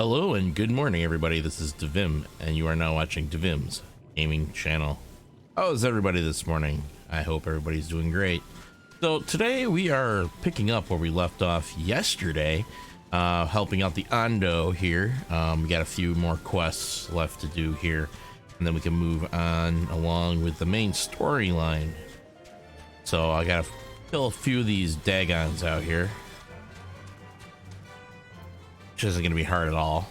Hello and good morning, everybody. This is Divim, and you are now watching Divim's gaming channel. How is everybody this morning? I hope everybody's doing great. So today we are picking up where we left off yesterday, helping out the Ondo here. We got a few more quests left to do here, and then we can move on along with the main storyline. So I gotta kill a few of these Dagons out here. Which isn't going to be hard at all.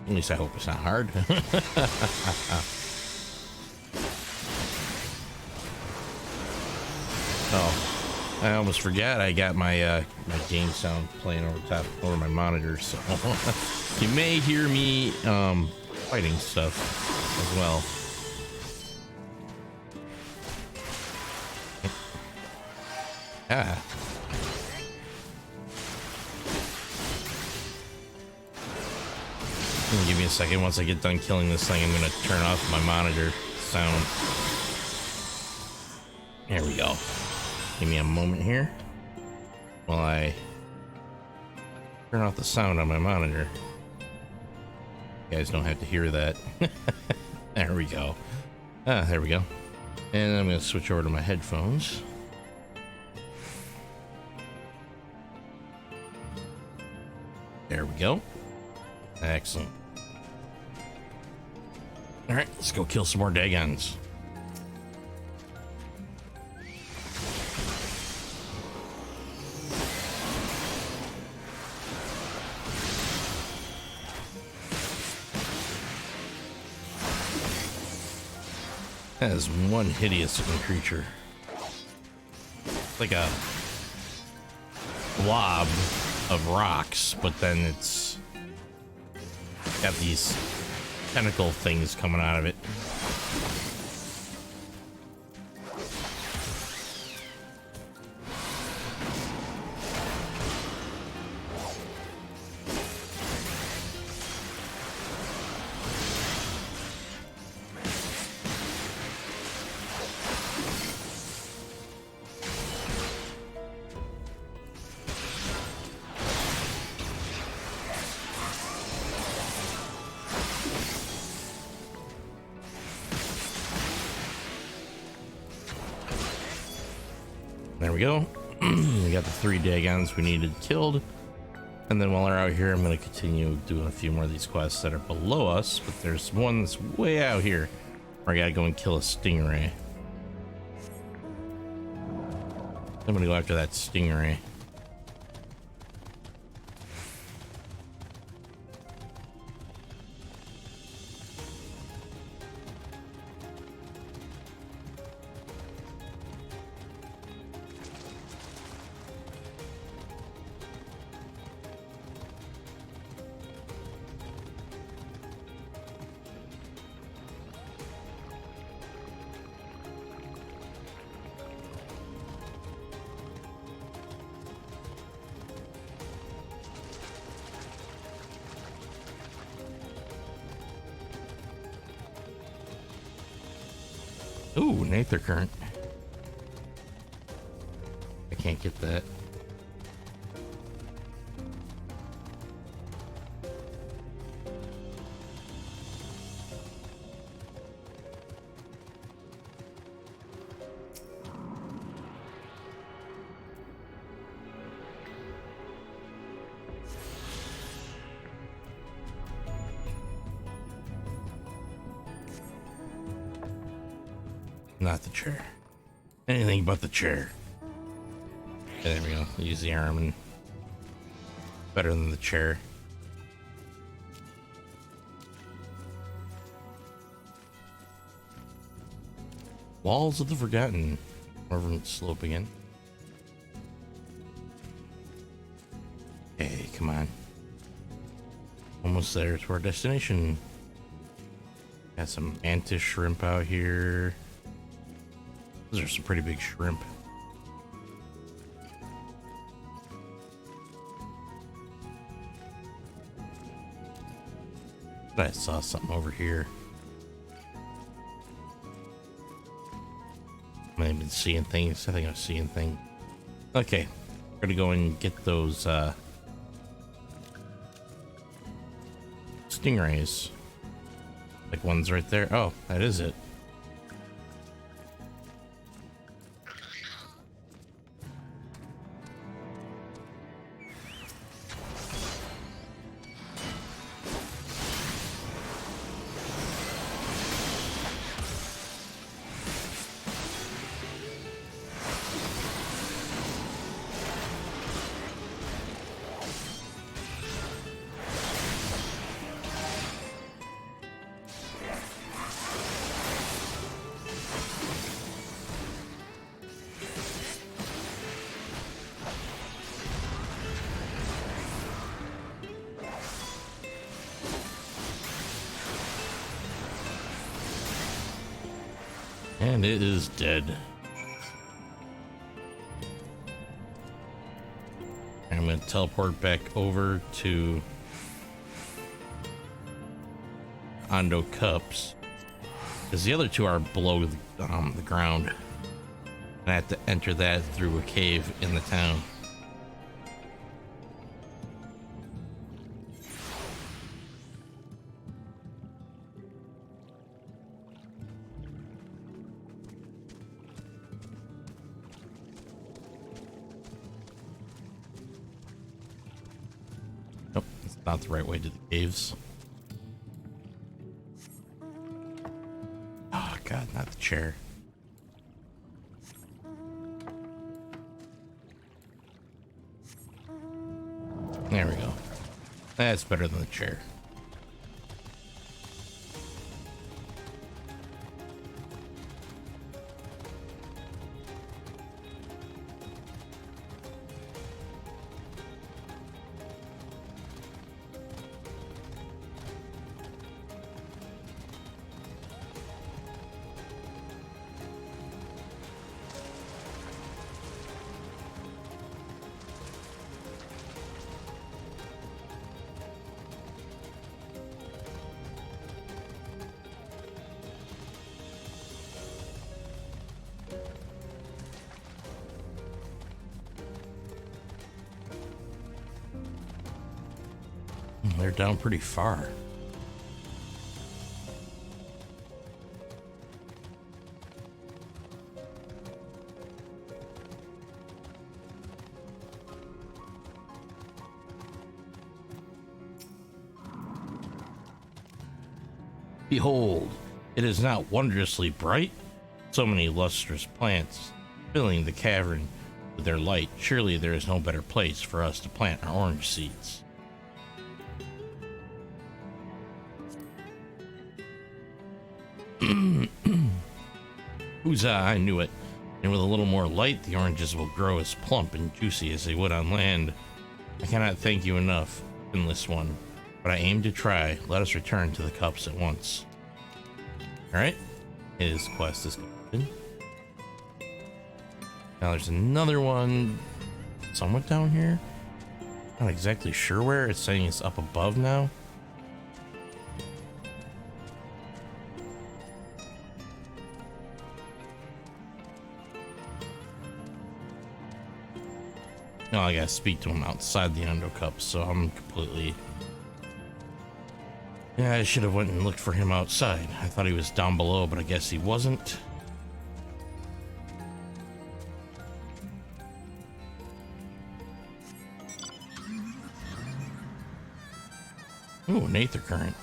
At least I hope it's not hard. Oh, I almost forgot I got my my game sound playing over my monitor, so you may hear me fighting stuff as well. Ah. Give me a second. Once I get done killing this thing, I'm going to turn off my monitor sound. There we go. Give me a moment here while I turn off the sound on my monitor. You guys don't have to hear that. There we go. There we go. And I'm going to switch over to my headphones. There we go. Excellent. All right, let's go kill some more Dagons. That is one hideous looking creature. It's like a blob of rocks, but then it's got these tentacle things coming out of it. There we go. We got the 3 Dagons we needed killed. And then while we're out here, I'm going to continue doing a few more of these quests that are below us. But there's one that's way out here where I got to go and kill a Stingray. I'm going to go after that Stingray. Ooh, an Aether Current. I can't get that. Not the chair. Anything but the chair. Okay, there we go. Use the arm and better than the chair. Walls of the Forgotten. Reverend Slope again. Hey, come on. Almost there to our destination. Got some mantis shrimp out here. Those are some pretty big shrimp. But I saw something over here. I've been seeing things. I think I was seeing things. Okay, we're gonna go and get those stingrays. Like one's right there. Oh, that is it. And it is dead. I'm going to teleport back over to Ondo Cups, because the other two are below the ground. And I have to enter that through a cave in the town. Nope, it's not the right way to the caves. Oh god, not the chair. There we go. That's better than the chair. They're down pretty far. Behold, it is not wondrously bright? So many lustrous plants filling the cavern with their light. Surely there is no better place for us to plant our orange seeds. Huzzah, I knew it. And with a little more light, the oranges will grow as plump and juicy as they would on land. I cannot thank you enough, Endless One, but I aim to try. Let us return to the cups at once. Alright, his quest is completed. Now there's another one somewhat down here. Not exactly sure where. It's saying it's up above now. No, I gotta speak to him outside the Undo Cup, so I'm completely... Yeah, I should have went and looked for him outside. I thought he was down below, but I guess he wasn't. Ooh, an Aether Current.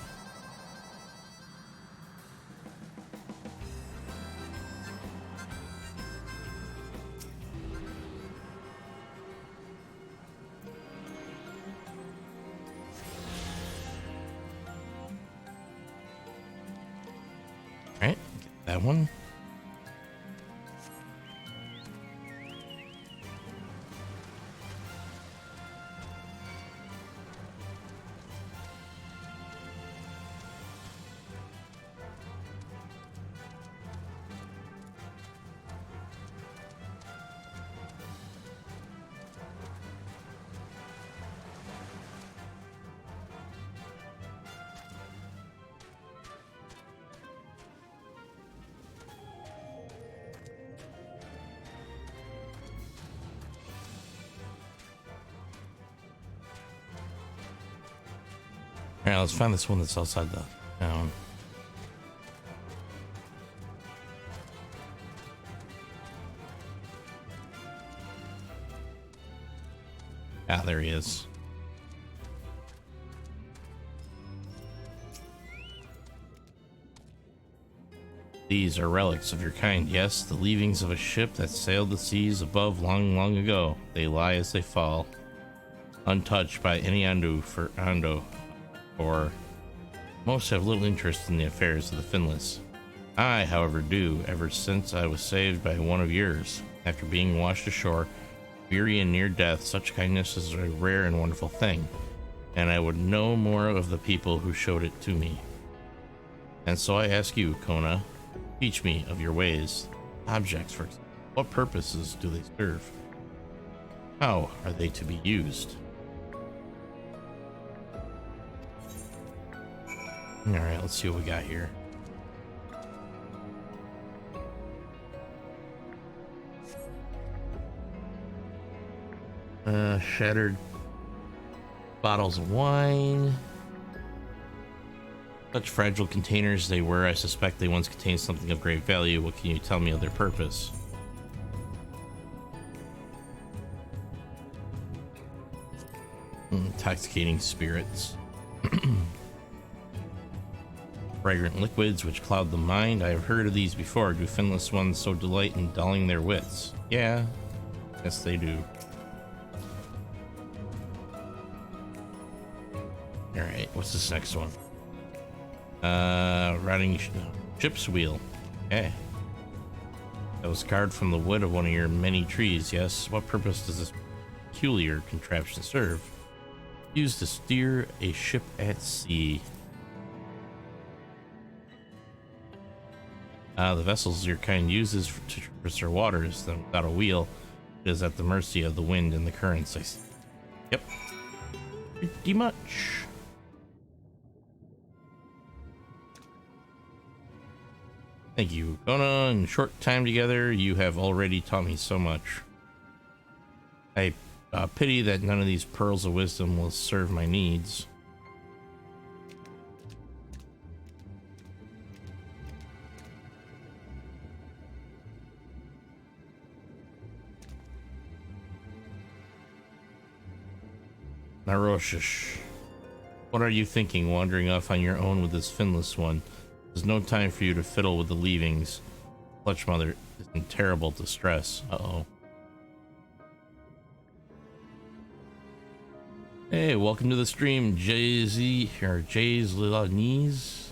Alright, get that one. Alright, let's find this one that's outside the town. Ah, there he is. These are relics of your kind, yes, the leavings of a ship that sailed the seas above long, long ago. They lie as they fall, untouched by any Ando, for most have little interest in the affairs of the Finless. I, however, do, ever since I was saved by one of yours. After being washed ashore, weary and near death, such kindness is a rare and wonderful thing, and I would know more of the people who showed it to me. And so I ask you, Kona, teach me of your ways. Objects, for example. What purposes do they serve? How are they to be used? Alright, let's see what we got here. Shattered bottles of wine. Such fragile containers they were, I suspect they once contained something of great value. What can you tell me of their purpose? Intoxicating spirits. Fragrant liquids which cloud the mind. I have heard of these before. Do finless ones so delight in dulling their wits? Yeah, yes they do. Alright, what's this next one? Rotting ship's wheel. Okay. That was carved from the wood of one of your many trees, yes? What purpose does this peculiar contraption serve? Used to steer a ship at sea. The vessels your kind uses to traverse their waters, then without a wheel, it is at the mercy of the wind and the currents. Yep. Pretty much. Thank you, Kona. In short time together, you have already taught me so much. I pity that none of these pearls of wisdom will serve my needs. Naroshish, what are you thinking, wandering off on your own with this finless one? There's no time for you to fiddle with the leavings. Clutch Mother is in terrible distress. Uh-oh. Hey, welcome to the stream, Jay-Z, or Jay's Little Knees.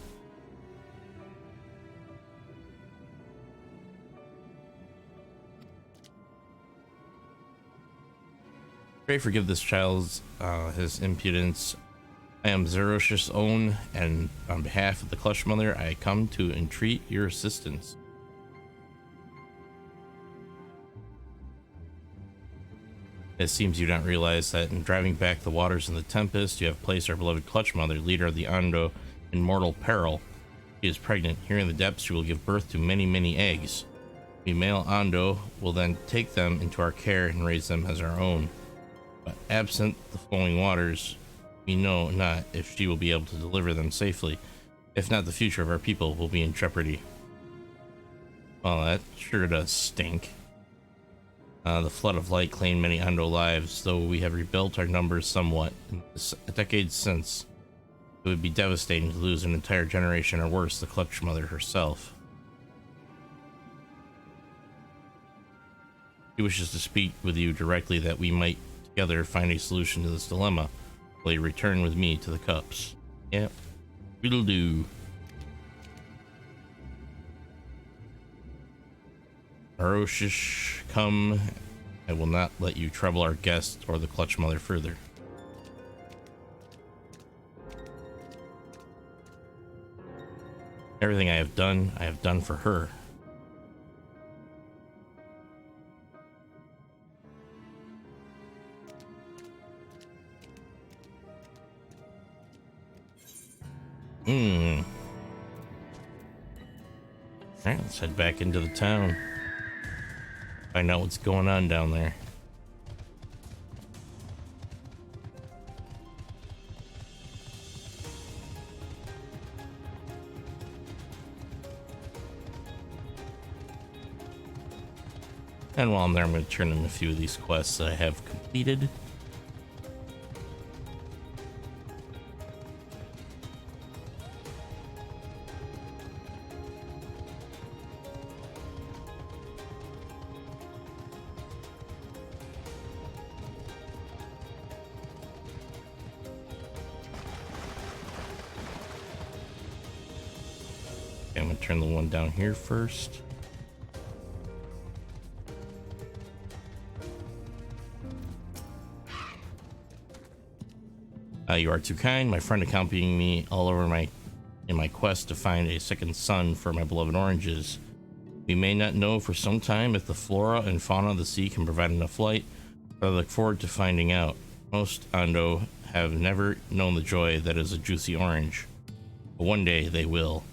Pray forgive this child's his impudence. I am Zerosh's own, and on behalf of the Clutch Mother, I come to entreat your assistance. It seems you don't realize that in driving back the waters in the Tempest, you have placed our beloved Clutch Mother, leader of the Ando, in mortal peril. She is pregnant. Here in the depths, she will give birth to many, many eggs. We male Ando will then take them into our care and raise them as our own. But absent the flowing waters, we know not if she will be able to deliver them safely. If not, the future of our people will be in jeopardy. Well, that sure does stink. The flood of light claimed many Ando lives, though we have rebuilt our numbers somewhat. A decade since, it would be devastating to lose an entire generation, or worse, the Clutch Mother herself. She wishes to speak with you directly that we might together find a solution to this dilemma. Will you return with me to the cups? Yep, it'll do. Aroshish, come. I will not let you trouble our guest or the Clutch Mother further. Everything I have done for her. Alright, let's head back into the town. Find out what's going on down there. And while I'm there, I'm going to turn in a few of these quests that I have completed. Okay, I'm going to turn the one down here first. You are too kind, my friend, accompanying me all over in my quest to find a second son for my beloved oranges. We may not know for some time if the flora and fauna of the sea can provide enough light, but I look forward to finding out. Most Ando have never known the joy that is a juicy orange, but one day they will.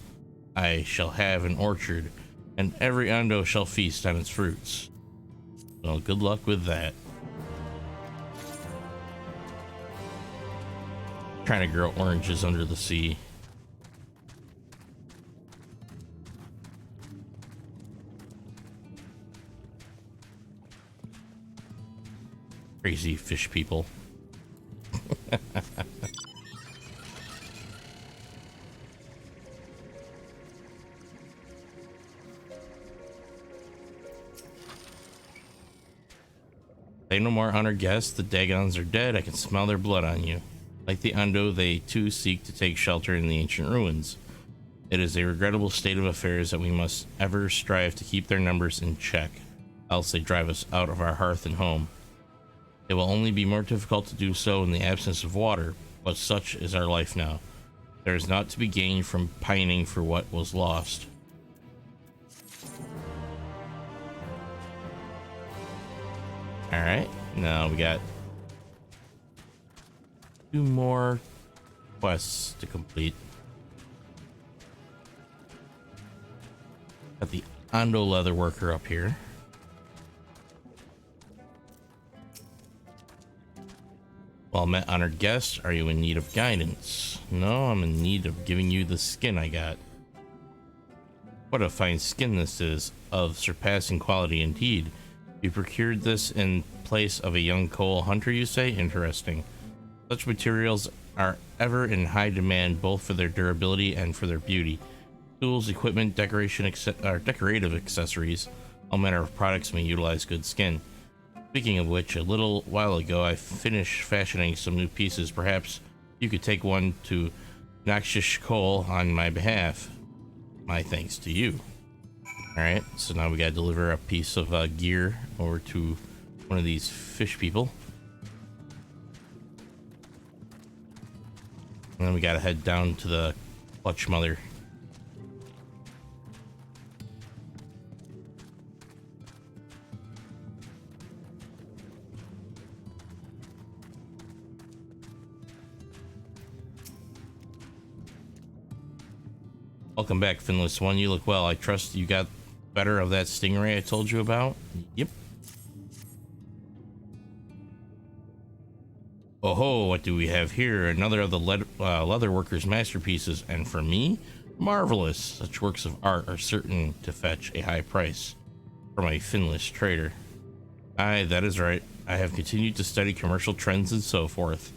I shall have an orchard, and every Ando shall feast on its fruits. Well, good luck with that. Trying to grow oranges under the sea. Crazy fish people. Say no more, honored guests. The Dagons are dead. I can smell their blood on you. Like the Ando, they too seek to take shelter in the ancient ruins. It is a regrettable state of affairs that we must ever strive to keep their numbers in check, else they drive us out of our hearth and home. It will only be more difficult to do so in the absence of water, but such is our life now. There is naught to be gained from pining for what was lost. Alright, now we got 2 more quests to complete. Got the Ando leather worker up here. Well met, honored guest. Are you in need of guidance? No, I'm in need of giving you the skin I got. What a fine skin this is, of surpassing quality indeed. You procured this in place of a young coal hunter, you say? Interesting. Such materials are ever in high demand, both for their durability and for their beauty. Tools, equipment, decorative accessories, all manner of products may utilize good skin. Speaking of which, a little while ago I finished fashioning some new pieces. Perhaps you could take one to Noxious Coal on my behalf. My thanks to you. Alright, so now we gotta deliver a piece of gear over to one of these fish people. And then we gotta head down to the Clutch Mother. Welcome back, Finless One. You look well. I trust you got better of that stingray I told you about? Yep. Oh ho, what do we have here? Another of the leather worker's masterpieces, and for me, marvelous. Such works of art are certain to fetch a high price from a Finless trader. Aye, that is right. I have continued to study commercial trends and so forth,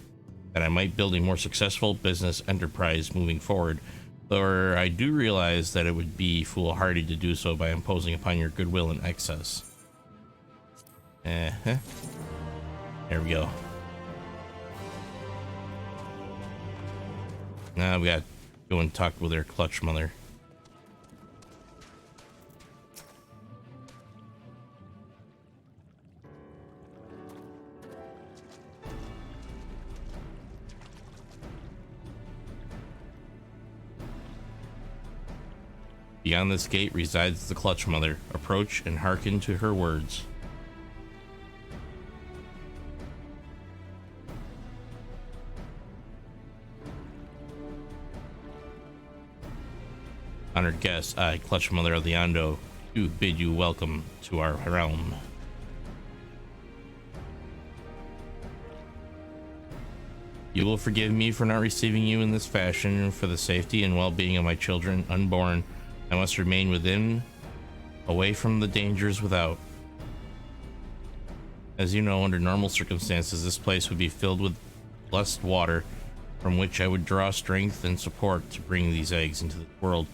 that I might build a more successful business enterprise moving forward. Though I do realize that it would be foolhardy to do so by imposing upon your goodwill in excess. There we go. Now we got to go and talk with their Clutch Mother. Beyond this gate resides the Clutch Mother. Approach and hearken to her words. Honored guests, I, Clutch Mother of the Ando, do bid you welcome to our realm. You will forgive me for not receiving you in this fashion, and for the safety and well-being of my children unborn, I must remain within, away from the dangers without. As you know, under normal circumstances, this place would be filled with blessed water from which I would draw strength and support to bring these eggs into the world.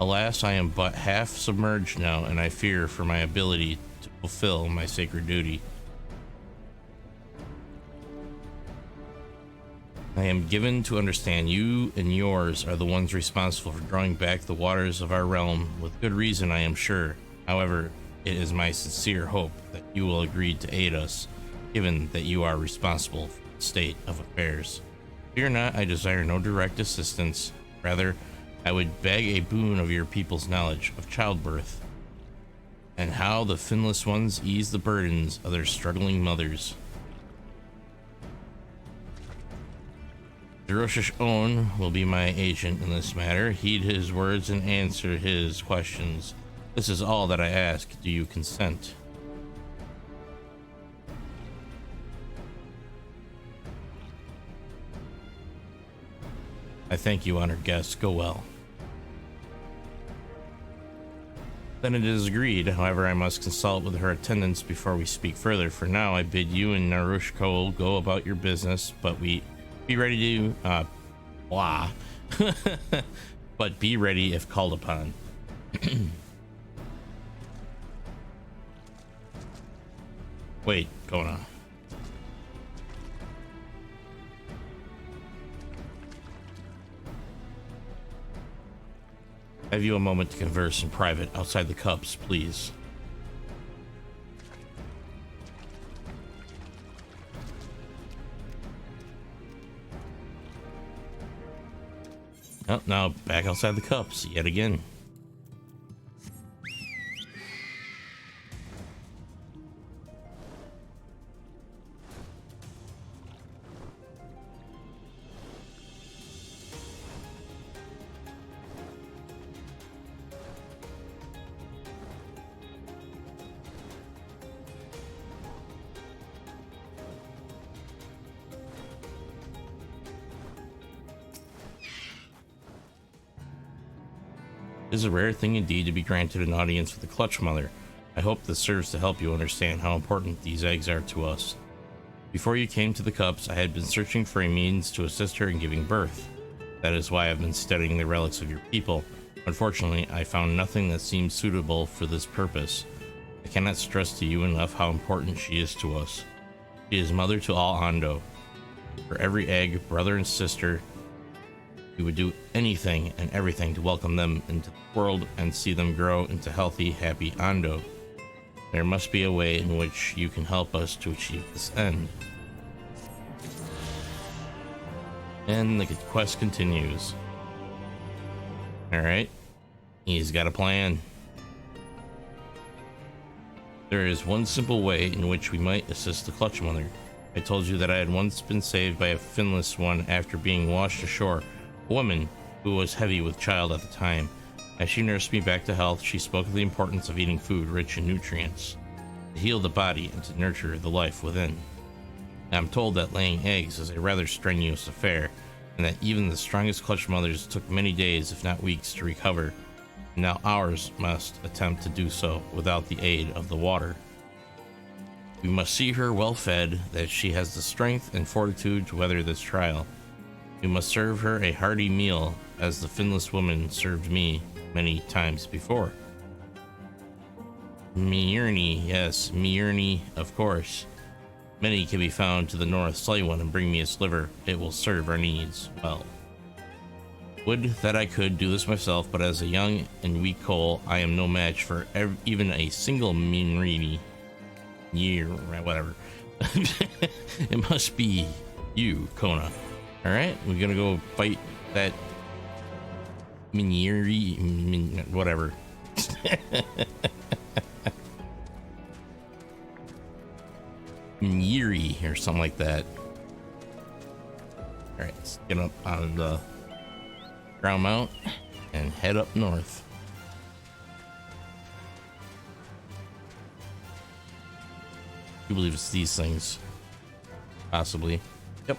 Alas, I am but half submerged now, and I fear for my ability to fulfill my sacred duty. I am given to understand you and yours are the ones responsible for drawing back the waters of our realm, with good reason, I am sure. However, it is my sincere hope that you will agree to aid us, given that you are responsible for the state of affairs. Fear not, I desire no direct assistance. Rather, I would beg a boon of your people's knowledge of childbirth, and how the finless ones ease the burdens of their struggling mothers. Jeroshish Own will be my agent in this matter. Heed his words and answer his questions. This is all that I ask. Do you consent? I thank you, honored guests. Go well. Then it is agreed. However, I must consult with her attendants before we speak further. For now, I bid you and Narushko go about your business, but be ready to, but be ready if called upon. Wait, going on. Have you a moment to converse in private outside the cups, please? Oh, now back outside the cups yet again. It is a rare thing indeed to be granted an audience with the Clutch Mother. I hope this serves to help you understand how important these eggs are to us. Before you came to the cups, I had been searching for a means to assist her in giving birth. That is why I've been studying the relics of your people. Unfortunately, I found nothing that seemed suitable for this purpose. I cannot stress to you enough how important she is to us. She is mother to all Ando. For every egg, brother and sister, we would do anything and everything to welcome them into the world and see them grow into healthy, happy Ando. There must be a way in which you can help us to achieve this end. And the quest continues. Alright, he's got a plan. There is one simple way in which we might assist the Clutch Mother. I told you that I had once been saved by a finless one after being washed ashore. A woman who was heavy with child at the time. As she nursed me back to health, she spoke of the importance of eating food rich in nutrients to heal the body and to nurture the life within. I'm told that laying eggs is a rather strenuous affair, and that even the strongest Clutch Mothers took many days, if not weeks, to recover. Now ours must attempt to do so without the aid of the water. We must see her well fed, that she has the strength and fortitude to weather this trial. We must serve her a hearty meal, as the finless woman served me many times before. Mierny, yes, Mierny, of course. Many can be found to the north. Slay one and bring me a sliver. It will serve our needs well. Would that I could do this myself, but as a young and weak coal, I am no match for even a single Mierny. Year, whatever. It must be you, Kona. Alright, we're gonna go fight that whatever. Yiri or something like that. Alright, let's get up on the ground mount and head up north. I believe it's these things. Possibly. Yep.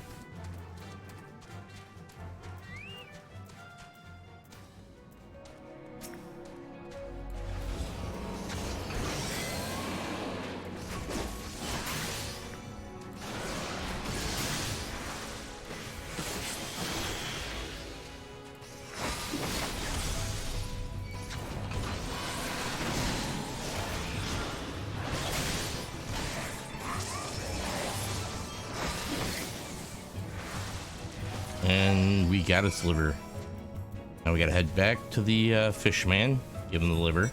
And we got its liver. Now we gotta head back to the fish man, give him the liver.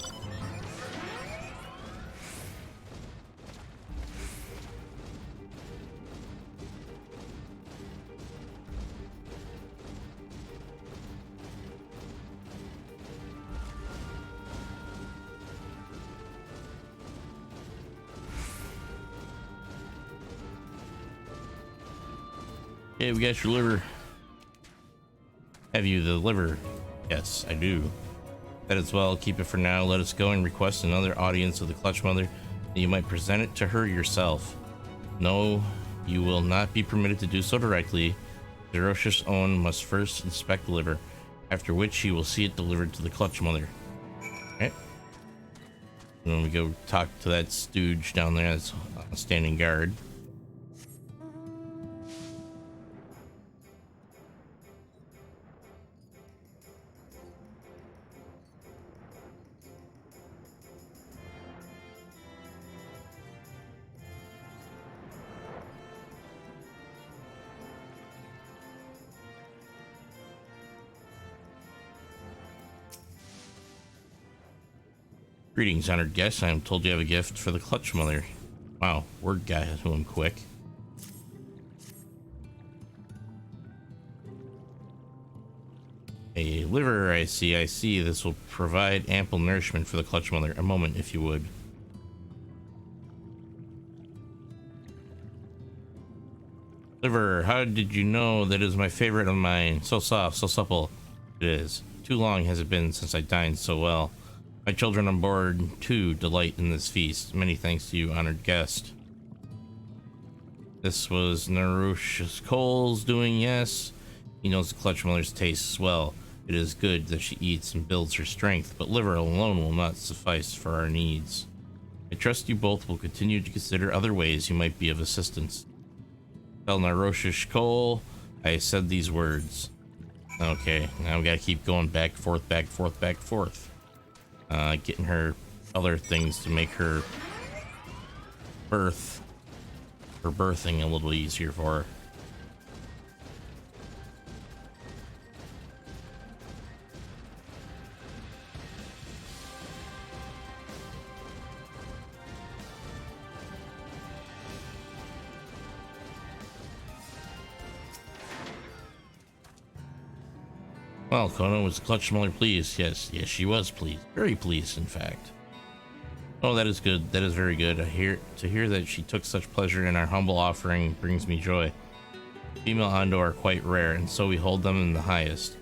Okay, we got your liver. Have you the liver? Yes, I do. That as well, keep it for now. Let us go and request another audience of the Clutch Mother, and you might present it to her yourself. No, you will not be permitted to do so directly. The Rosh's own must first inspect the liver, after which he will see it delivered to the Clutch Mother. Okay. And then we go talk to that stooge down there that's standing guard. Greetings, honored guests. I am told you have a gift for the Clutch Mother. Wow, word guy to him quick. A liver, I see. This will provide ample nourishment for the Clutch Mother. A moment, if you would. Liver, how did you know that is my favorite of mine? So soft, so supple. It is. Too long has it been since I dined so well. My children on board, too, delight in this feast. Many thanks to you, honored guest. This was Narush's Cole's doing, yes. He knows the Clutch Mother's tastes well. It is good that she eats and builds her strength, but liver alone will not suffice for our needs. I trust you both will continue to consider other ways you might be of assistance. Tell Narush's Cole I said these words. Okay, now we gotta keep going back, forth, back, forth, back, forth. Getting her other things to make her birthing a little easier for her. Well, Kono was Clutch Mother pleased. Yes, she was pleased. Very pleased, in fact. Oh, that is good. That is very good. To hear that she took such pleasure in our humble offering brings me joy. Female Ando are quite rare, and so we hold them in the highest.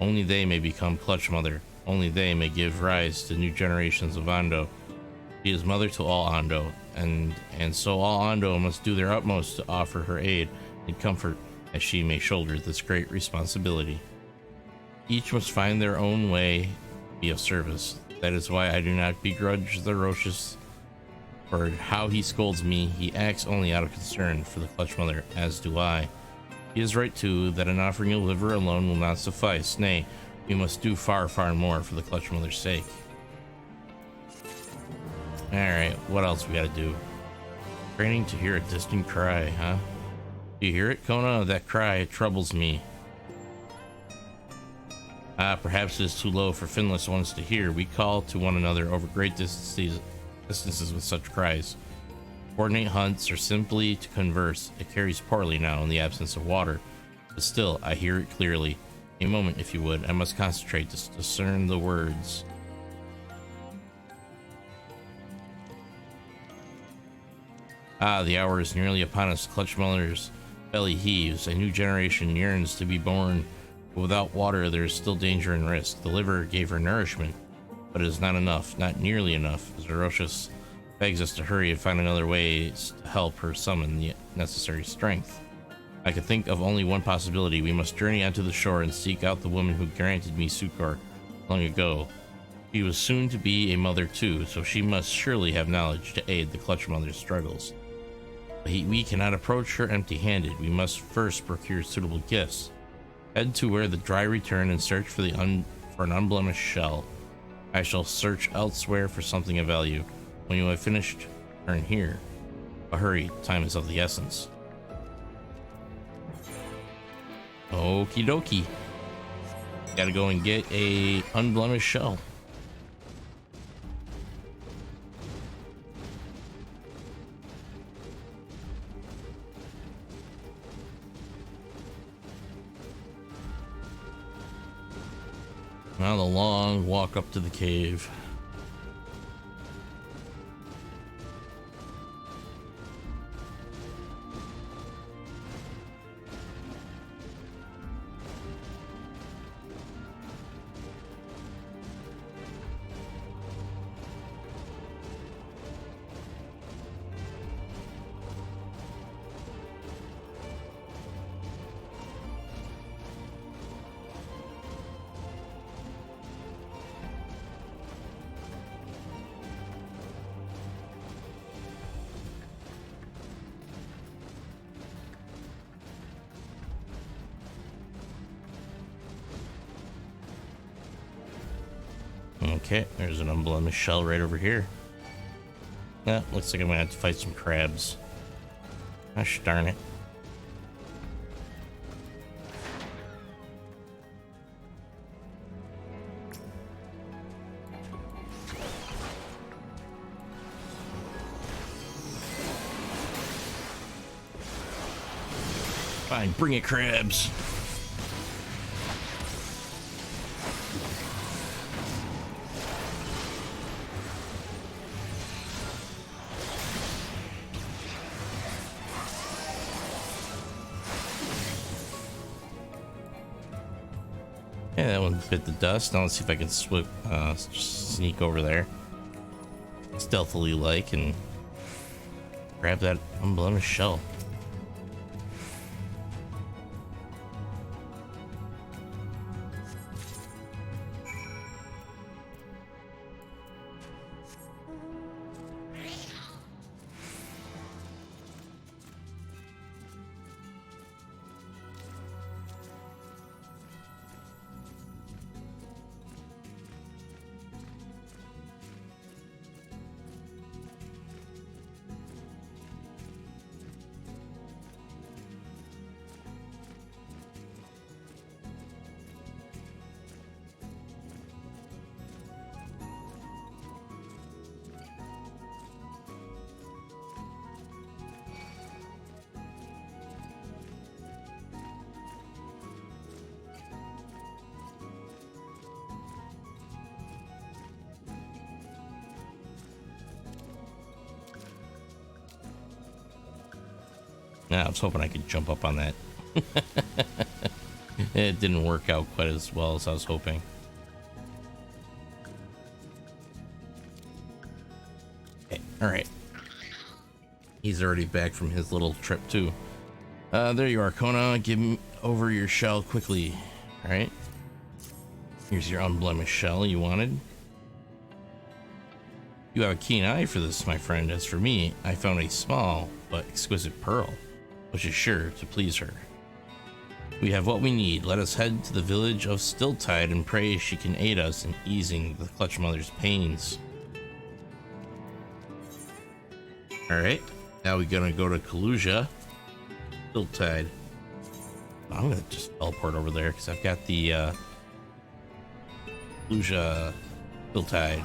Only they may become Clutch Mother. Only they may give rise to new generations of Ando. She is mother to all Ando, and so all Ando must do their utmost to offer her aid and comfort as she may shoulder this great responsibility. Each must find their own way to be of service. That is why I do not begrudge the Roshis for how he scolds me. He acts only out of concern for the Clutch Mother, as do I. He is right too, that an offering of liver alone will not suffice. Nay, we must do far, far more for the Clutch Mother's sake. Alright, what else we gotta do? Training to hear a distant cry, huh? Do you hear it, Kona? That cry, it troubles me. Perhaps it is too low for finless ones to hear. We call to one another over great distances with such cries. Coordinate hunts or simply to converse. It carries poorly now in the absence of water. But still, I hear it clearly. A moment, if you would. I must concentrate to discern the words. The hour is nearly upon us. Clutch Mother's belly heaves. A new generation yearns to be born. But without water, there is still danger and risk. The liver gave her nourishment, but it is not enough, not nearly enough. Zeroshus begs us to hurry and find another way to help her summon the necessary strength. I could think of only one possibility. We must journey onto the shore and seek out the woman who granted me succor long ago. She was soon to be a mother too, so she must surely have knowledge to aid the Clutch Mother's struggles. But we cannot approach her empty-handed. We must first procure suitable gifts. Head to where the dry return and search for an unblemished shell. I shall search elsewhere for something of value. When you have finished, return here. But hurry, time is of the essence. Okie dokie. Gotta go and get a unblemished shell. Now the long walk up to the cave. Okay, there's an unblemished shell right over here. Yeah, looks like I'm gonna have to fight some crabs. Gosh darn it. Fine, bring it, crabs. Yeah, that one bit the dust. Now let's see if I can sneak over there stealthily like and grab that unblemished shell. Yeah, I was hoping I could jump up on that. It didn't work out quite as well as I was hoping. Okay, alright. He's already back from his little trip too. There you are, Kona. Give me over your shell quickly. Alright. Here's your unblemished shell you wanted. You have a keen eye for this, my friend. As for me, I found a small but exquisite pearl, which is sure to please her. We have what we need. Let us head to the village of Stilltide and pray she can aid us in easing the Clutch Mother's pains. Alright, now we're gonna go to Kaluja. Stilltide. I'm gonna just teleport over there because I've got the Kaluja Stilltide.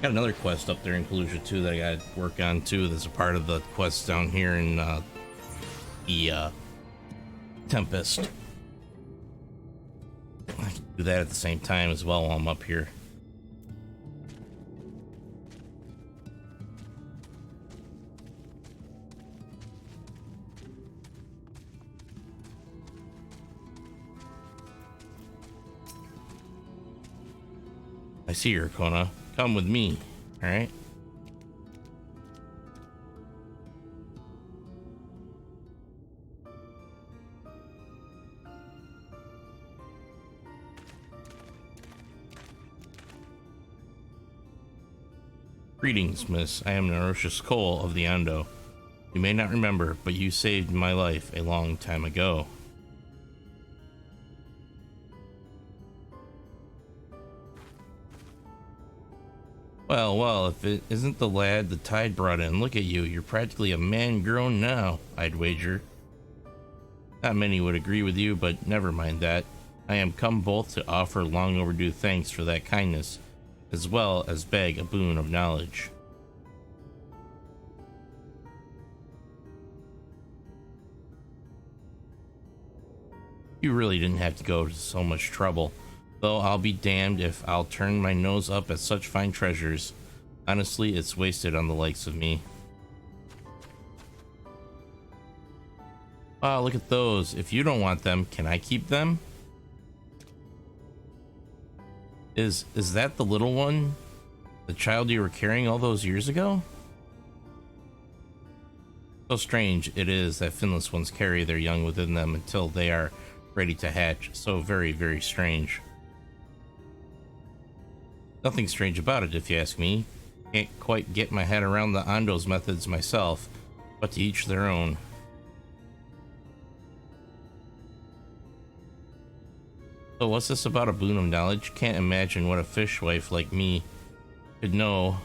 Got another quest up there in Kaluja too that I gotta work on too. There's a part of the quest down here in the Tempest. I can do that at the same time as well while I'm up here. I see her, Kona. Come with me, all right? Greetings, miss. I am Narocious Cole of the Ando. You may not remember, but you saved my life a long time ago. Well, well, if it isn't the lad the tide brought in, look at you. You're practically a man grown now, I'd wager. Not many would agree with you, but never mind that. I am come both to offer long overdue thanks for that kindness, as well as beg a boon of knowledge. You really didn't have to go to so much trouble, though I'll be damned if I'll turn my nose up at such fine treasures. Honestly, it's wasted on the likes of me. Wow, look at those. If you don't want them, can I keep them? Is that the little one? The child you were carrying all those years ago? So strange it is that finless ones carry their young within them until they are ready to hatch. So very, very strange. Nothing strange about it, if you ask me. Can't quite get my head around the Ando's methods myself, but to each their own. So what's this about a boon of knowledge? Can't imagine what a fishwife like me could know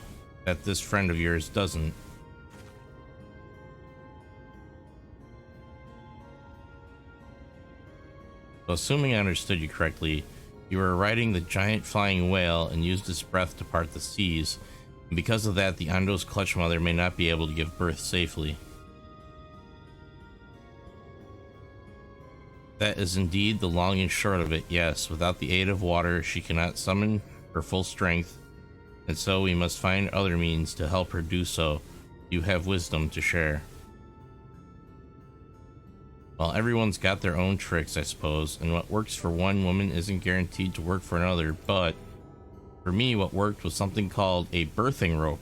that this friend of yours doesn't. So assuming I understood you correctly, you were riding the giant flying whale and used its breath to part the seas, and because of that the Ando's clutch mother may not be able to give birth safely. That is indeed the long and short of it, yes. Without the aid of water, she cannot summon her full strength, and so we must find other means to help her do so. You have wisdom to share. Well, everyone's got their own tricks, I suppose, and what works for one woman isn't guaranteed to work for another, but for me, what worked was something called a birthing rope.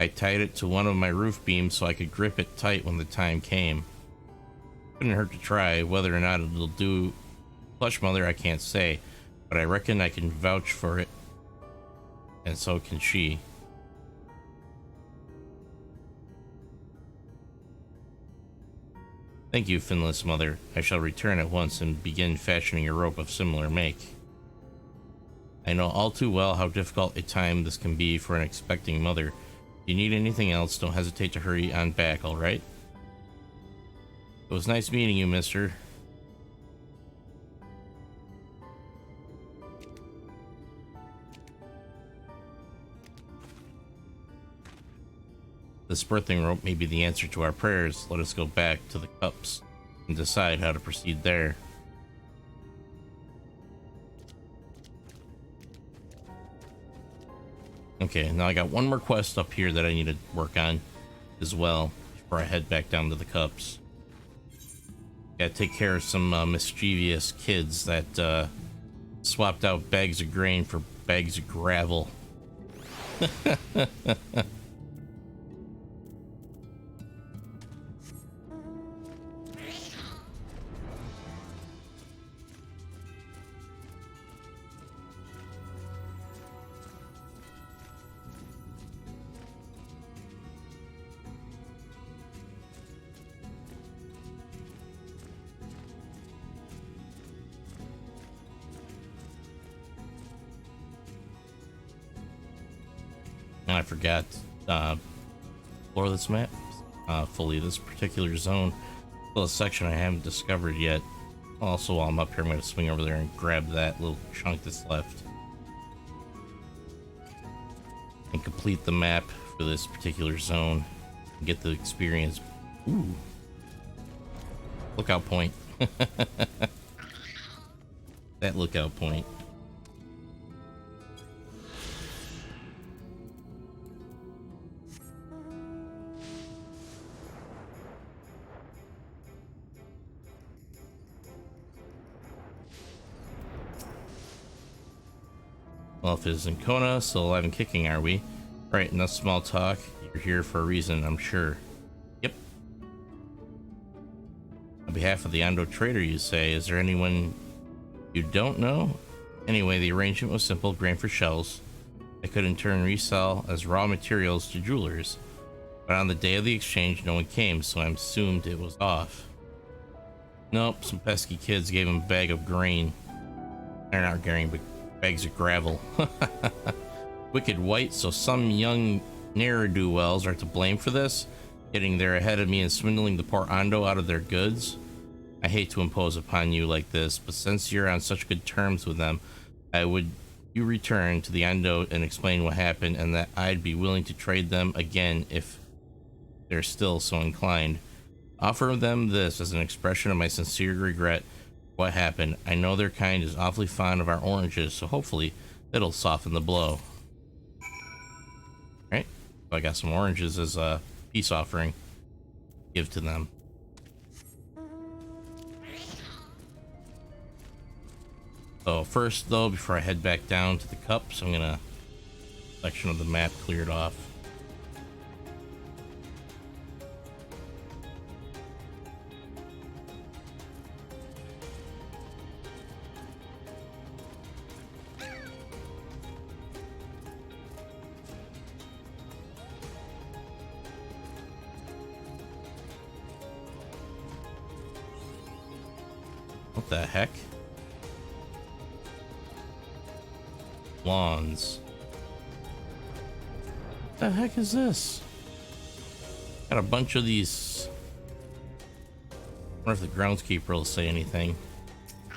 I tied it to one of my roof beams so I could grip it tight when the time came. Couldn't hurt to try. Whether or not it'll do Clutch Mother, I can't say, but I reckon I can vouch for it, and so can she. Thank you, Finless Mother. I shall return at once and begin fashioning a rope of similar make. I know all too well how difficult a time this can be for an expecting mother. If you need anything else, don't hesitate to hurry on back, alright? It was nice meeting you, mister. This birthing rope may be the answer to our prayers. Let us go back to the cups and decide how to proceed there. Okay, now I got one more quest up here that I need to work on as well before I head back down to the cups. Gotta take care of some mischievous kids that swapped out bags of grain for bags of gravel. I forgot explore this map fully. This particular zone, still a section I haven't discovered yet. Also, while I'm up here, I'm going to swing over there and grab that little chunk that's left and complete the map for this particular zone and get the experience. Ooh, lookout point. That lookout point. Well, if it isn't Kona, still alive and kicking, are we? Right, enough small talk. You're here for a reason, I'm sure. Yep. On behalf of the Ando trader, you say, is there anyone you don't know? Anyway, the arrangement was simple. Grain for shells I could in turn resell as raw materials to jewelers. But on the day of the exchange, no one came, so I assumed it was off. Nope, some pesky kids gave him a bag of grain. They're not grain, but bags of gravel. wicked white, so some young ne'er-do-wells are to blame for this, getting there ahead of me and swindling the poor Ando out of their goods. I hate to impose upon you like this, but since you're on such good terms with them, I would you return to the Ando and explain what happened, and that I'd be willing to trade them again if they're still so inclined. Offer them this as an expression of my sincere regret for what happened. I know their kind is awfully fond of our oranges, so hopefully it'll soften the blow. Alright, so I got some oranges as a peace offering. Give to them. So first though, before I head back down to the cups, I'm gonna section of the map cleared off. What the heck? Lawns. What the heck is this? Got a bunch of these. I wonder if the groundskeeper will say anything. You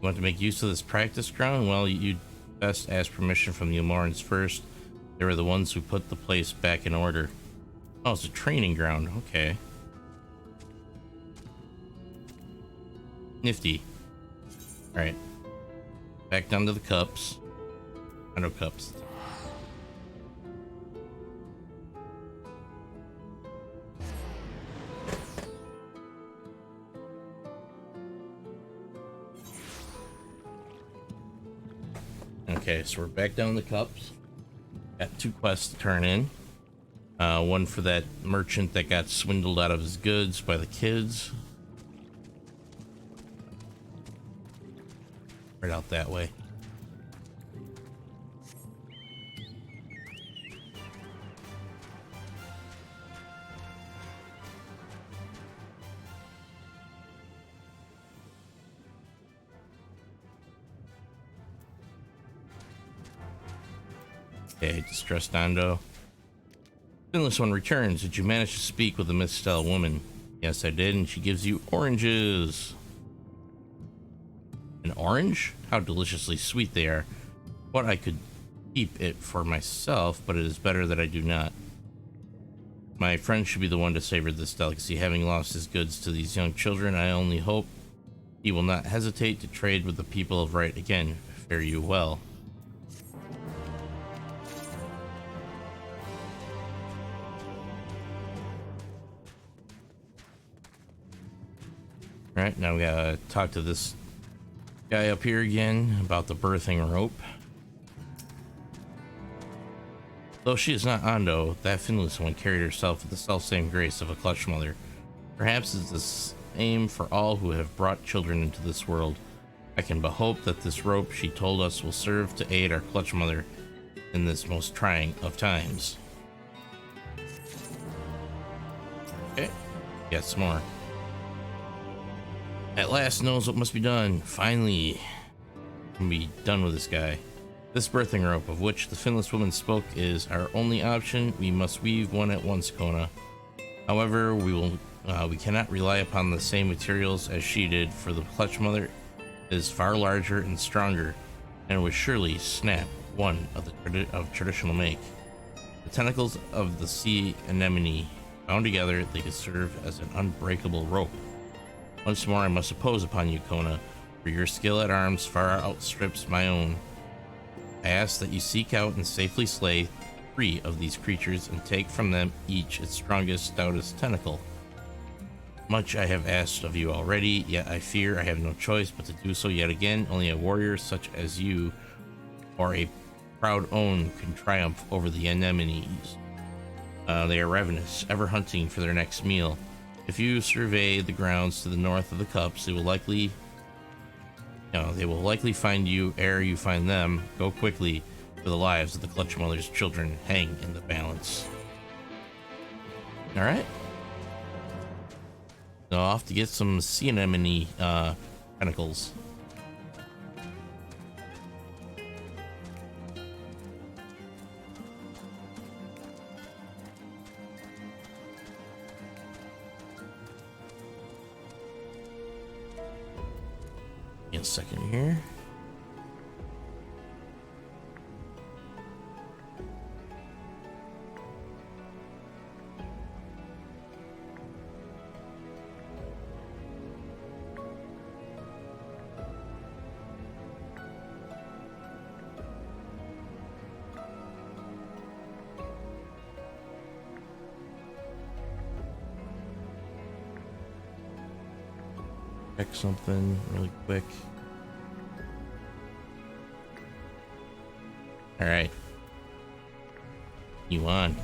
want to make use of this practice ground? Well, you'd best ask permission from the Umorans first. They were the ones who put the place back in order. Oh, it's a training ground. Okay. Nifty. Alright. Back down to the cups. I know cups. Okay, so we're back down the cups. Got 2 quests to turn in. One for that merchant that got swindled out of his goods by the kids. Right out that way. Okay, distressed Ando. Finless one returns. Did you manage to speak with the Mistel woman? Yes, I did, and she gives you oranges. An orange? How deliciously sweet they are. What I could keep it for myself, but it is better that I do not. My friend should be the one to savor this delicacy. Having lost his goods to these young children, I only hope he will not hesitate to trade with the people of right again. Fare you well. Alright, now we gotta talk to this guy up here again about the birthing rope. Though she is not Ando, that finless one carried herself with the self-same grace of a clutch mother. Perhaps it's the same for all who have brought children into this world. I can but hope that this rope, she told us, will serve to aid our clutch mother in this most trying of times. Okay, got some more. At last knows what must be done. Finally, can be done with this guy. This birthing rope, of which the finless woman spoke, is our only option. We must weave one at once, Kona. However, we cannot rely upon the same materials as she did, for the clutch mother is far larger and stronger, and would surely snap one of traditional make. The tentacles of the sea anemone bound together, they could serve as an unbreakable rope. Once more, I must impose upon you, Kona, for your skill at arms far outstrips my own. I ask that you seek out and safely slay 3 of these creatures and take from them each its strongest, stoutest tentacle. Much I have asked of you already, yet I fear I have no choice but to do so yet again. Only a warrior such as you, or a proud own, can triumph over the anemones. They are ravenous, ever hunting for their next meal. If you survey the grounds to the north of the cups, they will likely find you ere you find them. Go quickly, for the lives of the clutch mother's children hang in the balance. All right. So off to get some sea anemone tentacles. a second here. Check something really quick. All right, you on?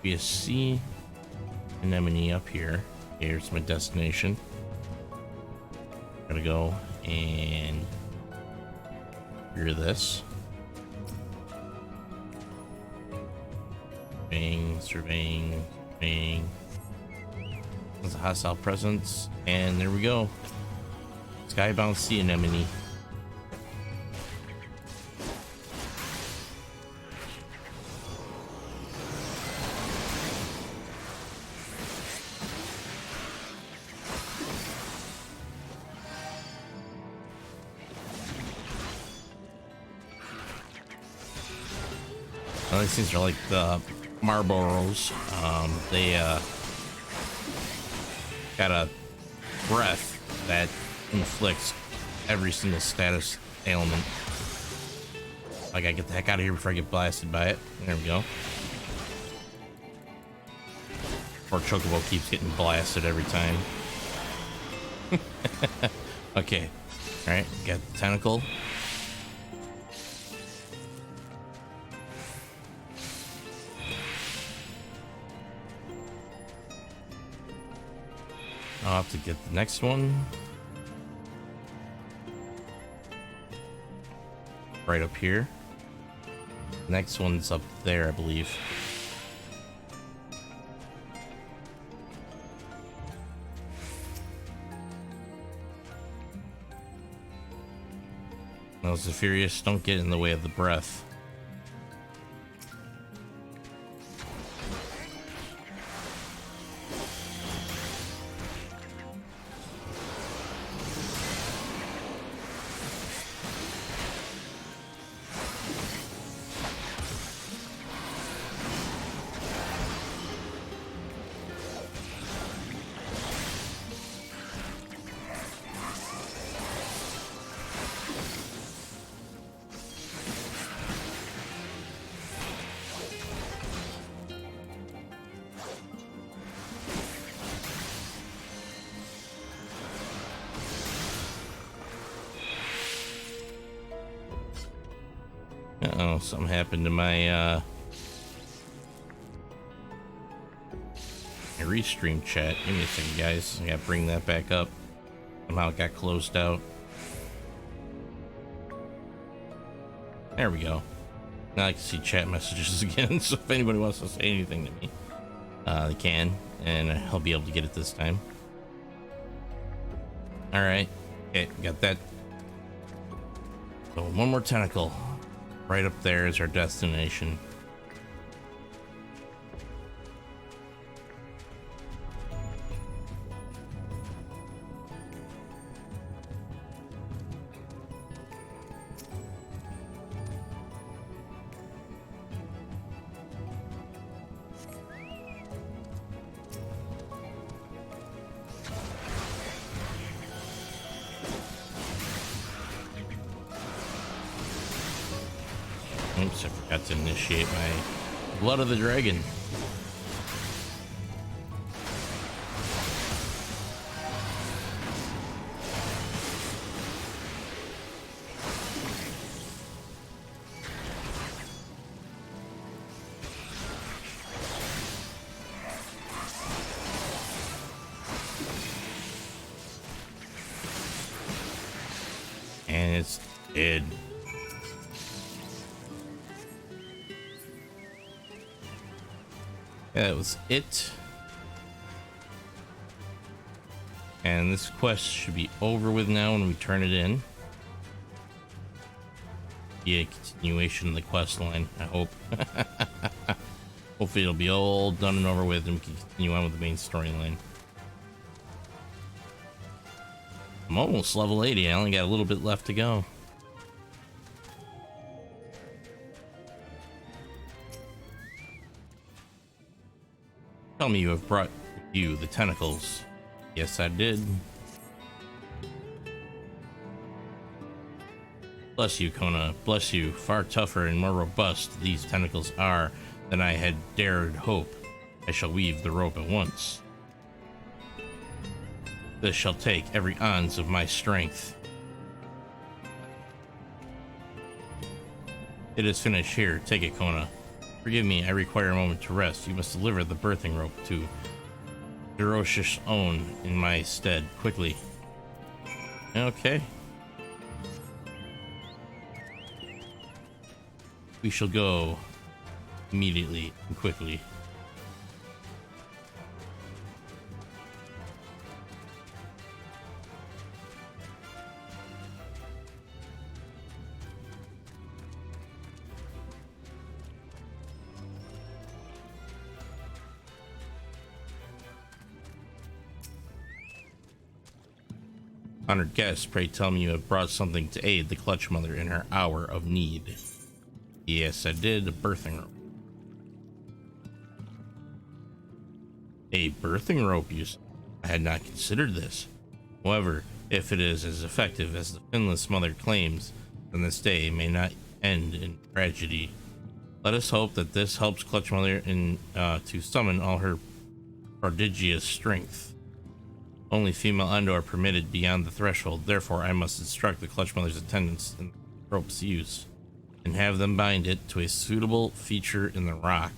You see anemone up here. Here's my destination. Gotta go and clear this. Surveying. There's a hostile presence, and there we go. Skybound sea anemone. Well, these things are like the Marlboros. They got a breath that inflicts every single status ailment. I gotta get the heck out of here before I get blasted by it. There we go. Poor Chocobo keeps getting blasted every time. Okay, all right, got the tentacle. I'll have to get the next one. Right up here. Next one's up there, I believe. Those Zephyrius don't get in the way of the breath. Uh-oh, something happened to my restream chat. Give me a second, guys. I gotta bring that back up. Somehow it got closed out. There we go. Now I can see chat messages again, so if anybody wants to say anything to me, they can, and I'll be able to get it this time. Alright, okay, got that. So one more tentacle. Right up there is our destination. Oops, I forgot to initiate my Blood of the Dragon. And it's dead. Yeah, that was it. And this quest should be over with now when we turn it in. Be a continuation of the quest line, I hope. Hopefully it'll be all done and over with and we can continue on with the main storyline. I'm almost level 80. I only got a little bit left to go. Tell me you have brought with you the tentacles. Yes, I did. Bless you, Kona. Bless you. Far tougher and more robust these tentacles are than I had dared hope. I shall weave the rope at once. This shall take every ounce of my strength. It is finished. Here, take it, Kona. Forgive me, I require a moment to rest. You must deliver the birthing rope to Hiroshi's own in my stead. Quickly. Okay. We shall go immediately and quickly. Honored guest, pray tell me you have brought something to aid the Clutch Mother in her hour of need. Yes, I did. A birthing rope. A birthing rope, you said? I had not considered this. However, if it is as effective as the Finless Mother claims, then this day may not end in tragedy. Let us hope that this helps Clutch Mother to summon all her prodigious strength. Only female Ando are permitted beyond the threshold, therefore I must instruct the Clutch Mother's attendants in the rope's use, and have them bind it to a suitable feature in the rock.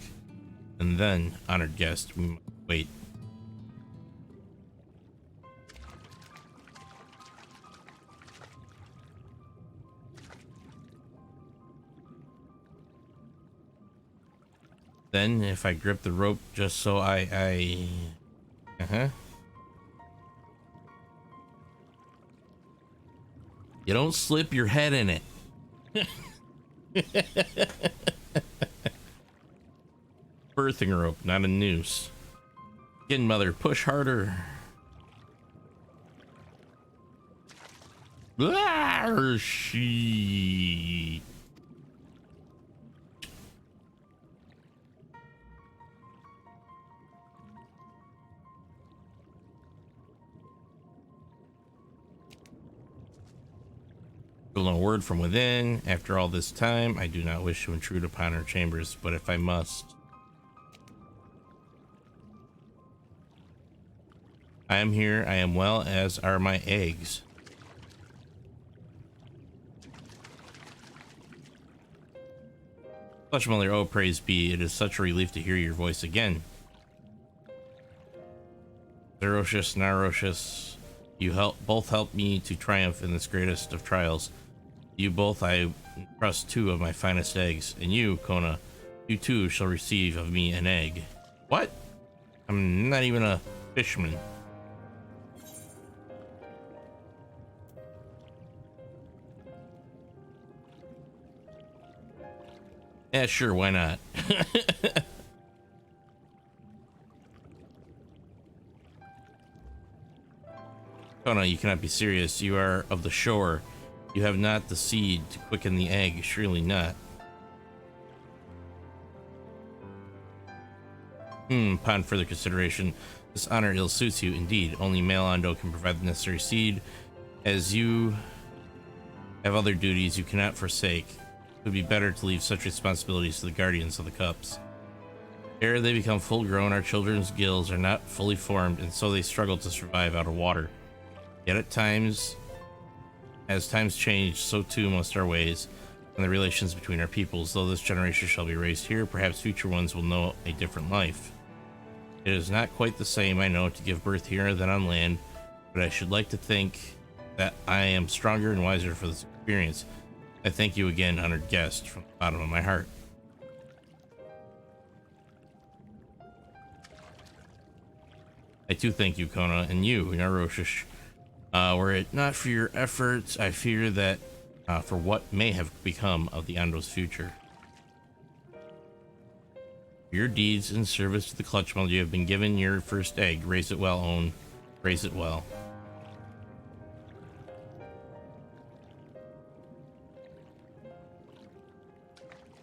And then, honored guest, we must wait. Then, if I grip the rope just so You don't slip your head in it. Birthing rope, not a noose. Again, mother, push harder. She. No word from within. After all this time, I do not wish to intrude upon her chambers, but if I must, I am here. I am well, as are my eggs. Clutch Mother, oh praise be, it is such a relief to hear your voice again. Zerocious, Narocious, you both helped me to triumph in this greatest of trials. You both I trust 2 of my finest eggs, and you, Kona, you too shall receive of me an egg. What? I'm not even a fishman. Yeah, sure, why not? Kona, you cannot be serious. You are of the shore. You have not the seed to quicken the egg, surely not. Upon further consideration, this honor ill suits you indeed. Only male Ando can provide the necessary seed. As you have other duties you cannot forsake, it would be better to leave such responsibilities to the guardians of the cups. Ere they become full grown, our children's gills are not fully formed, and so they struggle to survive out of water. Yet at times, as times change, so too must our ways and the relations between our peoples. Though this generation shall be raised here, perhaps future ones will know a different life. It is not quite the same, I know, to give birth here than on land, but I should like to think that I am stronger and wiser for this experience. I thank you again, honored guest, from the bottom of my heart. I too thank you, Kona, and you, Naroshish. Were it not for your efforts, I fear that for what may have become of the Ando's future. For Your deeds in service to the Clutchmeld, you have been given your first egg. Raise it well, own. Raise it well.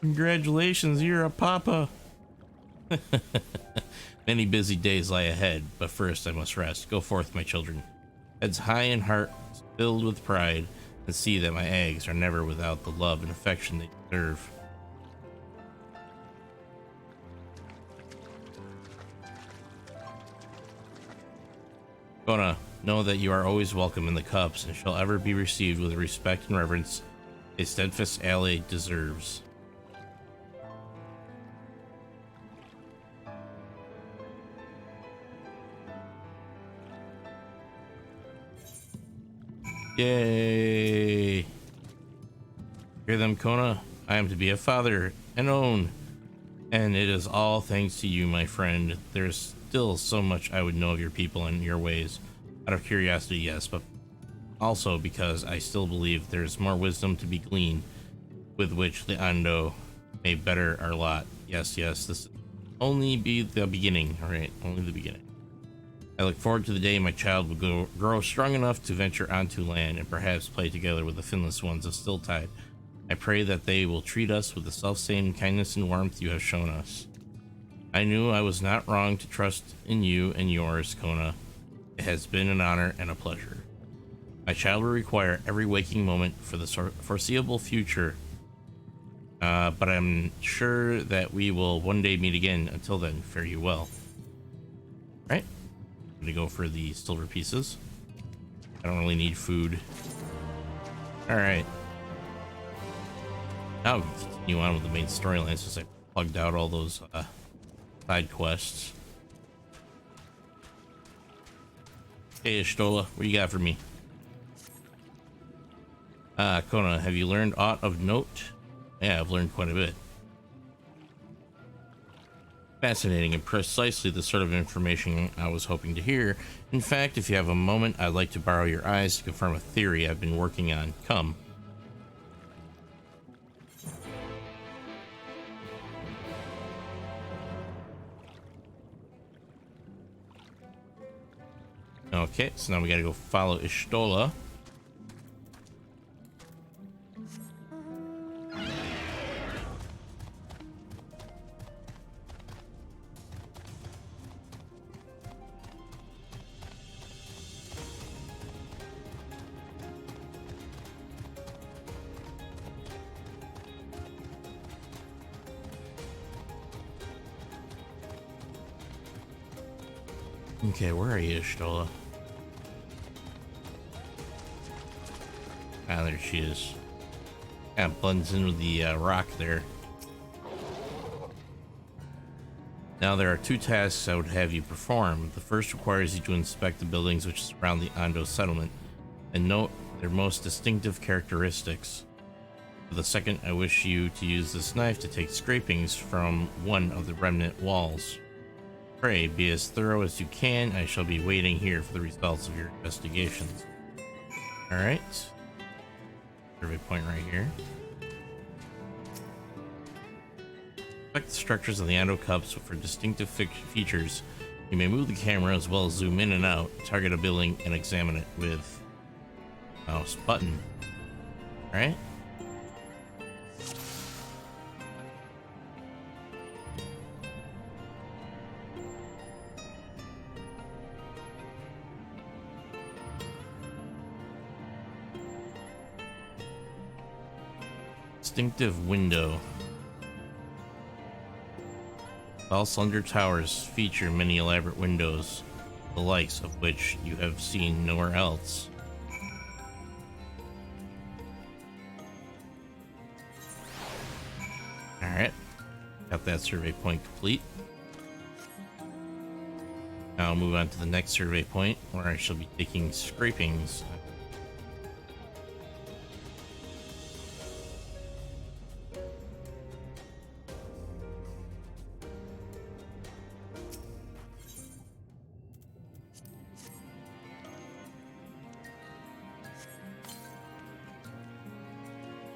Congratulations, you're a papa. Many busy days lie ahead, but first I must rest. Go forth, my children. Heads high and hearts filled with pride, and see that my eggs are never without the love and affection they deserve. Kona, know that you are always welcome in the cups and shall ever be received with the respect and reverence a steadfast ally deserves. Yay! Hear them, Kona? I am to be a father and own. And it is all thanks to you, my friend. There's still so much I would know of your people and your ways. Out of curiosity, yes, but also because I still believe there's more wisdom to be gleaned with which the Ando may better our lot. Yes, this only be the beginning, alright? Only the beginning. I look forward to the day my child will grow strong enough to venture onto land and perhaps play together with the finless ones of Stilltide. I pray that they will treat us with the self-same kindness and warmth you have shown us. I knew I was not wrong to trust in you and yours, Kona. It has been an honor and a pleasure. My child will require every waking moment for the foreseeable future, but I'm sure that we will one day meet again. Until then, fare you well. Right? I'm gonna go for the silver pieces. I don't really need food. Alright. Now we can continue on with the main storyline since I plugged out all those side quests. Hey Ishtola, what you got for me? Kona, have you learned aught of note? Yeah, I've learned quite a bit. Fascinating and precisely the sort of information I was hoping to hear. In fact, if you have a moment, I'd like to borrow your eyes to confirm a theory I've been working on. Come. Okay, so now we gotta go follow Ishtola. Okay, where are you, Ishtola? Ah, there she is. Kind of blends in with the rock there. Now there are two tasks I would have you perform. The first requires you to inspect the buildings which surround the Ando settlement and note their most distinctive characteristics. For the second, I wish you to use this knife to take scrapings from one of the remnant walls. Pray, be as thorough as you can. I shall be waiting here for the results of your investigations. Alright. Survey point right here. Inspect the structures of the Ando cups for distinctive features. You may move the camera as well as zoom in and out, target a building, and examine it with mouse button. Alright. Distinctive window. All slender towers feature many elaborate windows, the likes of which you have seen nowhere else. Alright, got that survey point complete. Now I'll move on to the next survey point where I shall be taking scrapings.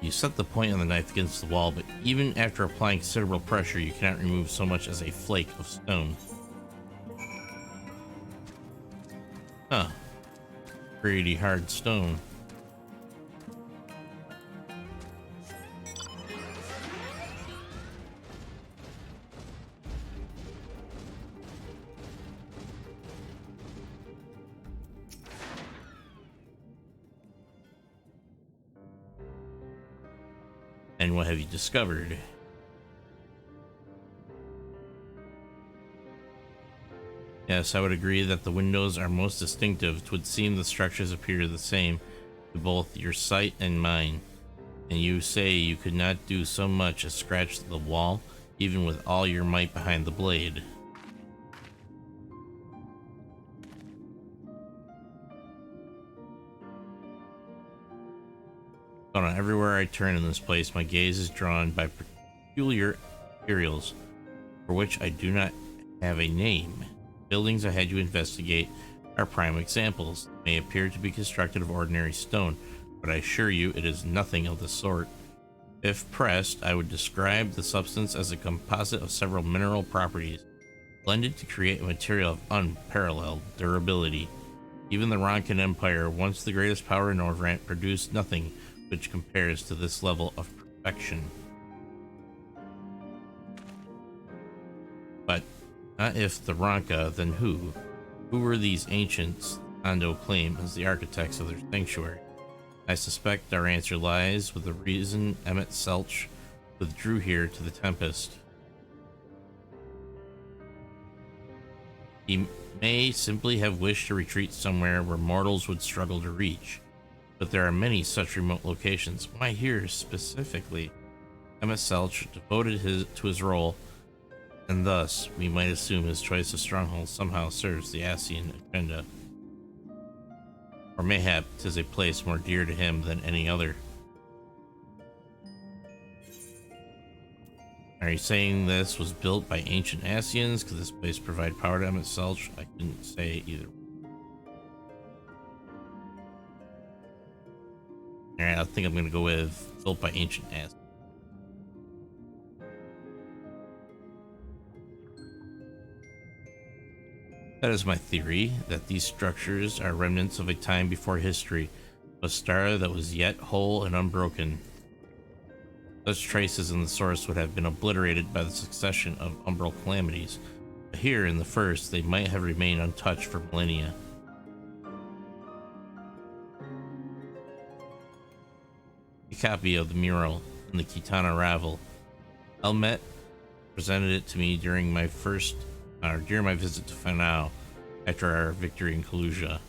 You set the point on the knife against the wall, but even after applying considerable pressure, you cannot remove so much as a flake of stone. Huh. Pretty hard stone. And what have you discovered? Yes, I would agree that the windows are most distinctive. It would seem the structures appear the same to both your sight and mine. And you say you could not do so much as scratch the wall, even with all your might behind the blade. Oh no, everywhere I turn in this place, my gaze is drawn by peculiar materials for which I do not have a name. Buildings I had you investigate are prime examples. They may appear to be constructed of ordinary stone, but I assure you it is nothing of the sort. If pressed, I would describe the substance as a composite of several mineral properties, blended to create a material of unparalleled durability. Even the Ronkan Empire, once the greatest power in Norvrant, produced nothing which compares to this level of perfection. But not if the Ronka, then who? Who were these ancients Ando claim as the architects of their sanctuary? I suspect our answer lies with the reason Emmett Selch withdrew here to the Tempest. He may simply have wished to retreat somewhere where mortals would struggle to reach. But there are many such remote locations. Why here specifically? Emmett Selch devoted to his role, and thus we might assume his choice of stronghold somehow serves the Ascian agenda. Or mayhap 'tis a place more dear to him than any other. Are you saying this was built by ancient Ascians? Could this place provide power to Emmett Selch? I didn't say either. Alright, I think I'm gonna go with built by ancient Ascians. That is my theory, that these structures are remnants of a time before history, a star that was yet whole and unbroken. Such traces in the source would have been obliterated by the succession of umbral calamities, but here in the first they might have remained untouched for millennia. A copy of the mural in the Kitana Ravel. Elmet presented it to me during my visit to Fanao after our victory in Kaluja.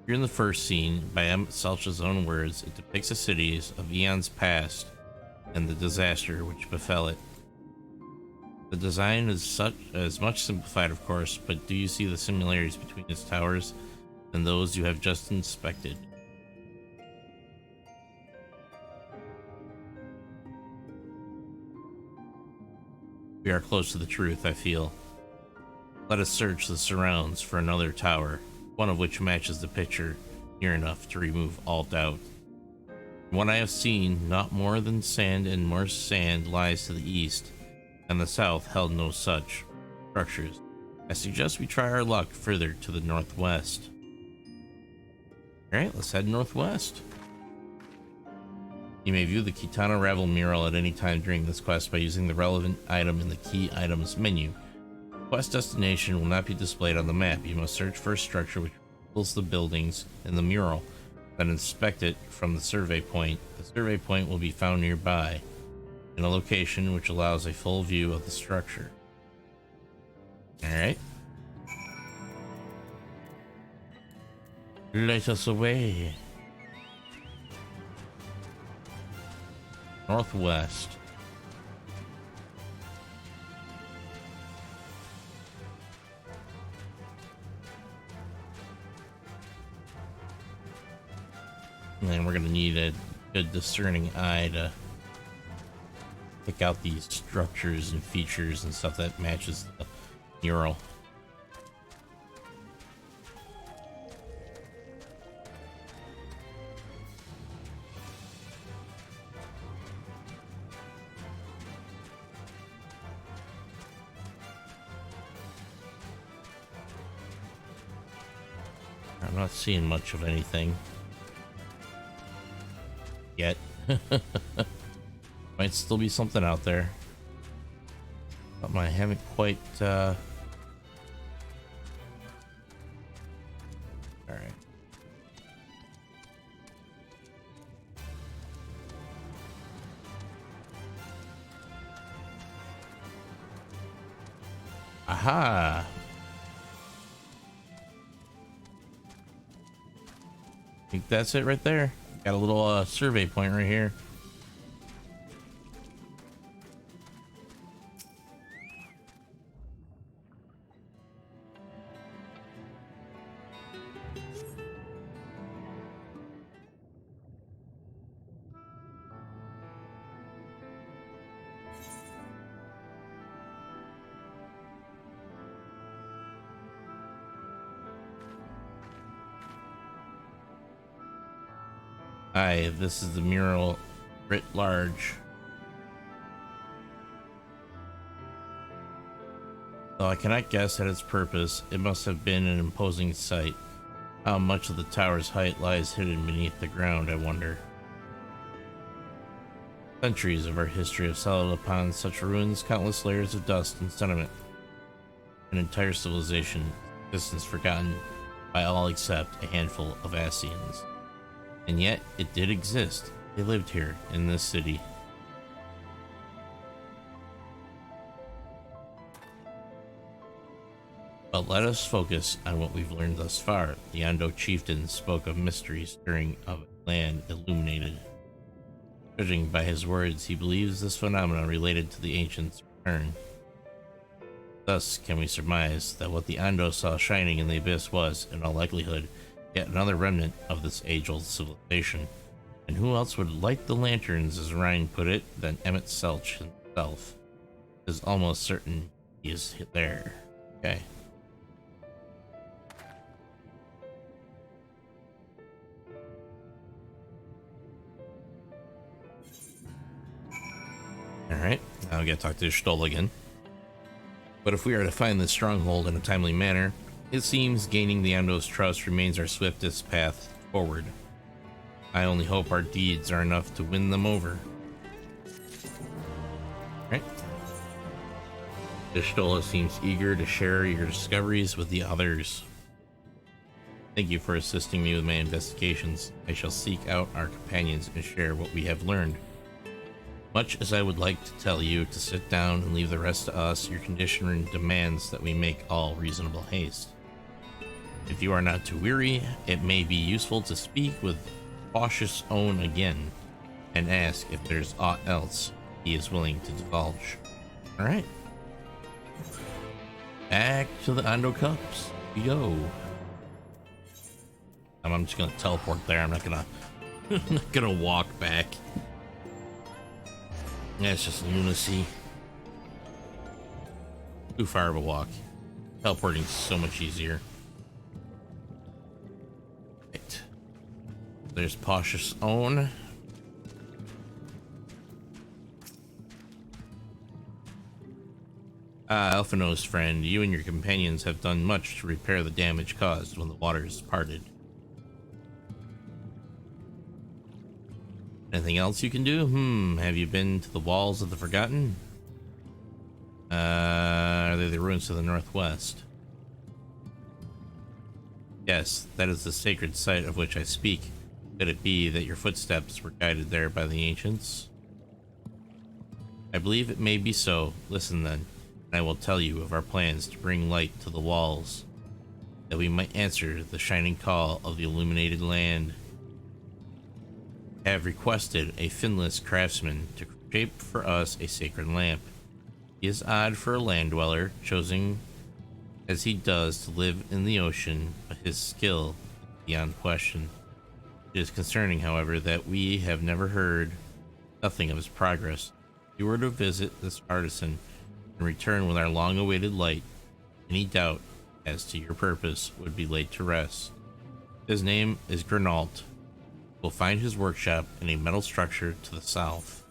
Here in the first scene, by Emmett Selch's own words, it depicts the cities of eons past and the disaster which befell it. The design is much simplified, of course, but do you see the similarities between its towers and those you have just inspected? We are close to the truth, I feel. Let us search the surrounds for another tower, one of which matches the picture near enough to remove all doubt. From what I have seen, not more than sand and more sand lies to the east, and the south held no such structures. I suggest we try our luck further to the northwest. Alright, let's head northwest. You may view the Kitana Ravel mural at any time during this quest by using the relevant item in the key items menu. The quest destination will not be displayed on the map. You must search for a structure which reveals the buildings in the mural, then inspect it from the survey point. The survey point will be found nearby, in a location which allows a full view of the structure. Alright. Light us away. Northwest. And we're gonna need a good discerning eye to pick out these structures and features and stuff that matches the mural. I'm not seeing much of anything yet. Might still be something out there. But I haven't quite alright. Aha! I think that's it right there. Got a little survey point right here. Aye, this is the mural writ large. Though I cannot guess at its purpose, it must have been an imposing sight. How much of the tower's height lies hidden beneath the ground, I wonder. Centuries of our history have settled upon such ruins, countless layers of dust and sediment. An entire civilization, existence forgotten by all except a handful of Asians. And yet, it did exist. They lived here, in this city. But let us focus on what we've learned thus far. The Ando chieftain spoke of mysteries stirring of land illuminated. Judging by his words, he believes this phenomenon related to the ancients' return. Thus, can we surmise that what the Ando saw shining in the abyss was, in all likelihood, yet another remnant of this age-old civilization. And who else would light the lanterns, as Ryan put it, than Emmett Selch himself? It is almost certain he is there. Okay. Alright, now we gotta talk to Stoll again. But if we are to find this stronghold in a timely manner, it seems gaining the Ando's trust remains our swiftest path forward. I only hope our deeds are enough to win them over. Right? Ishtola seems eager to share your discoveries with the others. Thank you for assisting me with my investigations. I shall seek out our companions and share what we have learned. Much as I would like to tell you to sit down and leave the rest to us, your condition demands that we make all reasonable haste. If you are not too weary, it may be useful to speak with cautious Own again and ask if there's aught else he is willing to divulge. Alright. Back to the Ando Cups we go. I'm just gonna teleport there. I'm not gonna walk back. Yeah, it's just lunacy. Too far of a walk. Teleporting's so much easier. Right. There's Cautious Own. Elfino's friend, you and your companions have done much to repair the damage caused when the waters parted. Anything else you can do? Have you been to the walls of the Forgotten? Are they the ruins to the northwest? Yes, that is the sacred site of which I speak. Could it be that your footsteps were guided there by the ancients? I believe it may be so. Listen then, and I will tell you of our plans to bring light to the walls, that we might answer the shining call of the illuminated land. Have requested a finless craftsman to shape for us a sacred lamp. He is odd for a land dweller, choosing as he does to live in the ocean, but his skill is beyond question. It is concerning, however, that we have never heard nothing of his progress. If you were to visit this artisan and return with our long-awaited light, any doubt as to your purpose would be laid to rest. His name is Gernalt. We'll find his workshop in a metal structure to the south.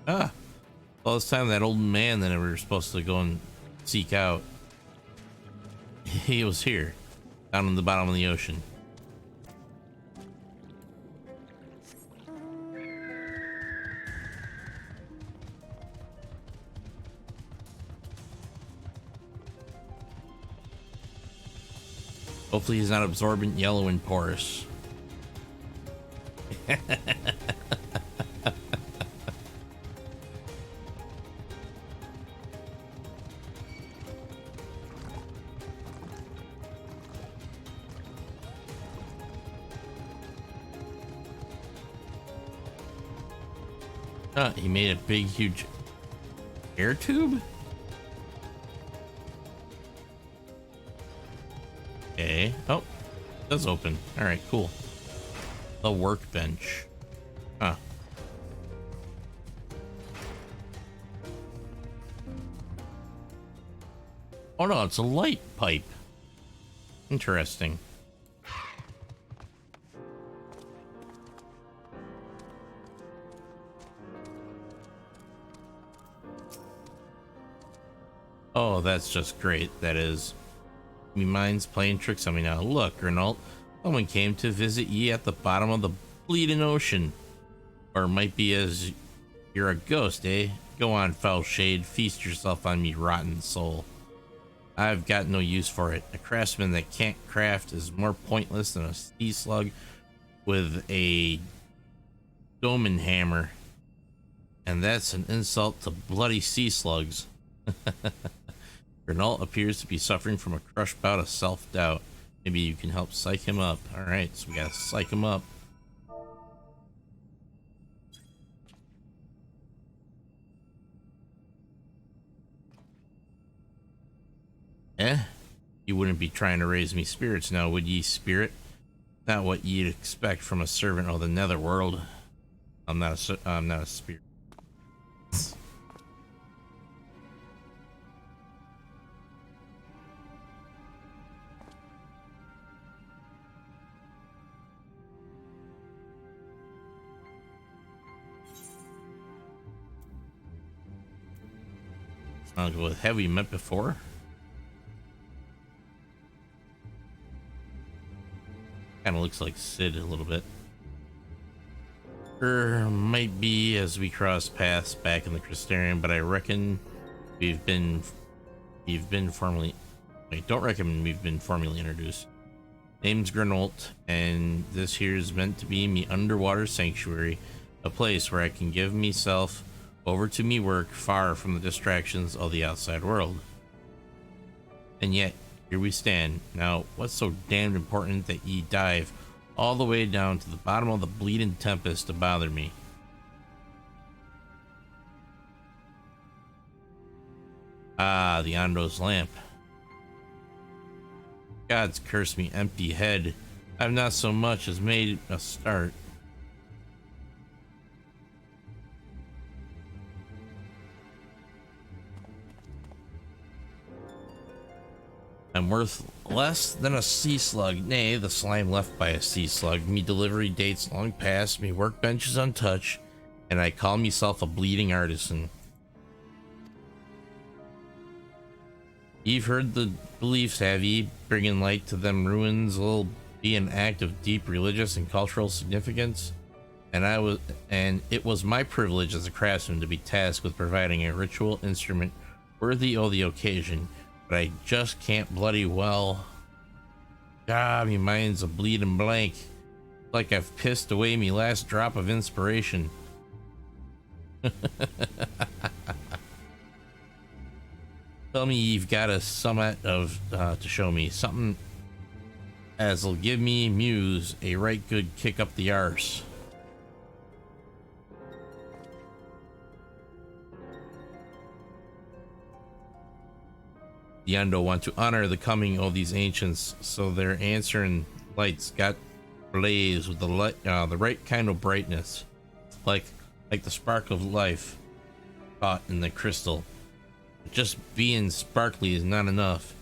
All this time that old man that we were supposed to go and seek out, he was here. down in the bottom of the ocean. Hopefully he's not absorbent, yellow, and porous. He made a big, huge air tube? Okay. Oh, it does open. Alright, cool. The workbench. Huh. Oh no, it's a light pipe. Interesting. Oh, that's just great. That is. Me mind's playing tricks on me now. Look, Renault, someone came to visit ye at the bottom of the bleeding ocean. Or it might be as you're a ghost, eh? Go on, foul shade, feast yourself on me, rotten soul. I've got no use for it. A craftsman that can't craft is more pointless than a sea slug with a Doman hammer. And that's an insult to bloody sea slugs. Renault appears to be suffering from a crushed bout of self-doubt. Maybe you can help psych him up. Alright, so we gotta psych him up. You wouldn't be trying to raise me spirits now, would ye, spirit? Not what you'd expect from a servant of the netherworld. I'm not a spirit. I'll go with have we met before? Kind of looks like Sid a little bit. Might be as we cross paths back in the Crystarium, but I reckon we've been formally. I don't reckon we've been formally introduced. Name's Granolt, and this here is meant to be me underwater sanctuary, a place where I can give myself over to me work far from the distractions of the outside world. And yet, here we stand. Now, what's so damned important that ye dive all the way down to the bottom of the bleeding tempest to bother me? Ah, the Ondo's lamp. God's curse me empty head. I've not so much as made a start. I'm worth less than a sea slug, nay, the slime left by a sea slug. Me delivery dates long past, me workbench is untouched, and I call myself a bleeding artisan. You've heard the beliefs, have ye? Bringing light to them ruins will be an act of deep religious and cultural significance. And it was my privilege as a craftsman to be tasked with providing a ritual instrument worthy of the occasion. But I just can't bloody well. God, me mind's a bleeding blank. Like I've pissed away me last drop of inspiration. Tell me you've got a summit of to show me something as'll give me muse a right good kick up the arse. The Endo want to honor the coming of these ancients, so their answering lights got blaze with the light, the right kind of brightness, like the spark of life caught in the crystal. Just being sparkly is not enough.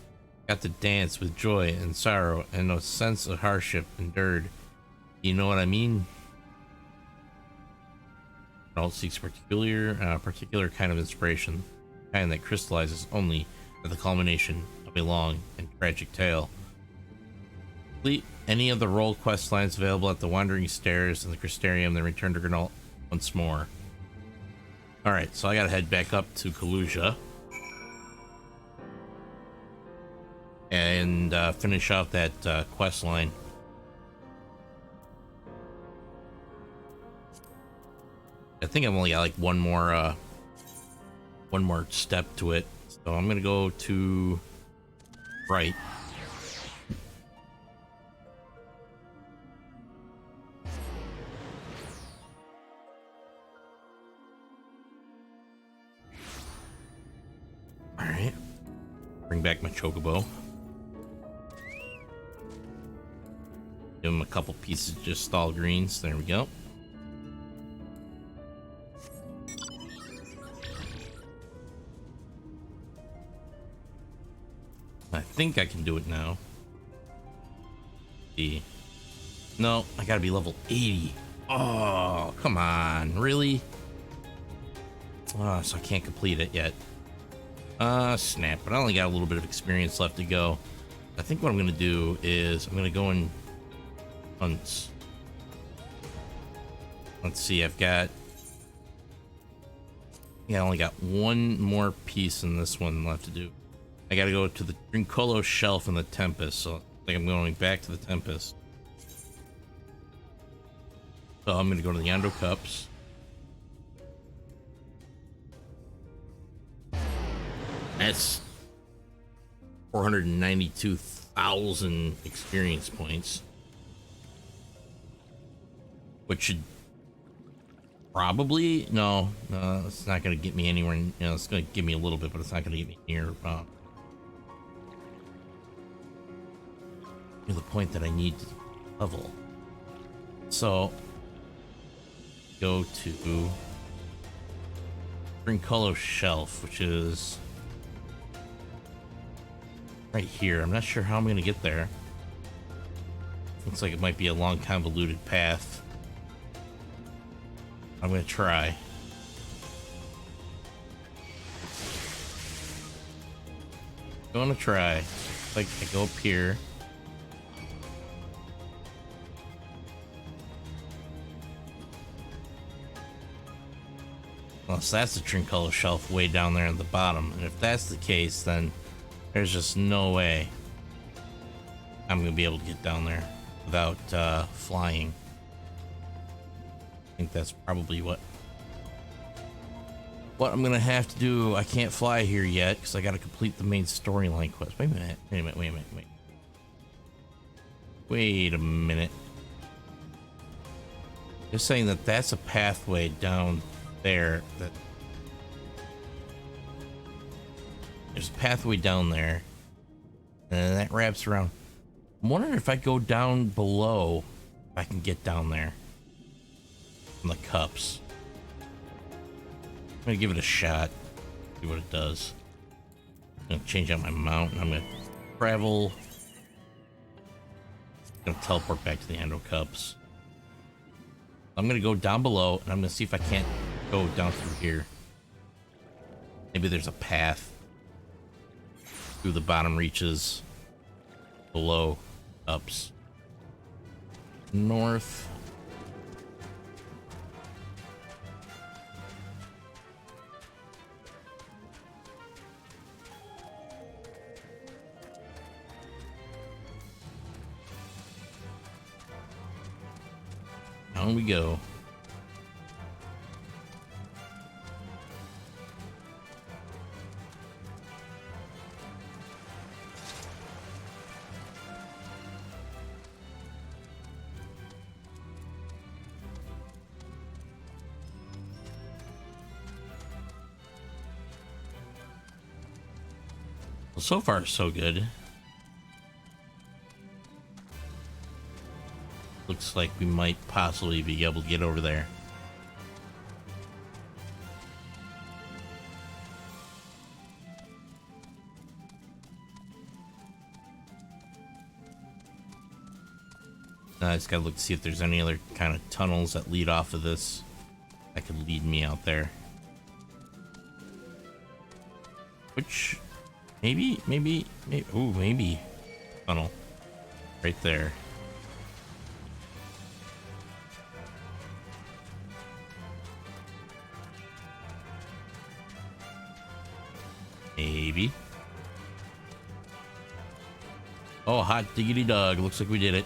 Got to dance with joy and sorrow and a sense of hardship endured. You know what I mean? It all seeks particular kind of inspiration, kind that crystallizes only at the culmination of a long and tragic tale. Complete any of the role quest lines available at the Wandering Stairs and the Crystarium, then return to Granol once more. Alright, so I gotta head back up to Kalusia and finish out that quest line. I think I've only got like one more step to it, so I'm gonna go to right. All right, bring back my chocobo. Give him a couple pieces of just stall greens. There we go. I think I can do it now. No, I gotta be level 80. Oh, come on, really? Oh, so I can't complete it yet. Snap, but I only got a little bit of experience left to go. I think what I'm gonna do is I'm gonna go and hunt. Let's see, I only got one more piece in this one left to do. I gotta go to the Drinkolo shelf in the Tempest, so I think I'm going back to the Tempest. So I'm gonna go to the Yando Cups. That's 492,000 experience points, which should probably no, it's not gonna get me anywhere. You know, it's gonna give me a little bit, but it's not gonna get me near to the point that I need to level. So go to Drinkolo shelf, which is right here. I'm not sure how I'm gonna get there. Looks like it might be a long convoluted path. I'm gonna try. Gonna try. Like I go up here. Well, so that's the Drinkolo shelf way down there at the bottom, and if that's the case, then there's just no way I'm gonna be able to get down there without flying. I think that's probably what I'm gonna have to do. I can't fly here yet because I gotta complete the main storyline quest. Wait a minute. Wait a minute. They're saying that that's a pathway down there. That there's a pathway down there, and that wraps around. I'm wondering if I go down below, if I can get down there from the cups. I'm gonna give it a shot, see what it does. I'm gonna change out my mount, and I'm gonna travel. I'm gonna teleport back to the Ando Cups. I'm gonna go down below, and I'm gonna see if I can't go down through here. Maybe there's a path through the bottom reaches below ups. North. Down we go. Well, so far so good. Looks like we might possibly be able to get over there. I just gotta look to see if there's any other kind of tunnels that lead off of this that could lead me out there. Which, maybe, ooh, maybe tunnel. Right there. Maybe. Oh, hot diggity dog. Looks like we did it.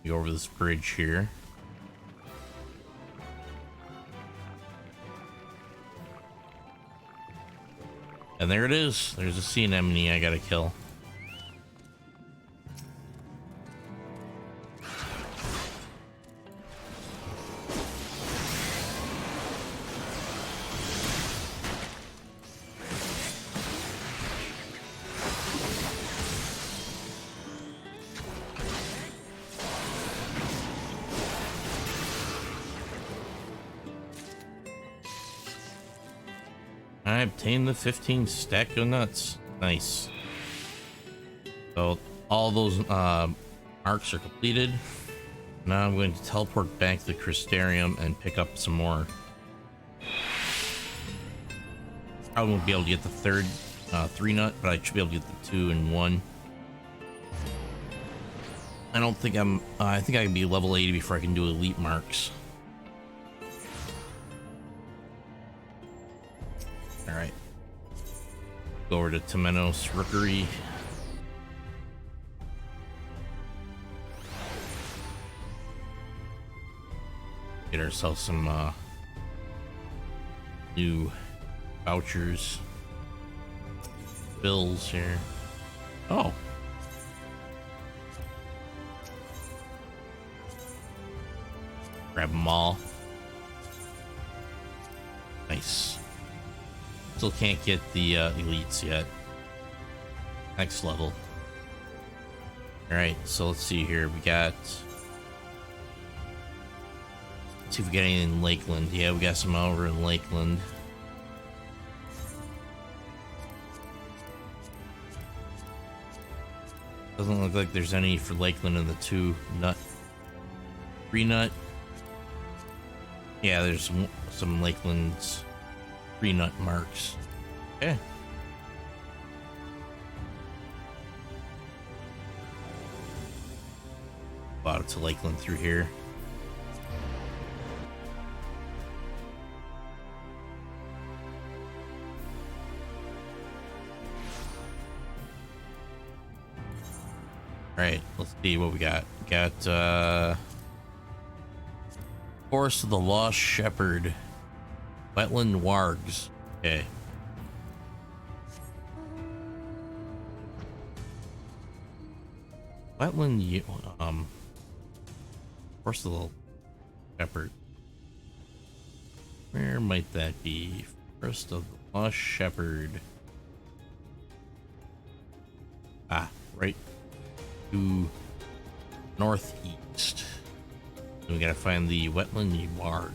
Go over this bridge here. And there it is. There's a sea anemone I gotta kill. I obtained the 15 stack of nuts. Nice. So all those arcs are completed. Now I'm going to teleport back to the Crystarium and pick up some more. I won't be able to get the third 3 nut, but I should be able to get the 2 and 1. I don't think I think I can be level 80 before I can do elite marks. Alright. Go over to Temenos Rookery. Get ourselves some new vouchers. Bills here. Oh. Grab them all. Nice. Still can't get the elites yet. Next level. Alright, so let's see here. We got... Let's see if we got anything in Lakeland. Yeah, we got some over in Lakeland. Doesn't look like there's any for Lakeland in the 2 nut. 3 nut. Yeah, there's some Lakeland's 3 nut marks. Okay. Bought it to Lakeland through here. Alright, let's see what we got. We got Forest of the Lost Shepherd. Wetland wargs. Okay. Wetland, Forest of the Shepherd. Where might that be? Forest of the Lost Shepherd. Ah, right to northeast. And we gotta find the wetland wargs.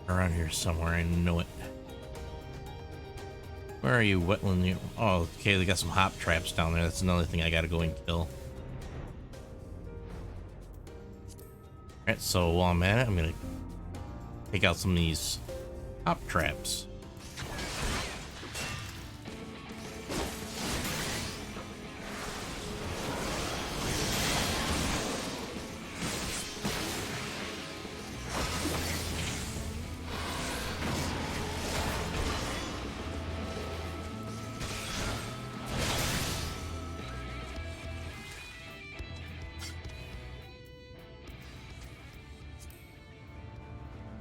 Around here somewhere, I know it. Where are you, wetland? Oh, okay, they got some hop traps down there. That's another thing I gotta go and kill. Alright, so while I'm at it, I'm gonna take out some of these hop traps.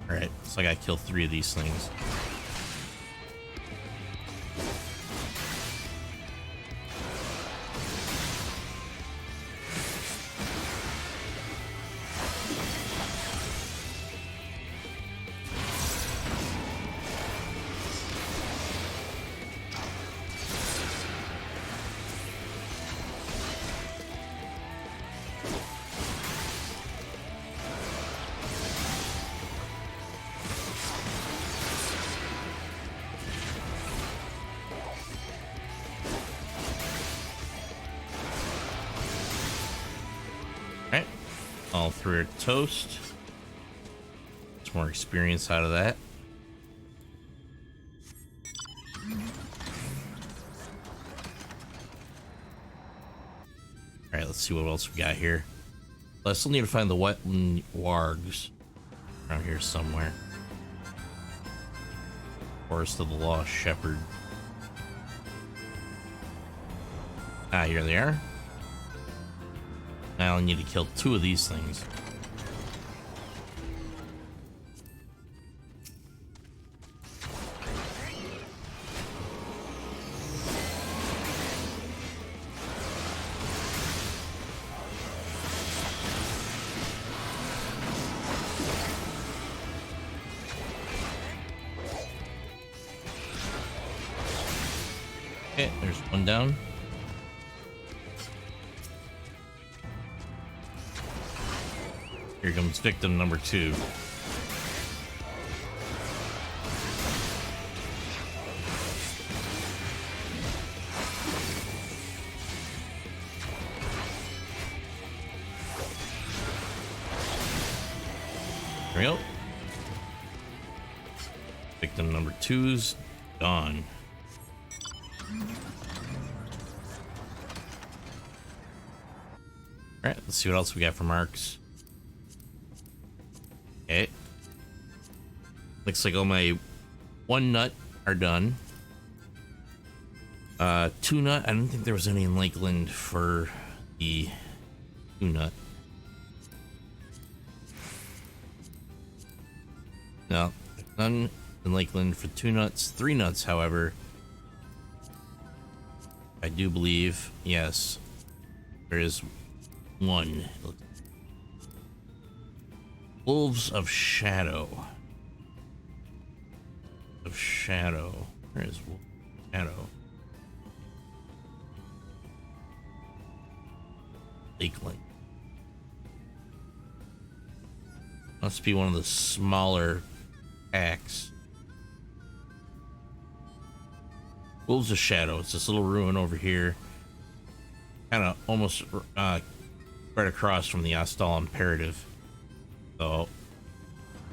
Alright, so I gotta kill 3 of these things. All three are toast. Some more experience out of that. Alright, let's see what else we got here. I still need to find the wetland wargs around here somewhere. Forest of the Lost Shepherd. Ah, here they are. I only need to kill 2 of these things. Okay, there's one down. Here comes victim number 2. There we go. Victim number 2's gone. Alright, let's see what else we got for marks. Okay. Looks like all my 1 nut are done. 2 nut, I don't think there was any in Lakeland for the 2 nut. No, none in Lakeland for 2 nuts. 3 nuts, however, I do believe, yes, there is 1. Wolves of Shadow. Where is Wolf of Shadow? Lakeland. Must be one of the smaller packs. Wolves of Shadow. It's this little ruin over here. Kind of almost right across from the Ostal Imperative. So,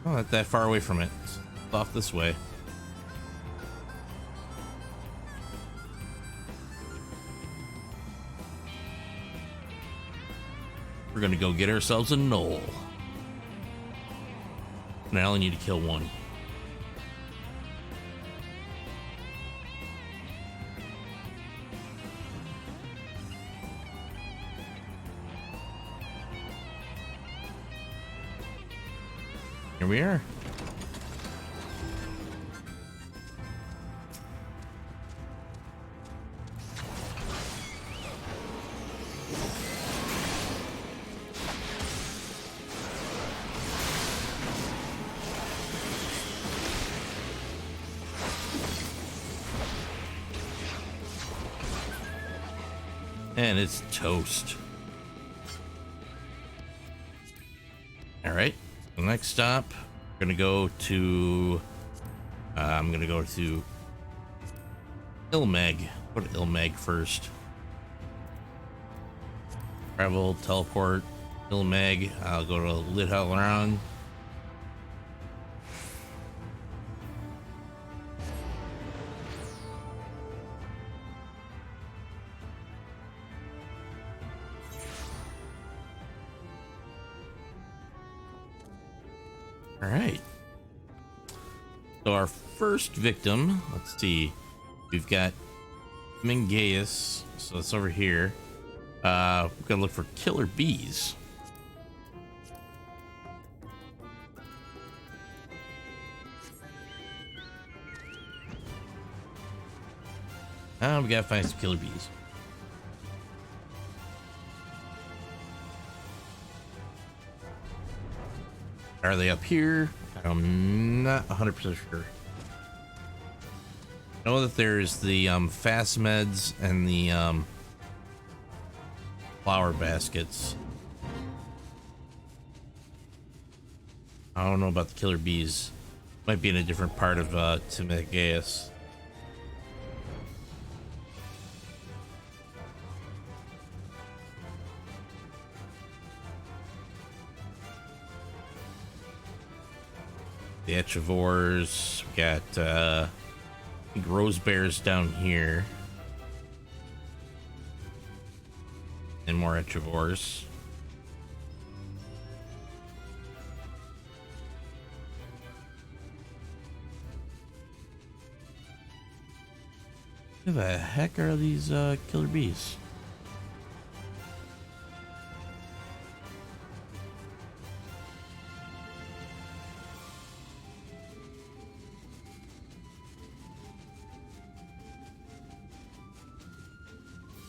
not that far away from it. It's off this way. We're gonna go get ourselves a knoll. Now I only need to kill 1. Here we are. And it's toast. All right. The next stop, we're gonna go to. I'm gonna go to Ilmeg. Go to Ilmeg first. Travel, teleport, Ilmeg. I'll go to Lidhalran. All right. So our first victim, let's see, we've got Mingaeus, so it's over here. We're gonna look for killer bees. We gotta find some killer bees. Are they up here? I'm not 100% sure. I know that there's the fast meds and the flower baskets. I don't know about the killer bees. Might be in a different part of Timageus. The Echivores. We got I think Rose Bears down here. And more Echivores. Who the heck are these killer bees?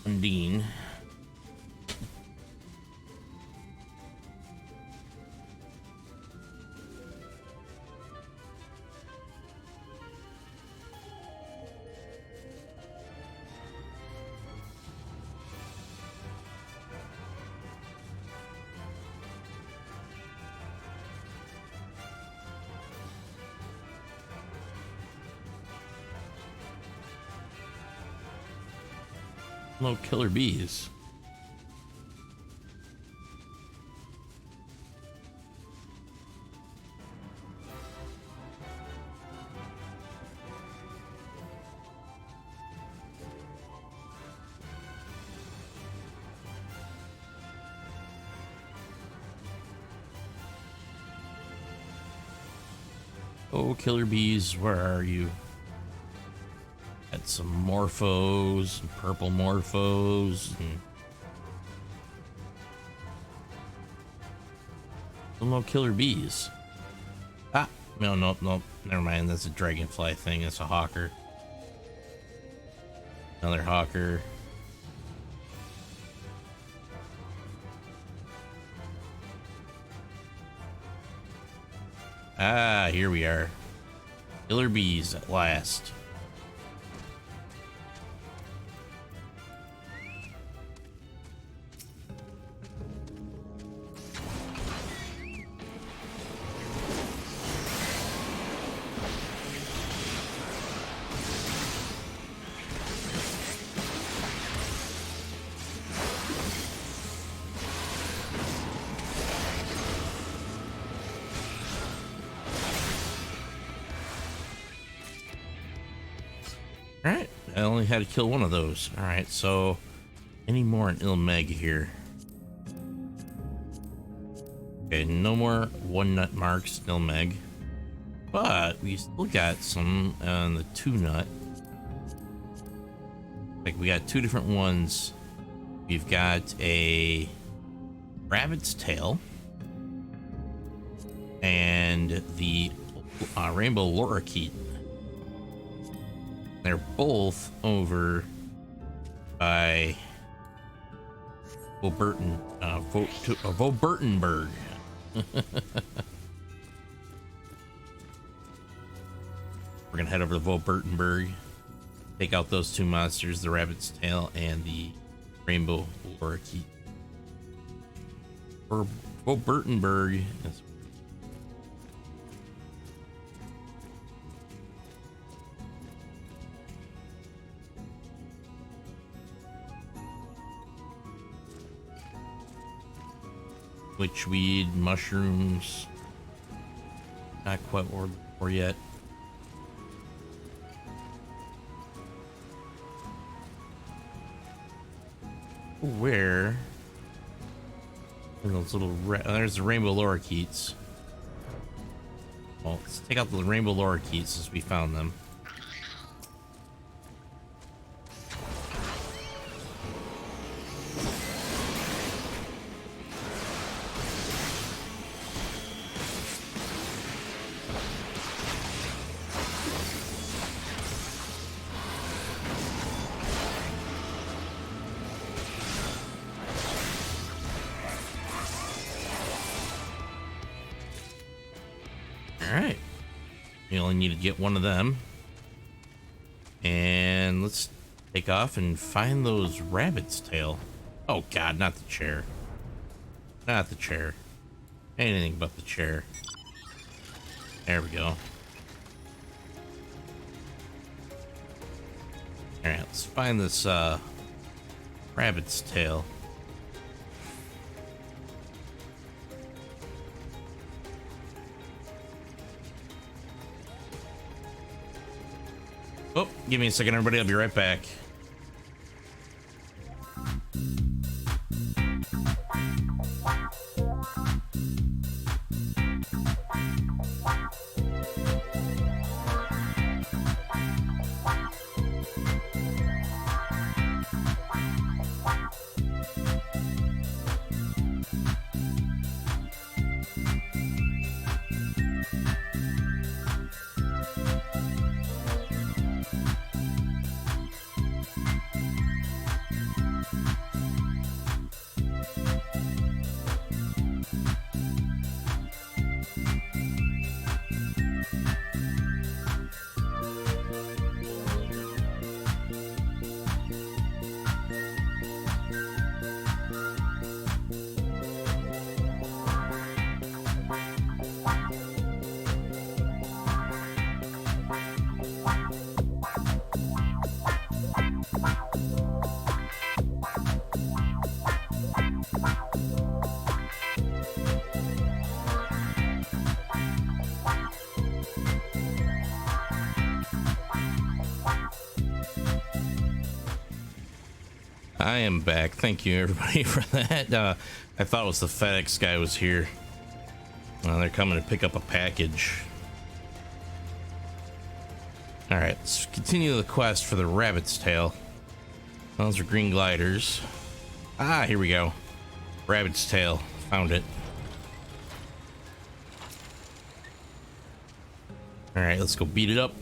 Undine. No killer bees. Oh, killer bees, where are you? Got some morphos, and purple morphos, and still no killer bees. Ah, no, never mind. That's a dragonfly thing. That's a hawker. Another hawker. Ah, here we are. Killer bees at last. Alright, I only had to kill one of those. Alright, so any more in Ilmeg here? Okay, no more one nut marks in Ilmeg. But we still got some on the 2-nut. Like we got two different ones. We've got a rabbit's tail and the rainbow lorikeet. They're both over by Voburtenberg. We're gonna head over to Voburtenberg, take out those two monsters, the rabbit's tail and the rainbow lorikeet. For Voburtenberg is witchweed, mushrooms. Not quite what we're looking for yet. Where? And those little there's the rainbow lorikeets. Well, let's take out the rainbow lorikeets since we found them. Alright. We only need to get one of them. And let's take off and find those rabbit's tail. Oh god, not the chair. Not the chair. Anything but the chair. There we go. Alright, let's find this rabbit's tail. Oh, give me a second, everybody. I'll be right back. I am back. Thank you, everybody, for that. I thought it was the FedEx guy was here. Well, they're coming to pick up a package. All right, let's continue the quest for the rabbit's tail. Those are green gliders. Ah, here we go. Rabbit's tail. Found it. All right, let's go beat it up.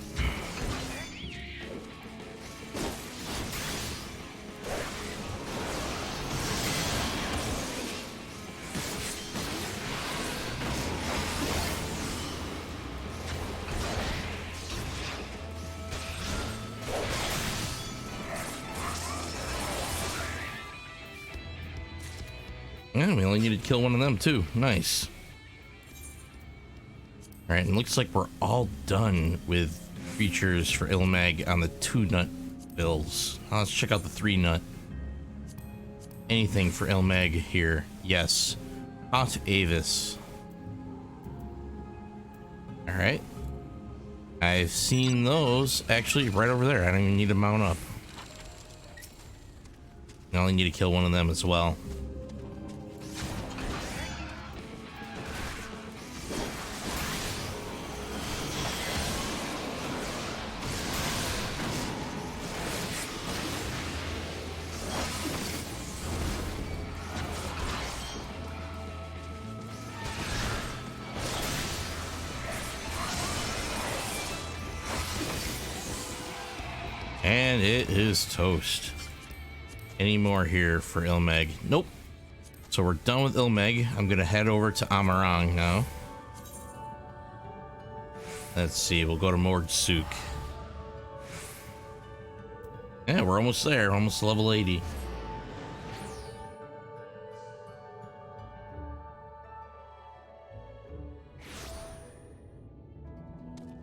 Yeah, we only needed to kill one of them too. Nice. All right, and looks like we're all done with features for Ilmag on the 2-nut bills. Let's check out the 3-nut. Anything for Ilmag here? Yes. Hot Avis. All right. I've seen those actually right over there. I don't even need to mount up. I only need to kill one of them as well. And it is toast. Any more here for Ilmag? Nope. So we're done with Ilmag. I'm gonna head over to Amarang now. Let's see, we'll go to Mordsuk. Yeah, we're almost there, almost level 80.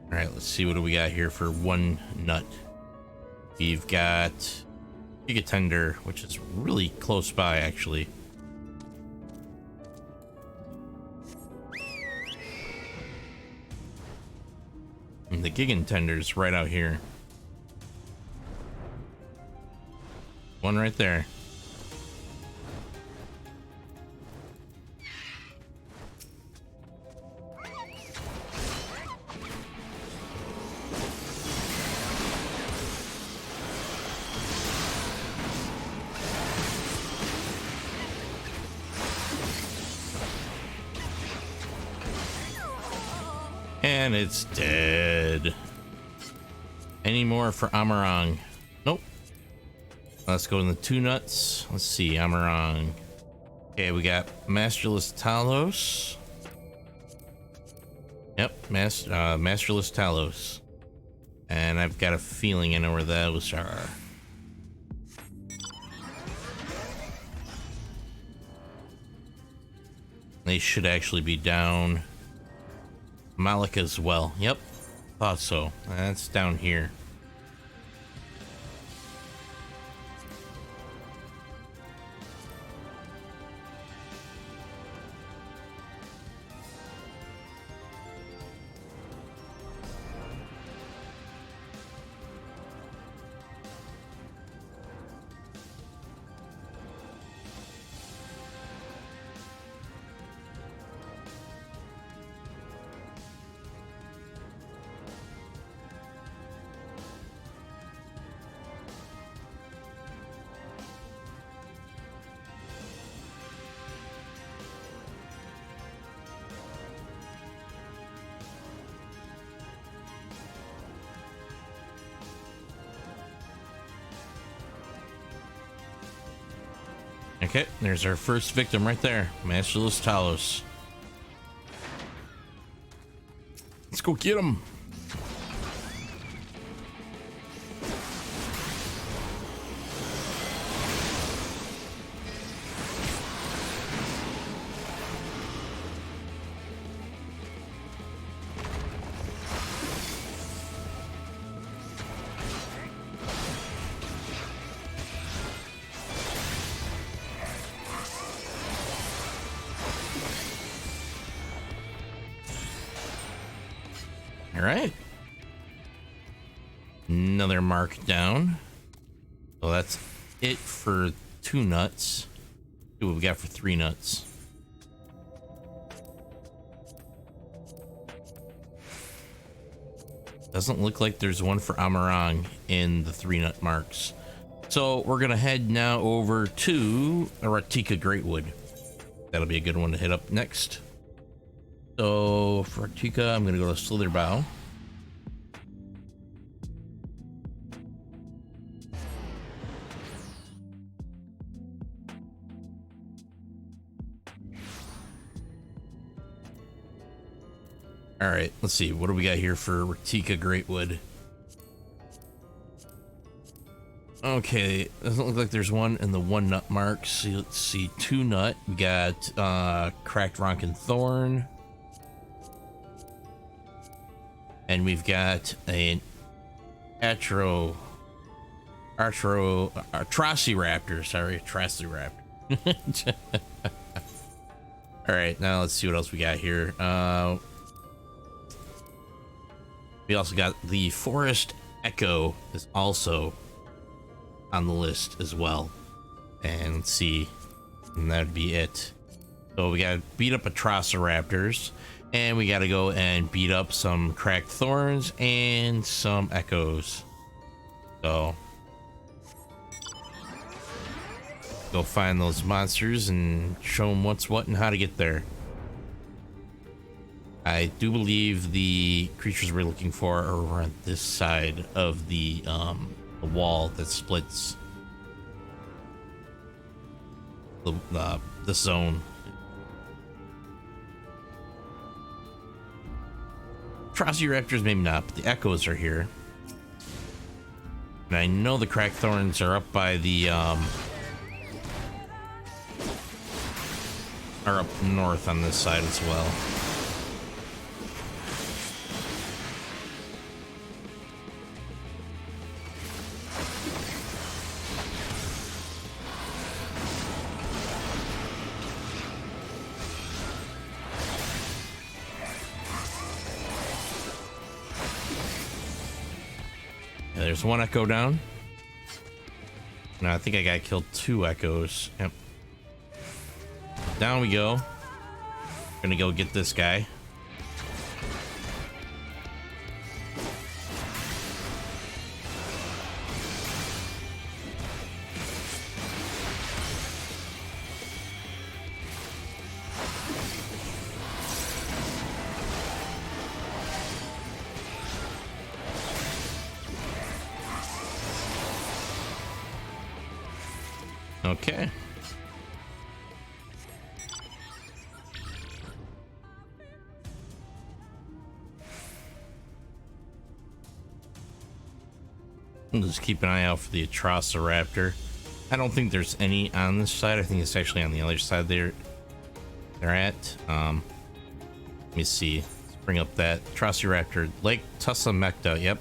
All right, let's see, what do we got here for 1 nut? We've got Gigatender, which is really close by, actually. And the Gigatender's right out here. One right there. And it's dead. Any more for Amarang? Nope. Let's go in the 2 nuts. Let's see, Amarang. Okay, we got Masterless Talos. Yep, Masterless Talos. And I've got a feeling I know where those are. They should actually be down Malik as well. Yep, thought so. That's down here. Okay, there's our first victim right there. Masterless Talos. Let's go get him. All right. Another mark down. So that's it for 2 nuts. See what we got for 3 nuts. Doesn't look like there's one for Amarang in the 3 nut marks. So we're gonna head now over to Ratika Greatwood. That'll be a good one to hit up next. So for Ratika, I'm gonna go to Slitherbow. All right, let's see. What do we got here for Ratika Greatwood? Okay, doesn't look like there's one in the 1 nut marks. So let's see, 2 nut. We got Cracked Ronkin Thorn. And we've got an Atrociraptor. Sorry, Atrociraptor. All right, now let's see what else we got here. We also got the Forest Echo is also on the list as well. And let's see, and that'd be it. So we gotta beat up Atrociraptors, and we gotta go and beat up some Cracked Thorns and some Echoes. So go find those monsters and show them what's what and how to get there. I do believe the creatures we're looking for are over on this side of the wall that splits the zone. Atrociraptors maybe not, but the Echoes are here. And I know the Cracked Thorns are up by the are up north on this side as well. There's 1 Echo down. No, I think I got killed 2 Echoes. Yep. Down we go. Gonna go get this guy. Okay. I'll just keep an eye out for the Atrociraptor. I don't think there's any on this side. I think it's actually on the other side they're at. Let me see. Let's bring up that Atrociraptor. Lake Tussamekta, yep.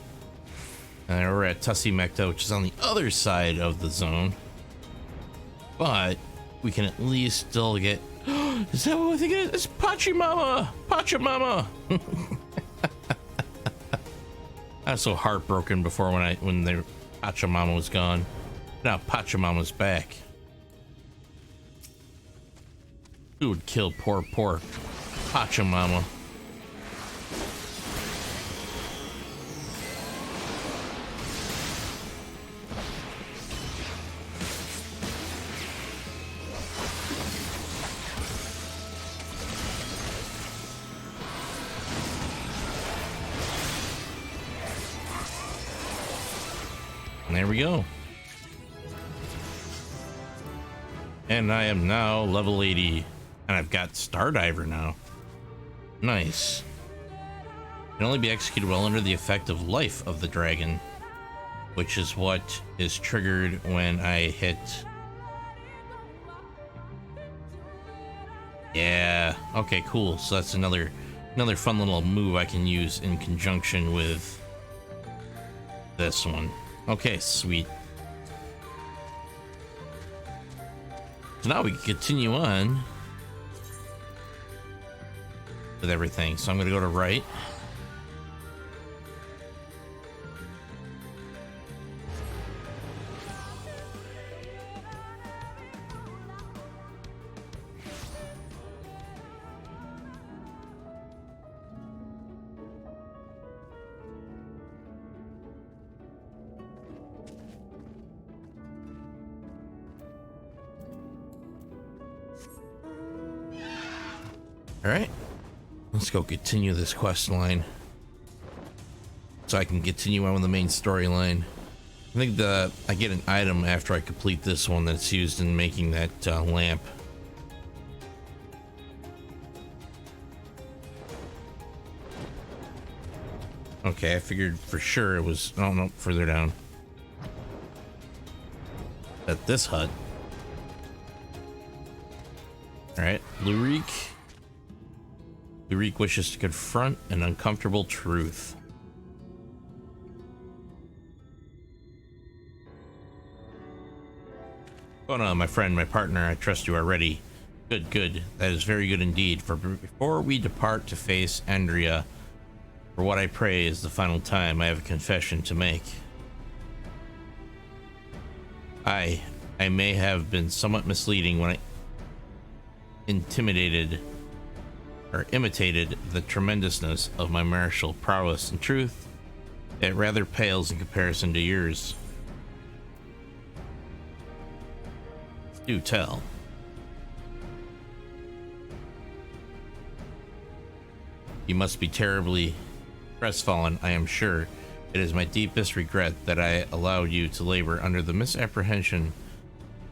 And we're at Tussamekta, which is on the other side of the zone. But we can at least still get. Is that what I think it is? It's Pachamama! Pachamama! I was so heartbroken before when their Pachamama was gone. Now Pachamama's back. Who would kill poor Pachamama? There we go. And I am now level 80. And I've got Stardiver now. Nice. Can only be executed while under the effect of life of the dragon, which is what is triggered when I hit. Yeah, okay, cool. So that's another fun little move I can use in conjunction with this one. Okay, sweet. So now we can continue on with everything. So I'm going to go to right. All right, let's go continue this quest line so I can continue on with the main storyline. I think I get an item after I complete this one that's used in making that lamp. Okay, I figured for sure it was, oh no, further down. At this hut. All right, Lurik. Lurik wishes to confront an uncomfortable truth. Oh no, my friend, my partner, I trust you are ready. Good, good. That is very good indeed. For before we depart to face Andrea, for what I pray is the final time, I have a confession to make. I may have been somewhat misleading when I imitated the tremendousness of my martial prowess. In truth, it rather pales in comparison to yours. Do tell. You must be terribly crestfallen, I am sure. It is my deepest regret that I allowed you to labor under the misapprehension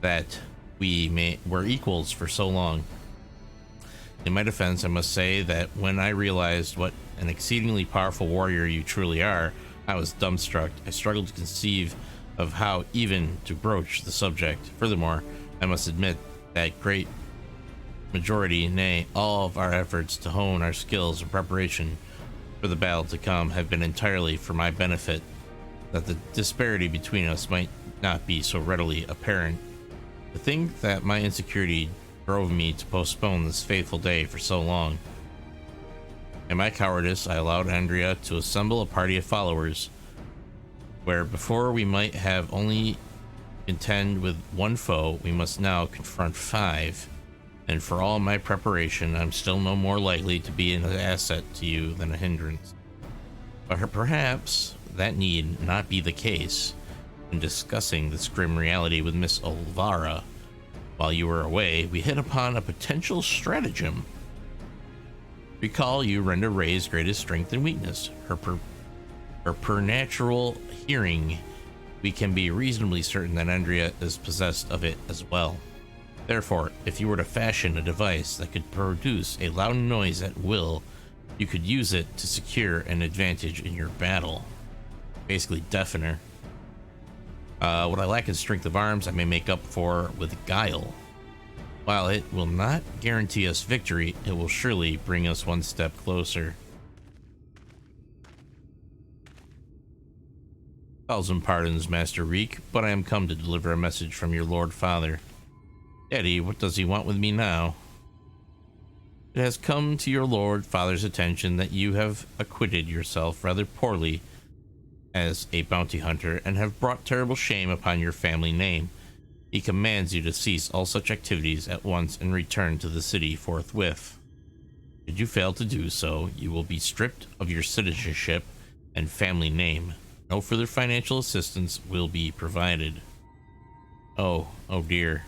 that we were equals for so long. In my defense, I must say that when I realized what an exceedingly powerful warrior you truly are, I was dumbstruck. I struggled to conceive of how even to broach the subject. Furthermore, I must admit that great majority, nay, all of our efforts to hone our skills in preparation for the battle to come have been entirely for my benefit, that the disparity between us might not be so readily apparent. To think that my insecurity drove me to postpone this fateful day for so long. In my cowardice, I allowed Andrea to assemble a party of followers, where before we might have only contend with one foe, we must now confront 5. And for all my preparation, I'm still no more likely to be an asset to you than a hindrance. But perhaps that need not be the case. In discussing this grim reality with Miss Olvara, while you were away, we hit upon a potential stratagem. Recall you render Ray's greatest strength and weakness, her preternatural hearing. We can be reasonably certain that Andrea is possessed of it as well. Therefore, if you were to fashion a device that could produce a loud noise at will, you could use it to secure an advantage in your battle. Basically, deafener. What I lack in strength of arms, I may make up for with guile. While it will not guarantee us victory, it will surely bring us one step closer. 1,000 pardons, Master Reek, but I am come to deliver a message from your Lord Father. Daddy, what does he want with me now? It has come to your Lord Father's attention that you have acquitted yourself rather poorly as a bounty hunter and have brought terrible shame upon your family name. He commands you to cease all such activities at once and return to the city forthwith. Should you fail to do so, you will be stripped of your citizenship and family name. No further financial assistance will be provided. Oh dear.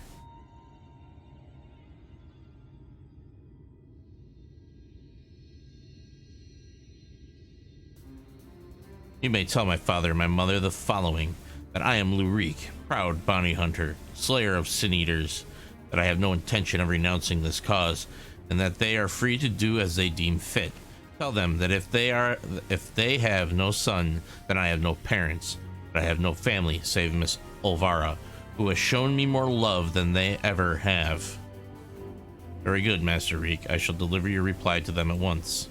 You may tell my father and my mother the following, that I am Lurik, proud bounty hunter, slayer of sin-eaters, that I have no intention of renouncing this cause, and that they are free to do as they deem fit. Tell them that if they have no son, then I have no parents, but I have no family save Miss Olvara, who has shown me more love than they ever have. Very good, Master Reek. I shall deliver your reply to them at once.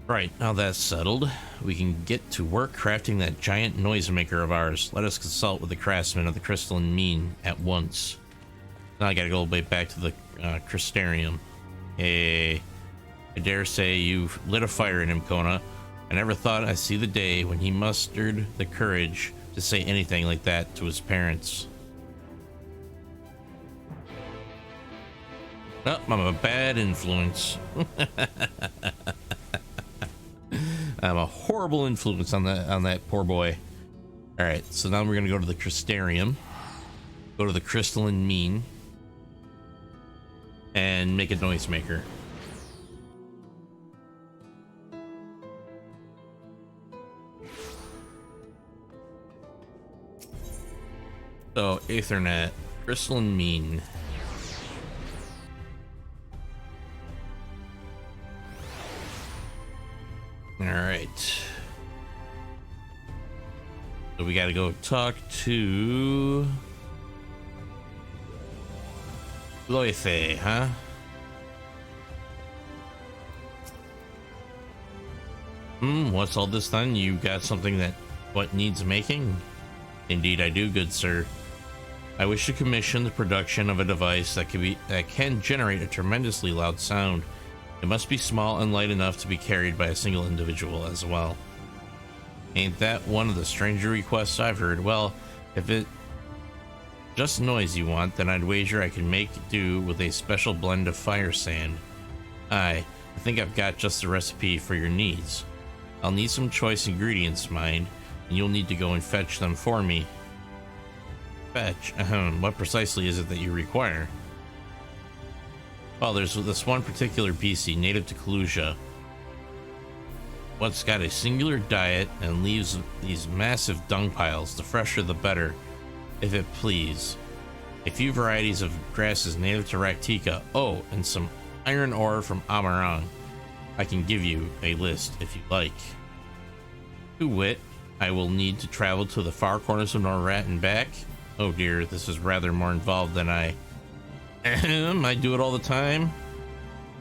Right, now that's settled, we can get to work crafting that giant noisemaker of ours. Let us consult with the craftsman of the crystalline mean at once. Now I gotta go back to the crystarium. Hey, I dare say you've lit a fire in him, Kona. I never thought I'd see the day when he mustered the courage to say anything like that to his parents. Oh, I'm a bad influence. I'm a horrible influence on that poor boy. All right, so now we're gonna go to the crystarium, go to the crystalline mean, and make a noisemaker. So Aethernet, crystalline mean. All right. So we got to go talk to Loife, huh? What's all this then? You got something that what needs making? Indeed I do, good sir. I wish to commission the production of a device that can generate a tremendously loud sound. It must be small and light enough to be carried by a single individual as well. Ain't that one of the stranger requests I've heard? Well, if it just noise you want, then I'd wager I can make do with a special blend of fire sand. I think I've got just the recipe for your needs. I'll need some choice ingredients, mind, and you'll need to go and fetch them for me. Fetch? What precisely is it that you require? Well, there's this one particular PC native to Kalusia. What's got a singular diet and leaves these massive dung piles. The fresher the better, if it please. A few varieties of grasses native to Raktika. Oh, and some iron ore from Amarang. I can give you a list if you like. To wit, I will need to travel to the far corners of Norrat and back. Oh dear, this is rather more involved than I do it all the time.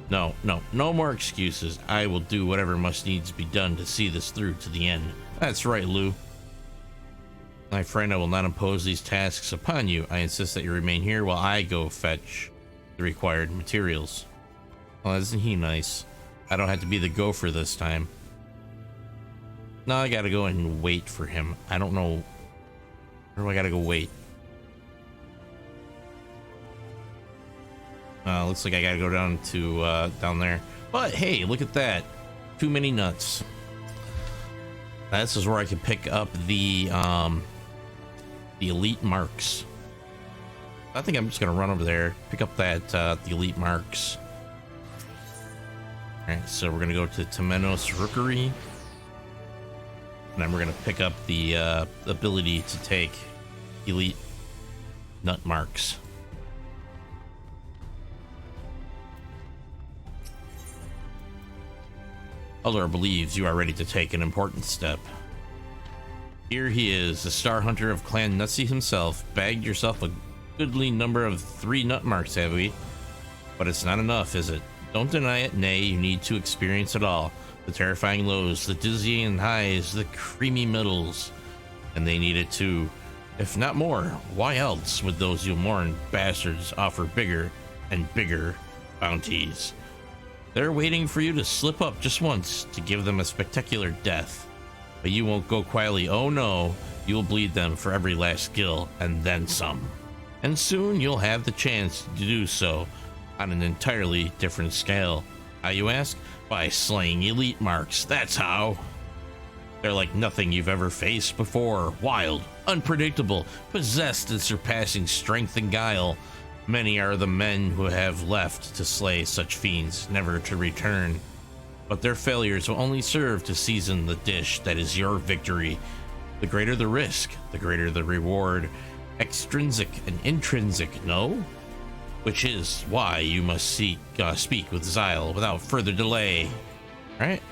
No more excuses. I will do whatever must needs be done to see this through to the end. That's right, Lou. My friend, I will not impose these tasks upon you. I insist that you remain here while I go fetch the required materials. Well, isn't he nice? I don't have to be the gopher this time. No, I gotta go and wait for him. I don't know. Where do I gotta go wait? Looks like I gotta go down to down there. But hey, look at that. Too many nuts. This is where I can pick up the elite marks. I think I'm just gonna run over there, pick up that the elite marks. All right, so we're gonna go to Temenos Rookery, and then we're gonna pick up the ability to take elite nut marks. Ullr believes you are ready to take an important step. Here he is, the star hunter of Clan Nutsy himself. Bagged yourself a goodly number of 3 nut marks, have we? But it's not enough, is it? Don't deny it, nay, you need to experience it all. The terrifying lows, the dizzying highs, the creamy middles. And they need it too. If not more, why else would those Yulmoran bastards offer bigger and bigger bounties? They're waiting for you to slip up just once to give them a spectacular death. But you won't go quietly, oh no, you'll bleed them for every last gill and then some. And soon you'll have the chance to do so on an entirely different scale. How, you ask? By slaying elite marks, that's how. They're like nothing you've ever faced before. Wild, unpredictable, possessed in surpassing strength and guile. Many are the men who have left to slay such fiends, never to return. But their failures will only serve to season the dish that is your victory. The greater the risk, the greater the reward. Extrinsic and intrinsic, no? Which is why you must speak with Xyle without further delay. Alright.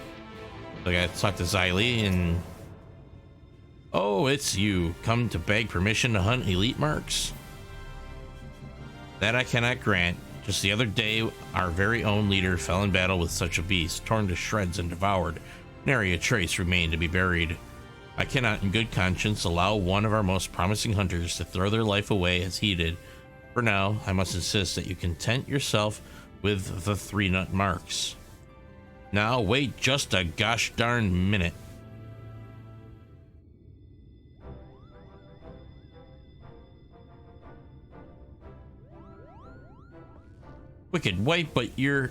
So I gotta talk to Xyle and... Oh, it's you. Come to beg permission to hunt elite marks? That I cannot grant. Just the other day, our very own leader fell in battle with such a beast, torn to shreds and devoured. Nary a trace remained to be buried. I cannot in good conscience allow one of our most promising hunters to throw their life away as he did. For now, I must insist that you content yourself with the 3 nut marks. Now wait just a gosh darn minute. Wicked wight, but you're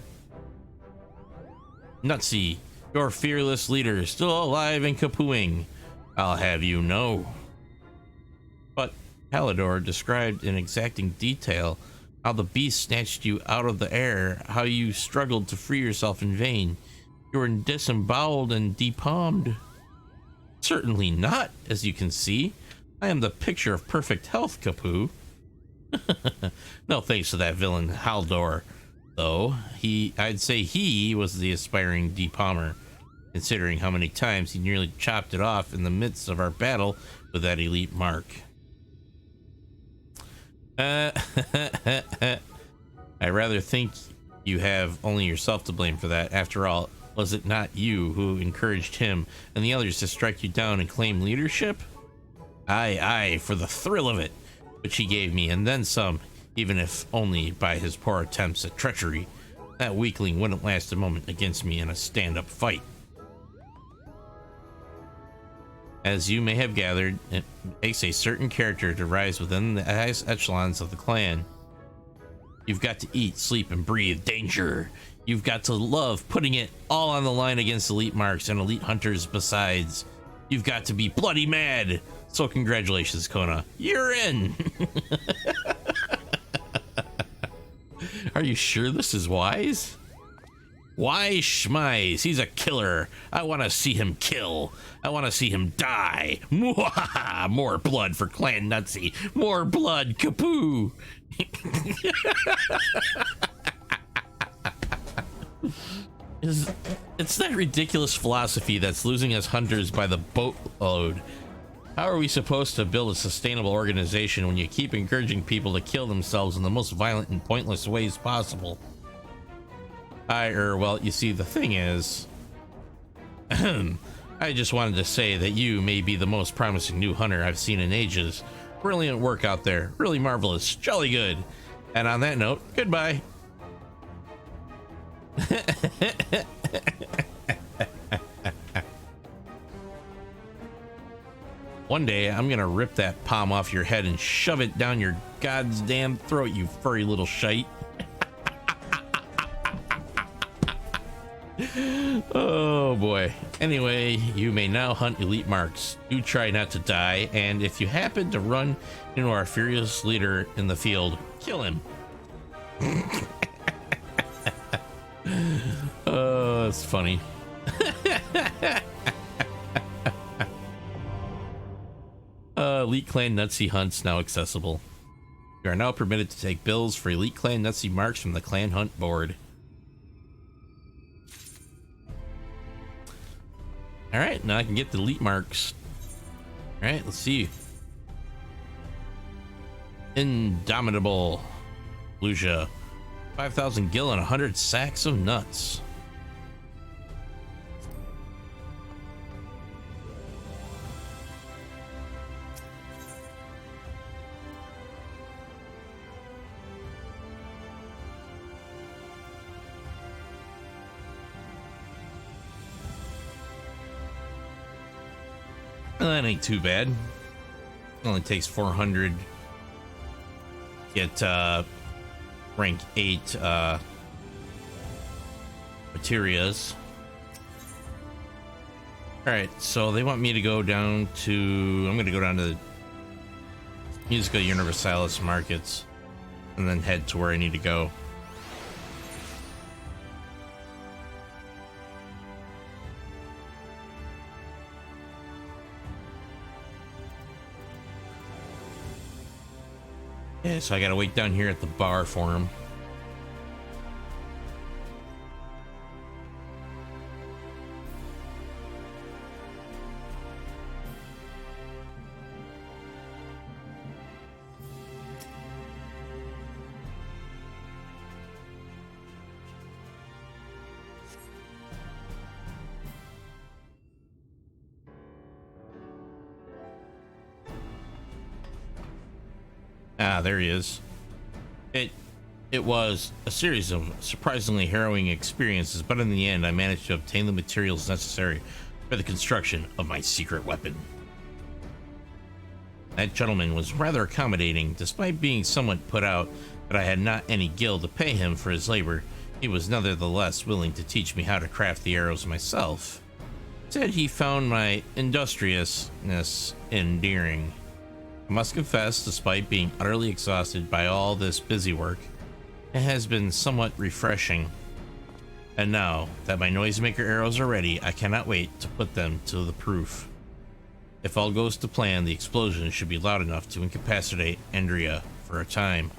nutsy. Your fearless leader is still alive and kapooing. I'll have you know. But Halidor described in exacting detail how the beast snatched you out of the air, how you struggled to free yourself in vain. You were disemboweled and depalmed. Certainly not, as you can see. I am the picture of perfect health, Kapoo. No thanks to that villain Haldor, though. I'd say he was the aspiring depalmer, considering how many times he nearly chopped it off in the midst of our battle with that elite mark. I rather think you have only yourself to blame for that. After all, was it not you who encouraged him and the others to strike you down and claim leadership? Aye, for the thrill of it, which he gave me, and then some, even if only by his poor attempts at treachery. That weakling wouldn't last a moment against me in a stand-up fight. As you may have gathered, it takes a certain character to rise within the highest echelons of the clan. You've got to eat, sleep, and breathe danger. You've got to love putting it all on the line against elite marks and elite hunters besides. You've got to be bloody mad. So congratulations, Kona. You're in. Are you sure this is wise? Why schmize? He's a killer. I want to see him kill. I want to see him die. More blood for Clan Nutsy. More blood, Kapoo. It's that ridiculous philosophy that's losing us hunters by the boatload. How are we supposed to build a sustainable organization when you keep encouraging people to kill themselves in the most violent and pointless ways possible? Well, you see, the thing is, I just wanted to say that you may be the most promising new hunter I've seen in ages. Brilliant work out there. Really marvelous. Jolly good. And on that note, goodbye. One day, I'm gonna rip that palm off your head and shove it down your goddamn throat, you furry little shite. Oh boy. Anyway, you may now hunt elite marks. Do try not to die, and if you happen to run into our furious leader in the field, kill him. Oh, that's funny. Elite Clan Nutsy hunts now accessible. You are now permitted to take bills for Elite Clan Nutsy marks from the Clan Hunt board. Alright, now I can get the elite marks. Alright, let's see. Indomitable Lucia. 5,000 gil and 100 sacks of nuts. That ain't too bad. It only takes 400 get rank 8 materias. Alright, so they want me to go down to... I'm going to go down to the Musica Universalis markets. and then head to where I need to go. Yeah, so I gotta wait down here at the bar for him. Ah, there he is. It was a series of surprisingly harrowing experiences, but in the end, I managed to obtain the materials necessary for the construction of my secret weapon. That gentleman was rather accommodating, despite being somewhat put out that I had not any gil to pay him for his labor. He was nevertheless willing to teach me how to craft the arrows myself. Said he found my industriousness endearing. I must confess, despite being utterly exhausted by all this busy work, it has been somewhat refreshing. And now that my noisemaker arrows are ready, I cannot wait to put them to the proof. If all goes to plan, the explosion should be loud enough to incapacitate Andrea for a time.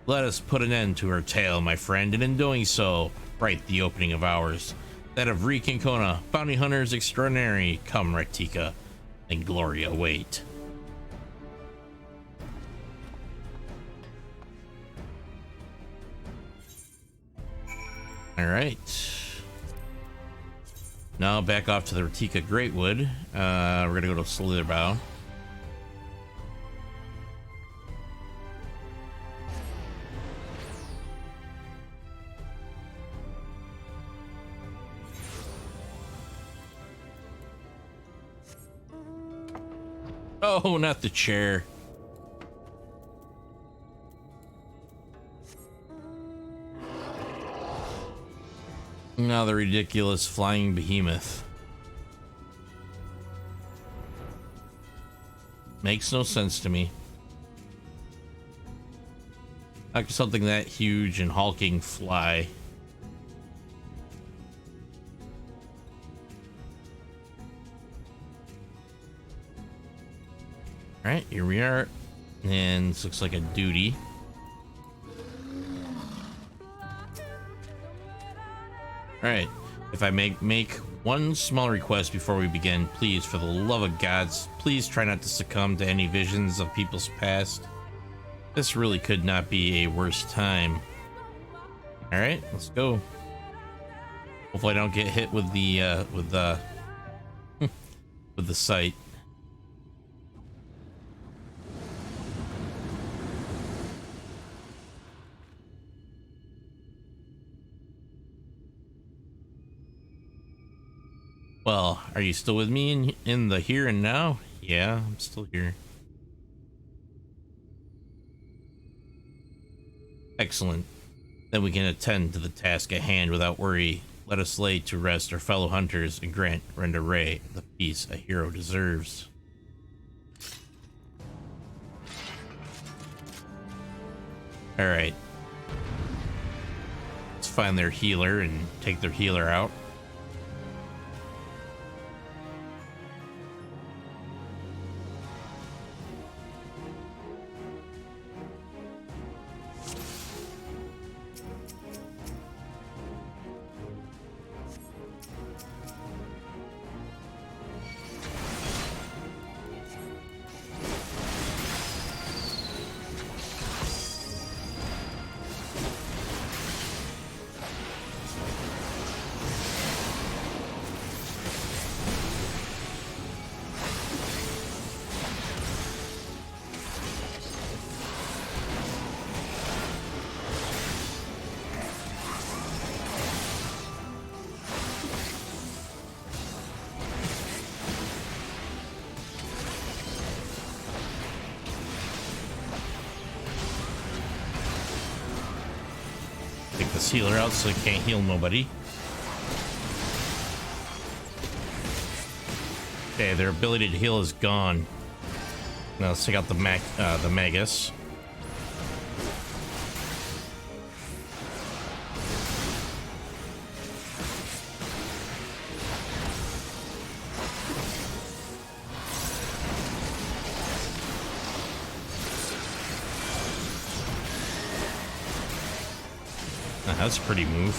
Let us put an end to her tale, my friend, and in doing so, write the opening of ours, that of Reek and Kona, bounty hunters extraordinary, come Rectica, and glory await. All right. Now back off to the Ratika Greatwood. We're gonna go to Slitherbow. Oh, not the chair. Now the ridiculous flying behemoth. Makes no sense to me. How could something that huge and hulking fly? Alright, here we are. And this looks like a duty. Alright, if I make one small request before we begin, please, for the love of gods, please try not to succumb to any visions of people's past. This really could not be a worse time. Alright, let's go. Hopefully I don't get hit with the with the sight. Well, are you still with me in the here and now? Yeah, I'm still here. Excellent. Then we can attend to the task at hand without worry. Let us lay to rest our fellow hunters and grant Renda Ray the peace a hero deserves. Alright. Let's find their healer and take their healer out. Take this healer out so he can't heal nobody. Okay, their ability to heal is gone. Now let's take out the Magus. That's a pretty move.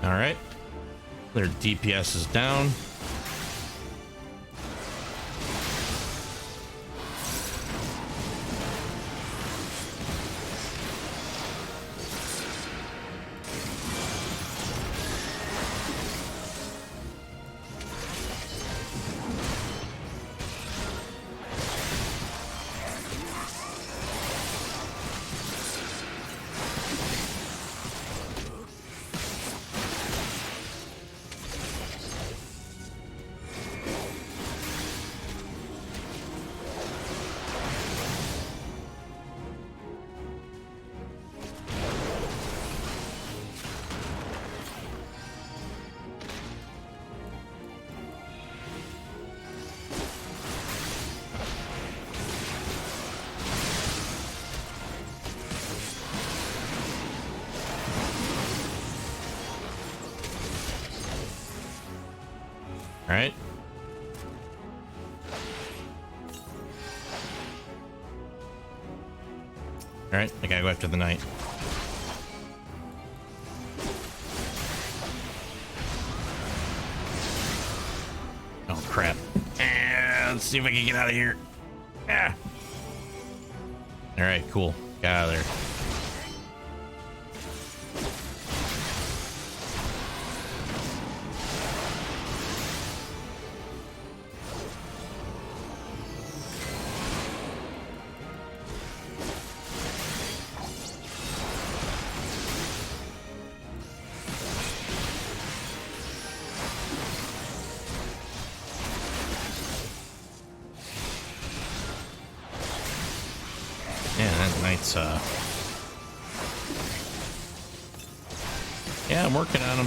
All right, their DPS is down. All right. All right, I gotta go after the knight. Oh crap. Let's see if I can get out of here. Ah. All right, cool. Got out of there. Yeah, that knight's yeah, I'm working on him.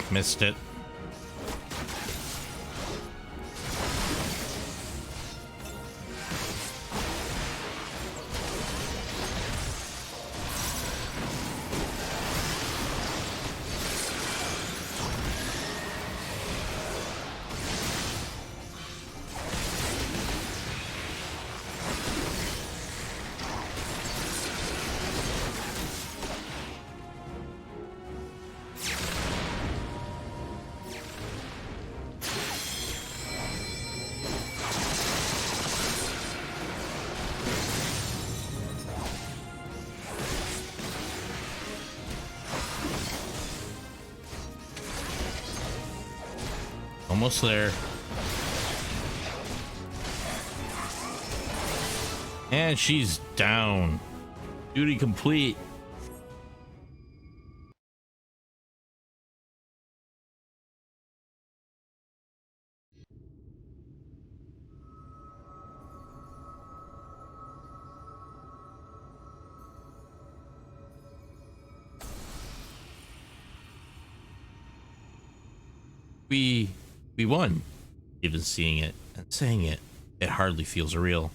Missed it. Almost there. And she's down. Duty complete. We won. Even seeing it and saying it, it hardly feels real.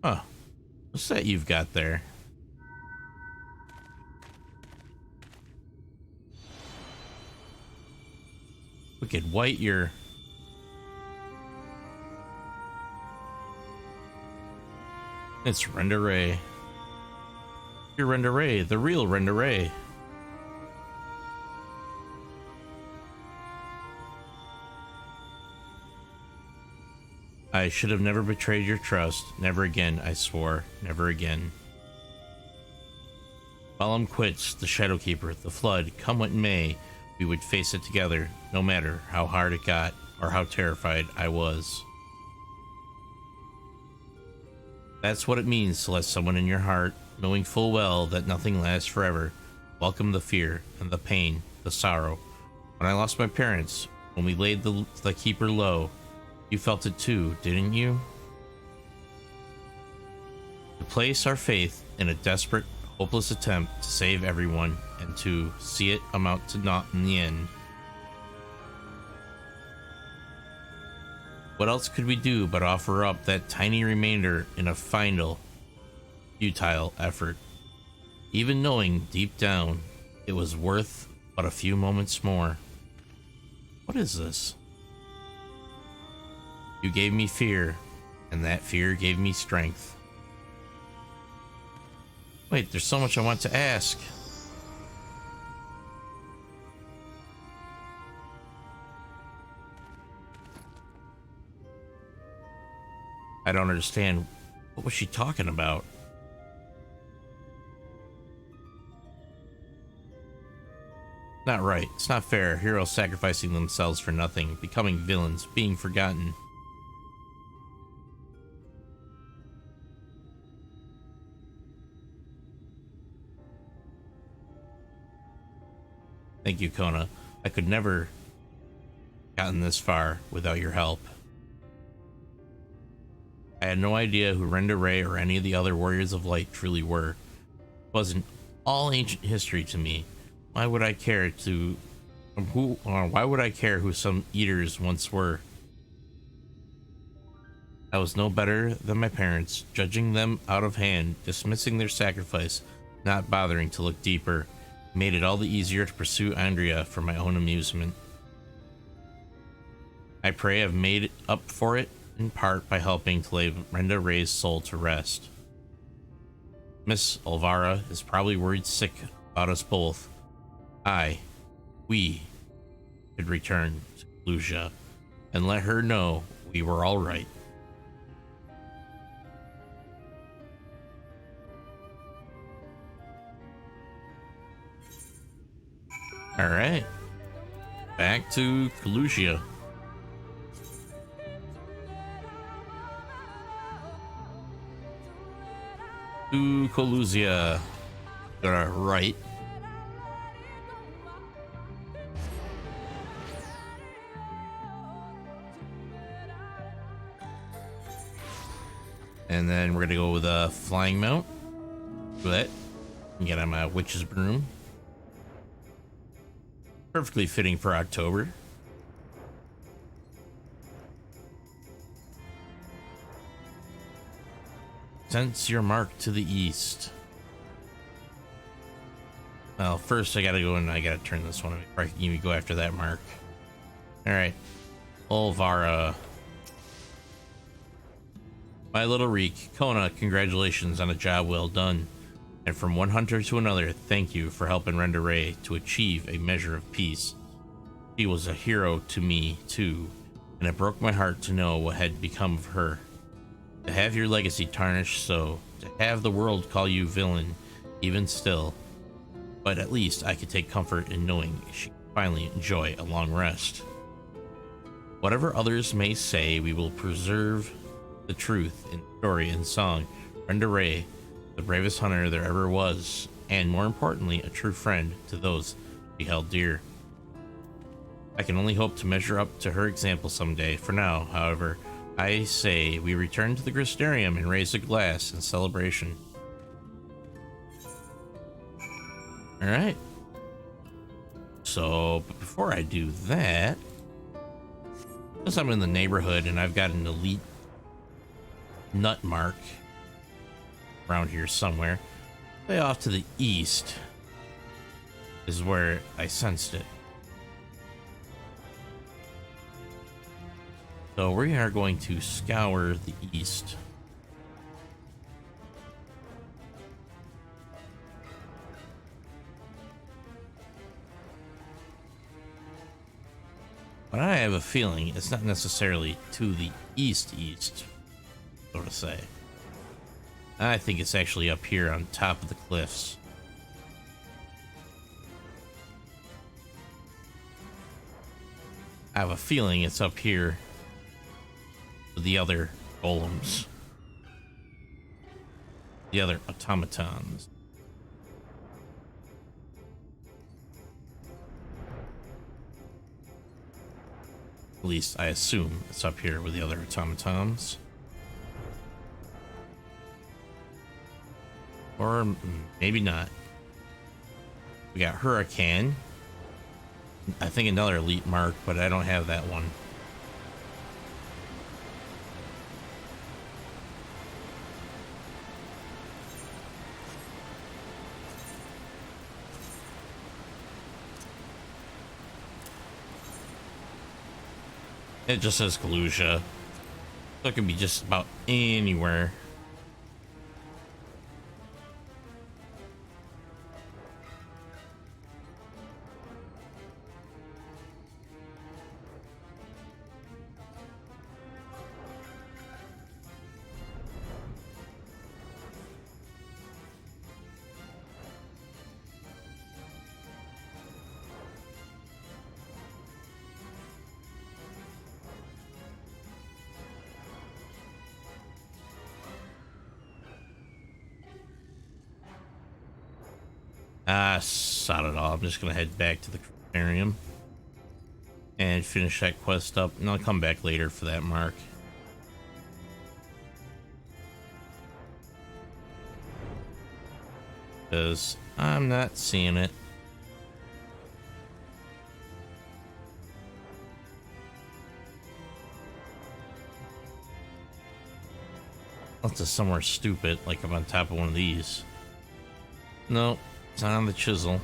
Huh. What's that you've got there? Wicked White, you're... It's Renderay. You're Renderay, the real Renderay. I should have never betrayed your trust. Never again, I swore. Never again. Balam quits, the Shadowkeeper, the Flood, come what may, we would face it together, no matter how hard it got or how terrified I was. That's what it means to let someone in your heart, knowing full well that nothing lasts forever, welcome the fear and the pain, the sorrow. When I lost my parents, when we laid the Keeper low, you felt it too, didn't you? To place our faith in a desperate, hopeless attempt to save everyone and to see it amount to naught in the end. What else could we do but offer up that tiny remainder in a final, futile effort, even knowing deep down it was worth but a few moments more? What is this? You gave me fear, and that fear gave me strength. Wait, there's so much I want to ask. I don't understand. What was she talking about? Not right. It's not fair. Heroes sacrificing themselves for nothing, becoming villains, being forgotten. Thank you, Kona. I could never gotten this far without your help. I had no idea who Renderay or any of the other Warriors of Light truly were. It wasn't all ancient history to me. Why would I care who some eaters once were? I was no better than my parents, judging them out of hand, dismissing their sacrifice, not bothering to look deeper. Made it all the easier to pursue Andrea for my own amusement. I pray I've made up for it in part by helping to lay Renderay's soul to rest. Miss Alvara is probably worried sick about us both. We could return to Lucia and let her know we were all right. All right, back to Lucia. To Colusia. Gonna right. And then we're gonna go with a flying mount. Do that. And get on my witch's broom. Perfectly fitting for October. Sense your mark to the east. Well, first I gotta go and I gotta turn this one before I can even go after that mark. Alright. Olvara. My little Reek, Kona, congratulations on a job well done. And from one hunter to another, thank you for helping Renda Ray to achieve a measure of peace. She was a hero to me, too, and it broke my heart to know what had become of her. To have your legacy tarnished so, to have the world call you villain, even still. But at least I could take comfort in knowing she could finally enjoy a long rest. Whatever others may say, we will preserve the truth in story and song. Renda Ray, the bravest hunter there ever was, and more importantly, a true friend to those she held dear. I can only hope to measure up to her example someday. For now, however, I say we return to the Gristarium and raise a glass in celebration. Alright. So, but before I do that, since I'm in the neighborhood and I've got an elite nut mark around here somewhere, way off to the east is where I sensed it. So we are going to scour the east. But I have a feeling it's not necessarily to the east, so to say. I think it's actually up here on top of the cliffs. I have a feeling it's up here with the other golems. The other automatons. At least I assume it's up here with the other automatons. Or maybe not. We got Hurricane. I think another elite mark, but I don't have that one. It just says Kalusha. So it can be just about anywhere. Sod it all. I'm just gonna head back to the aquarium and finish that quest up, and I'll come back later for that mark. Because I'm not seeing it. Unless it's somewhere stupid, like I'm on top of one of these. No, it's not on the chisel.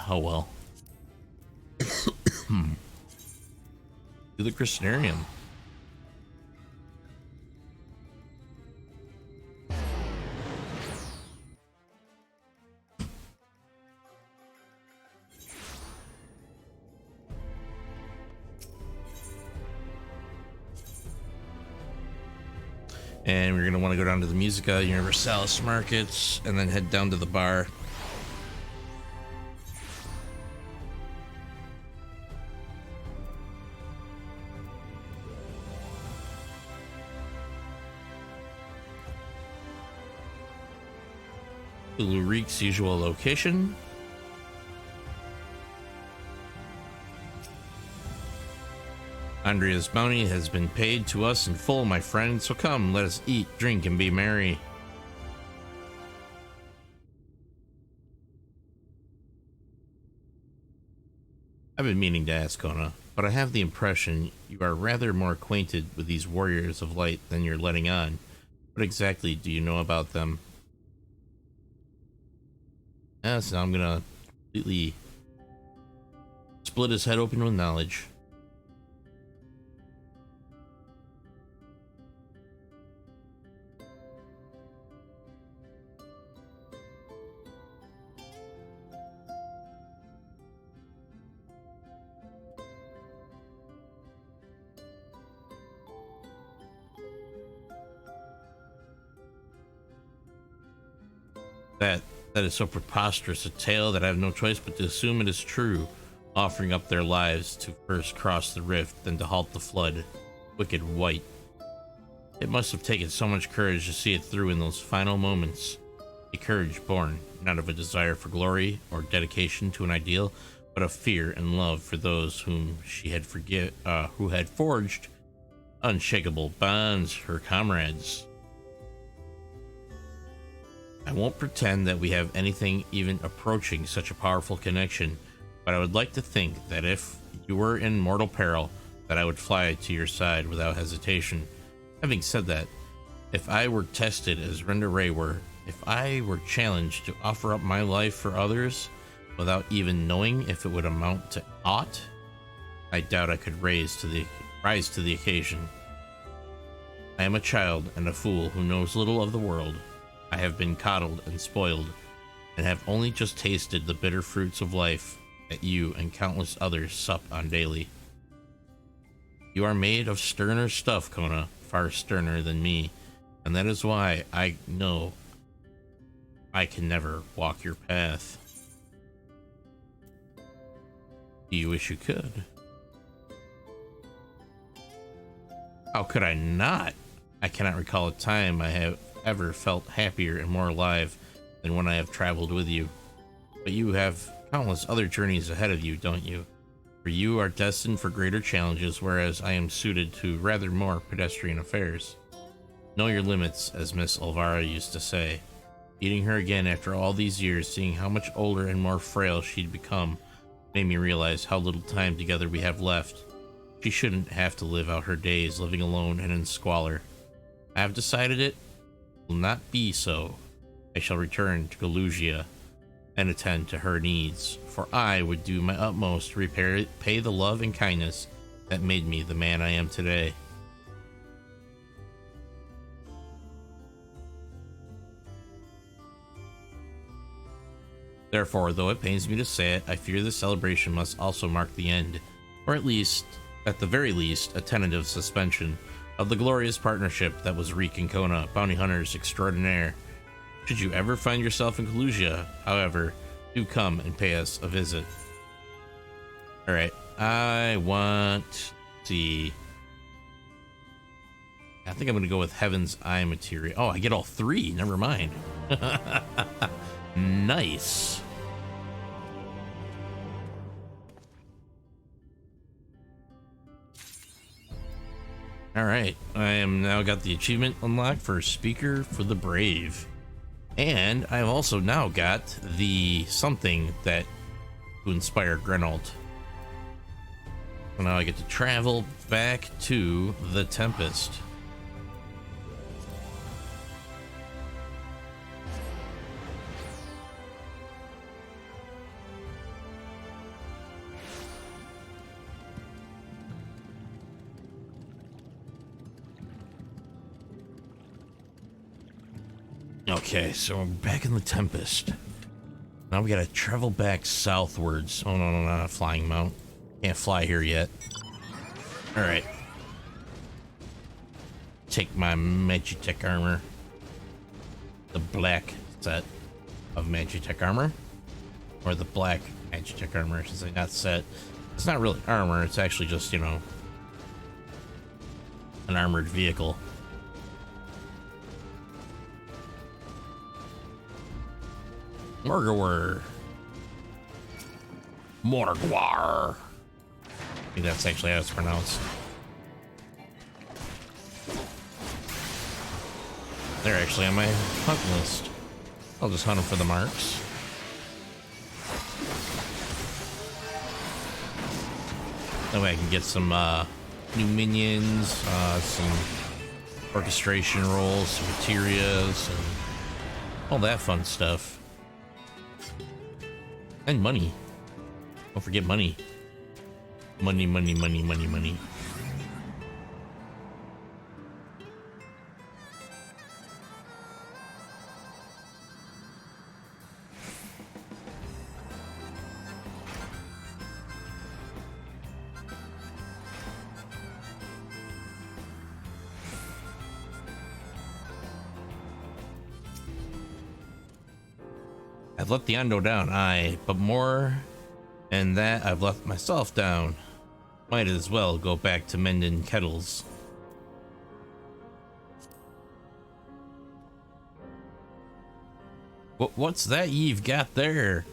Oh well. To the Crystarium. And we're going to want to go down to the Musica Universalis markets and then head down to the bar. Ulrich's usual location. Andrea's bounty has been paid to us in full, my friend, so come, let us eat, drink, and be merry. I've been meaning to ask, Kona, but I have the impression you are rather more acquainted with these warriors of light than you're letting on. What exactly do you know about them? Yes, now I'm gonna completely split his head open with knowledge. That is so preposterous a tale that I have no choice but to assume it is true, offering up their lives to first cross the rift, then to halt the flood. Wicked white. It must have taken so much courage to see it through in those final moments. A courage born not of a desire for glory or dedication to an ideal, but of fear and love for those whom she had who had forged unshakable bonds, her comrades. I won't pretend that we have anything even approaching such a powerful connection, but I would like to think that if you were in mortal peril, that I would fly to your side without hesitation. Having said that, if I were tested as Renda Ray were, if I were challenged to offer up my life for others without even knowing if it would amount to aught, I doubt I could rise to the occasion. I am a child and a fool who knows little of the world. I have been coddled and spoiled, and have only just tasted the bitter fruits of life that you and countless others sup on daily. You are made of sterner stuff, Kona, far sterner than me, and that is why I know I can never walk your path. Do you wish you could? How could I not? I cannot recall a time I have ever felt happier and more alive than when I have traveled with you. But you have countless other journeys ahead of you, don't you? For you are destined for greater challenges, whereas I am suited to rather more pedestrian affairs. Know your limits, as Miss Elvira used to say. Meeting her again after all these years, seeing how much older and more frail she'd become, made me realize how little time together we have left. She shouldn't have to live out her days living alone and in squalor. I have decided it will not be so. I shall return to Galugia and attend to her needs, for I would do my utmost to pay the love and kindness that made me the man I am today. Therefore, though it pains me to say it, I fear this celebration must also mark the end, or at the very least, a tentative suspension of the glorious partnership that was Reek and Kona, bounty hunters extraordinaire. Should you ever find yourself in Galugia, however, do come and pay us a visit. Alright, I want to see. I think I'm going to go with Heaven's Eye material. Oh, I get all three. Never mind. Nice. Alright, I am now got the achievement unlocked for Speaker for the Brave. And I've also now got the something that to inspire Grenold. So now I get to travel back to the Tempest. Okay, so we're back in the Tempest. Now we gotta travel back southwards. Oh, no, not a flying mount. Can't fly here yet. Alright. Take my Magitech armor. The black set of Magitech armor. Or the black Magitech armor, I should say, not set. It's not really armor, it's actually just, you know, an armored vehicle. Morgawar. I think that's actually how it's pronounced. They're actually on my hunt list. I'll just hunt them for the marks. That way I can get some new minions, some orchestration rolls, some materias, and all that fun stuff. And money. Don't forget money. Money, money, money, money, money. I've let the Ando down, aye, but more than that, I've left myself down. Might as well go back to mending kettles. What's that you've got there?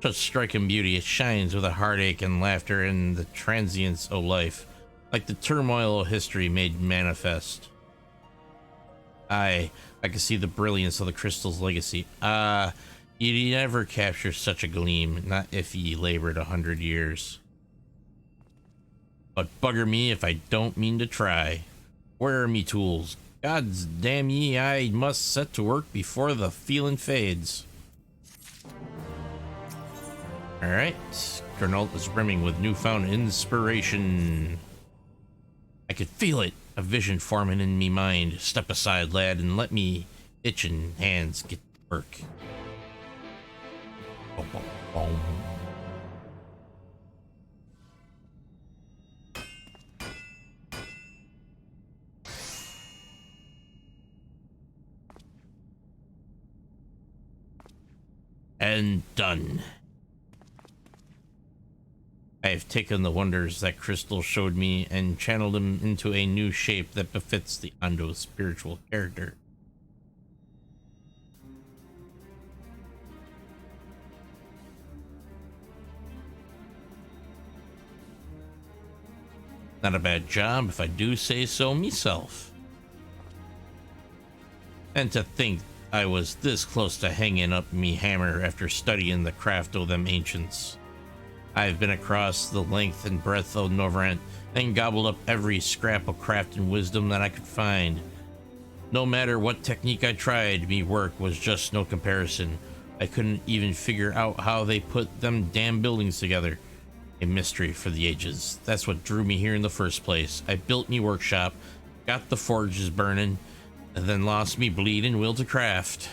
Such striking beauty, it shines with a heartache and laughter and the transience o' life, like the turmoil of history made manifest. Aye, I can see the brilliance of the crystal's legacy. You'd never capture such a gleam, not if ye labored 100 years. But bugger me if I don't mean to try. Where are me tools? Gods damn ye, I must set to work before the feeling fades. Alright, Gernalt is brimming with newfound inspiration. I could feel it, a vision forming in me mind. Step aside, lad, and let me itching hands get to work. Boom, boom, boom. And done. I have taken the wonders that crystal showed me and channeled them into a new shape that befits the Ando's spiritual character. Not a bad job, if I do say so myself. And to think I was this close to hanging up me hammer after studying the craft o' them ancients. I've been across the length and breadth of Novrant and gobbled up every scrap of craft and wisdom that I could find. No matter what technique I tried, me work was just no comparison. I couldn't even figure out how they put them damn buildings together. A mystery for the ages. That's what drew me here in the first place. I built me workshop, got the forges burning, and then lost me bleeding will to craft.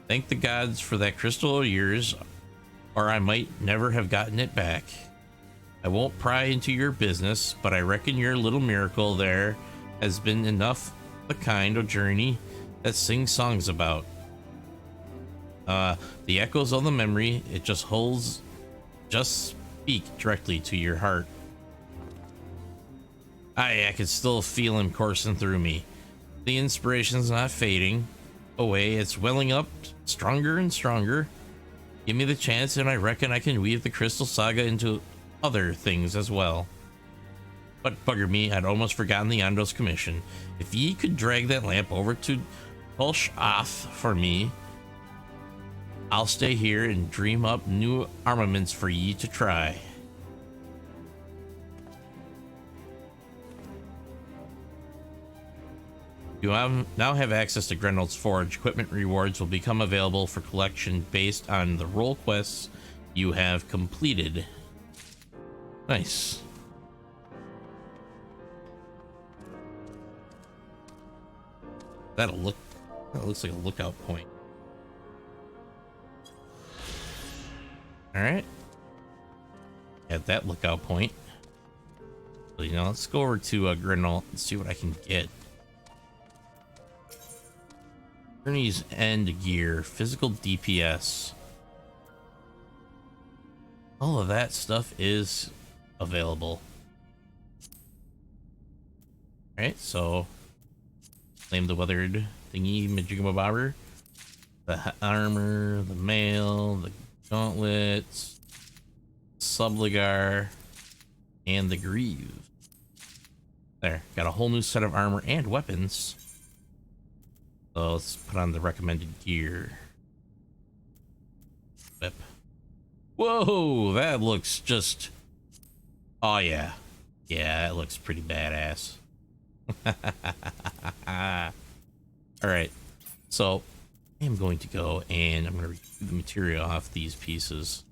Thank the gods for that crystal of yours, or I might never have gotten it back. I won't pry into your business, but I reckon your little miracle there has been enough the kind of journey that sings songs about. The echoes of the memory, it just holds, just speak directly to your heart. I can still feel him coursing through me. The inspiration's not fading away, it's welling up stronger and stronger. Give me the chance and I reckon I can weave the Crystal Saga into other things as well. But bugger me, I'd almost forgotten the Ando's commission. If ye could drag that lamp over to Pulsh-Oth for me, I'll stay here and dream up new armaments for ye to try. You now have access to Grendel's Forge. Equipment rewards will become available for collection based on the role quests you have completed. Nice. That looks like a lookout point. Alright. At that lookout point. So, you know, let's go over to Grendel and see what I can get. Journey's End gear, physical DPS. All of that stuff is available. Alright, so claim the weathered thingy, majigababber. The armor, the mail, the gauntlets, subligar, and the greave. There, got a whole new set of armor and weapons. So let's put on the recommended gear. Whip. Whoa, that looks just... Oh yeah. Yeah, that looks pretty badass. Alright, so I am going to go and I'm going to remove the material off these pieces.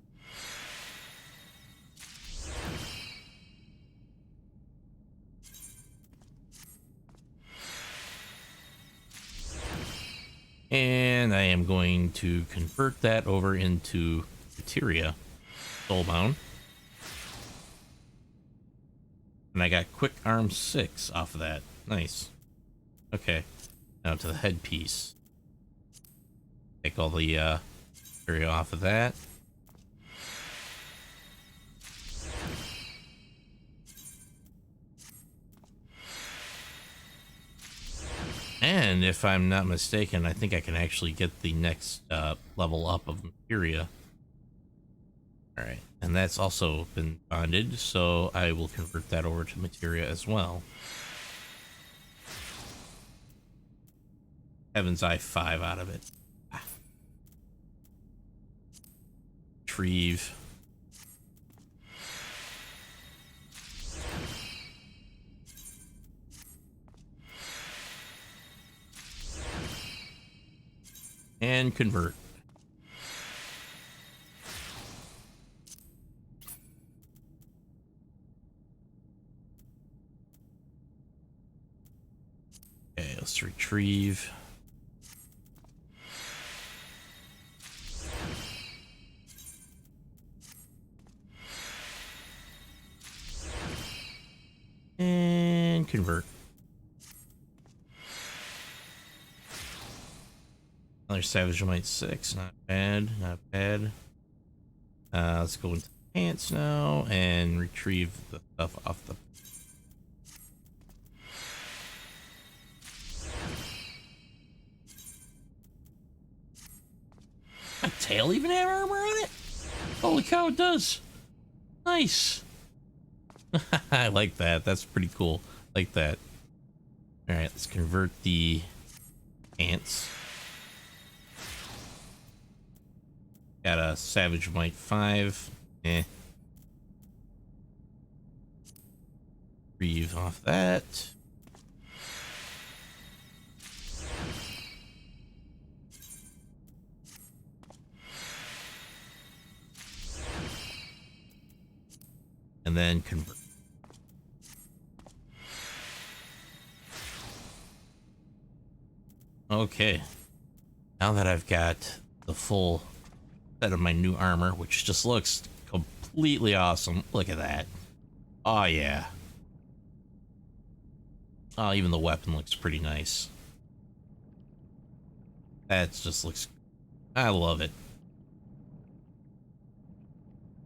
And I am going to convert that over into materia, soulbound. And I got quick arm 6 off of that. Nice. Okay, now to the headpiece. Take all the material off of that. And if I'm not mistaken, I think I can actually get the next level up of materia. Alright, and that's also been bonded, so I will convert that over to materia as well. Heaven's Eye 5 out of it. Retrieve. And convert. Okay, let's retrieve. And convert. Another Savage Might 6, not bad, not bad. Let's go into the pants now and retrieve the stuff off the... My tail even have armor on it? Holy cow, it does. Nice. I like that. That's pretty cool. Like that. Alright, let's convert the pants. Got a Savage Might 5. Retrieve off that. And then convert. Okay. Now that I've got the full set of my new armor, which just looks completely awesome. Look at that. Oh yeah. Oh, even the weapon looks pretty nice. That just looks... I love it.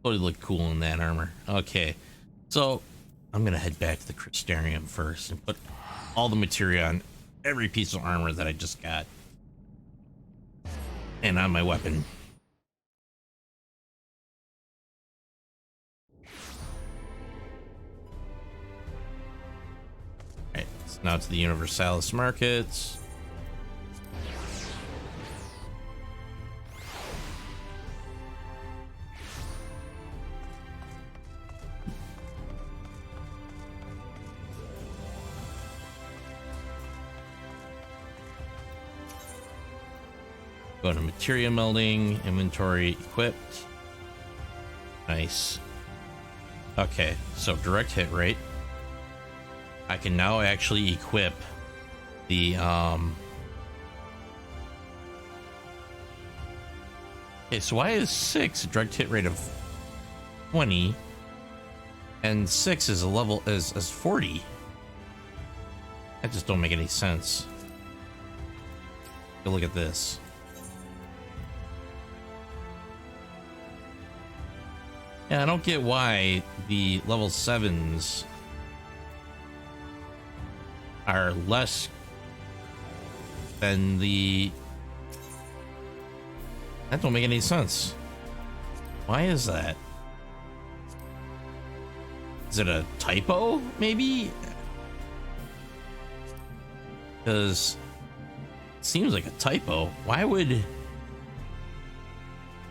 Totally look cool in that armor. Okay, so I'm gonna head back to the Crystarium first and put all the materia on every piece of armor that I just got. And on my weapon. Alright, so now to the Universalis markets. Go to materia melding, inventory equipped. Nice. Okay, so direct hit rate. I can now actually equip the okay, so why is 6 a direct hit rate of 20 and 6 is a level is 40? That just don't make any sense. Go look at this. Yeah, I don't get why the level 7s are less than the... That don't make any sense. Why is that? Is it a typo, maybe? Because Seems like a typo. Why would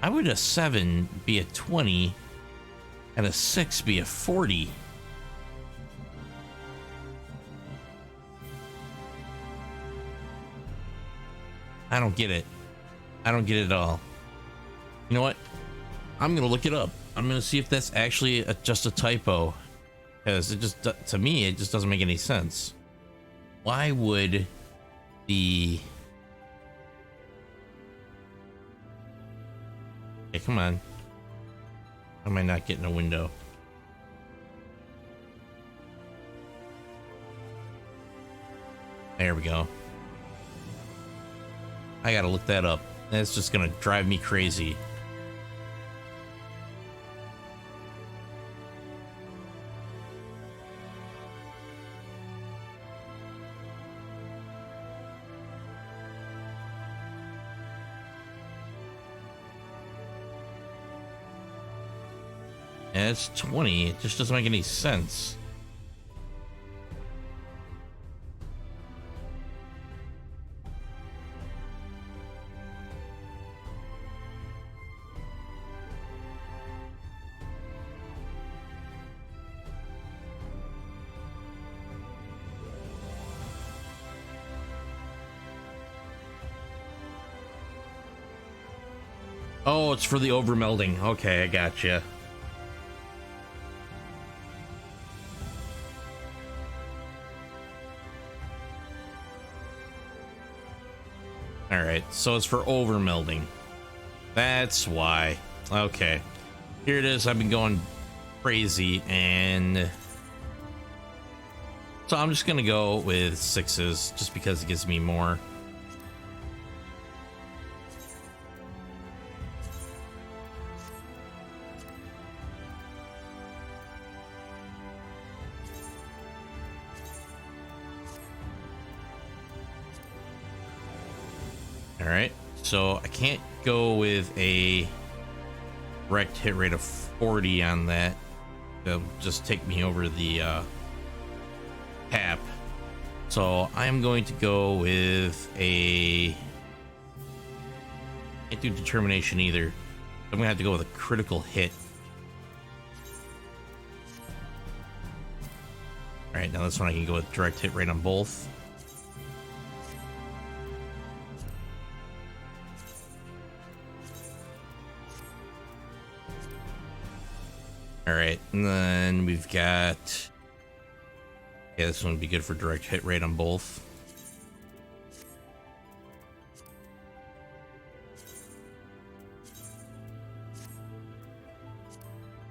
a 7 be a 20 and a 6 be a 40? I don't get it. I don't get it at all. You know what? I'm gonna look it up. I'm gonna see if that's actually just a typo, because it just, to me, it just doesn't make any sense. Why would the... Hey, come on. How am I not getting a window? There we go. I gotta look that up. That's just gonna drive me crazy. And it's 20. It just doesn't make any sense. Oh, it's for the overmelding. Okay, I gotcha. Alright, so it's for overmelding. That's why. Okay. Here it is. I've been going crazy, and so I'm just gonna go with 6s just because it gives me more. Alright, so I can't go with a direct hit rate of 40 on that. It'll just take me over the cap. So I'm going to go with a... Can't do determination either. I'm gonna have to go with a critical hit. Alright, now this one I can go with direct hit rate on both. All right, and then we've got, yeah, this one would be good for direct hit rate on both.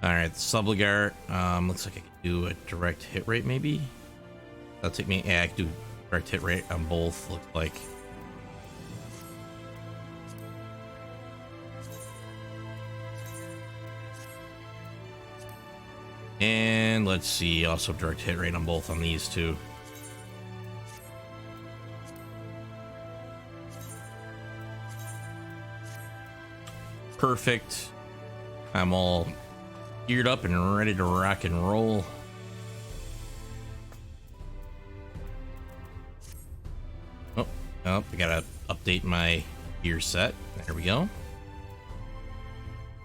All right, Subligar, looks like I can do a direct hit rate maybe. That'll take me, yeah, I can do direct hit rate on both, looks like. And let's see, also direct hit rate on both on these two. Perfect. I'm all geared up and ready to rock and roll. Oh, I gotta update my gear set. There we go.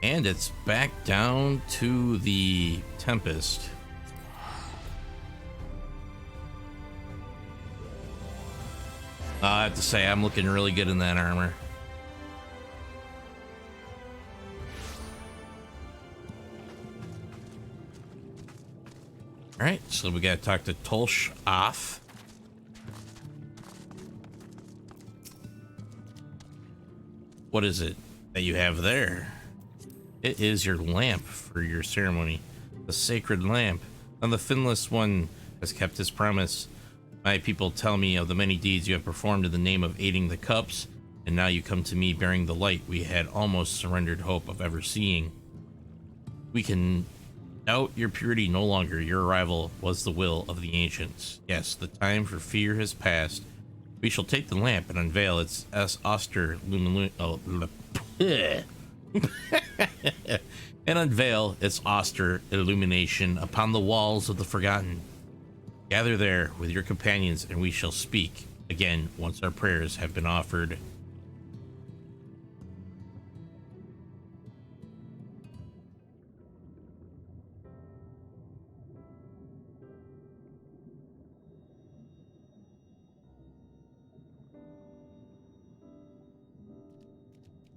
And it's back down to the Tempest. I have to say, I'm looking really good in that armor. All right, so we gotta talk to Tolsh off. What is it that you have there? It is your lamp for your ceremony, the sacred lamp. And the Finless One has kept his promise. My people tell me of the many deeds you have performed in the name of aiding the cups, and now you come to me bearing the light we had almost surrendered hope of ever seeing. We can doubt your purity no longer. Your arrival was the will of the ancients. Yes, the time for fear has passed. We shall take the lamp and unveil its austere and unveil its austere illumination upon the walls of the forgotten. Gather there with your companions, and we shall speak Again, once our prayers have been offered.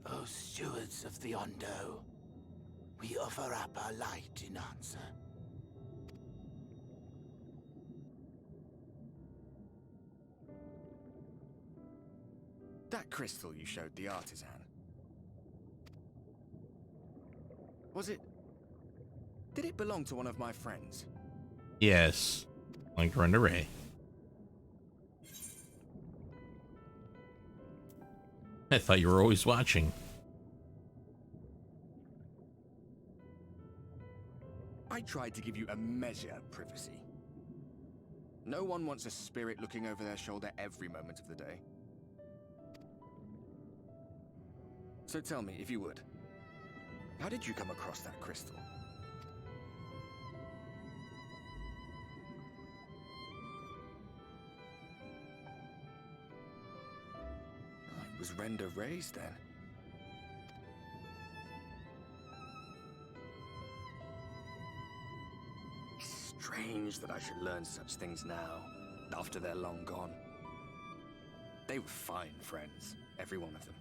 O stewards of the Ondo, we offer up our light in answer. That crystal you showed the artisan. Was it... Did it belong to one of my friends? Yes. Like Runda Ray. I thought you were always watching. I tried to give you a measure of privacy. No one wants a spirit looking over their shoulder every moment of the day. So tell me, if you would, how did you come across that crystal? It was Renda Ray's then. Strange that I should learn such things now, after they're long gone. They were fine friends, every one of them.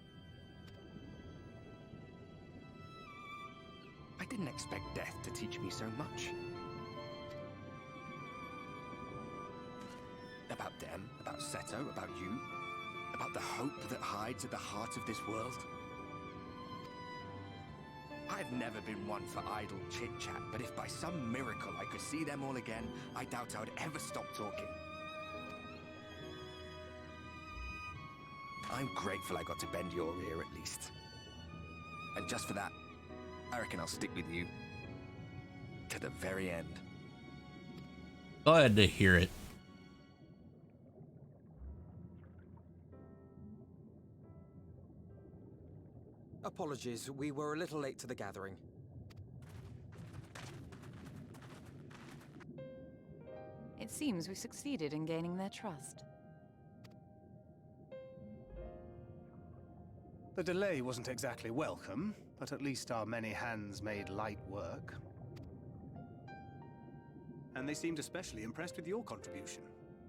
I didn't expect death to teach me so much. About them, about Seto, about you, about the hope that hides at the heart of this world. I've never been one for idle chit-chat, but if by some miracle I could see them all again, I doubt I would ever stop talking. I'm grateful I got to bend your ear at least. And just for that, I reckon I'll stick with you to the very end. Glad to hear it. Apologies, we were a little late to the gathering. It seems we succeeded in gaining their trust. The delay wasn't exactly welcome, but at least our many hands made light work. And they seemed especially impressed with your contribution.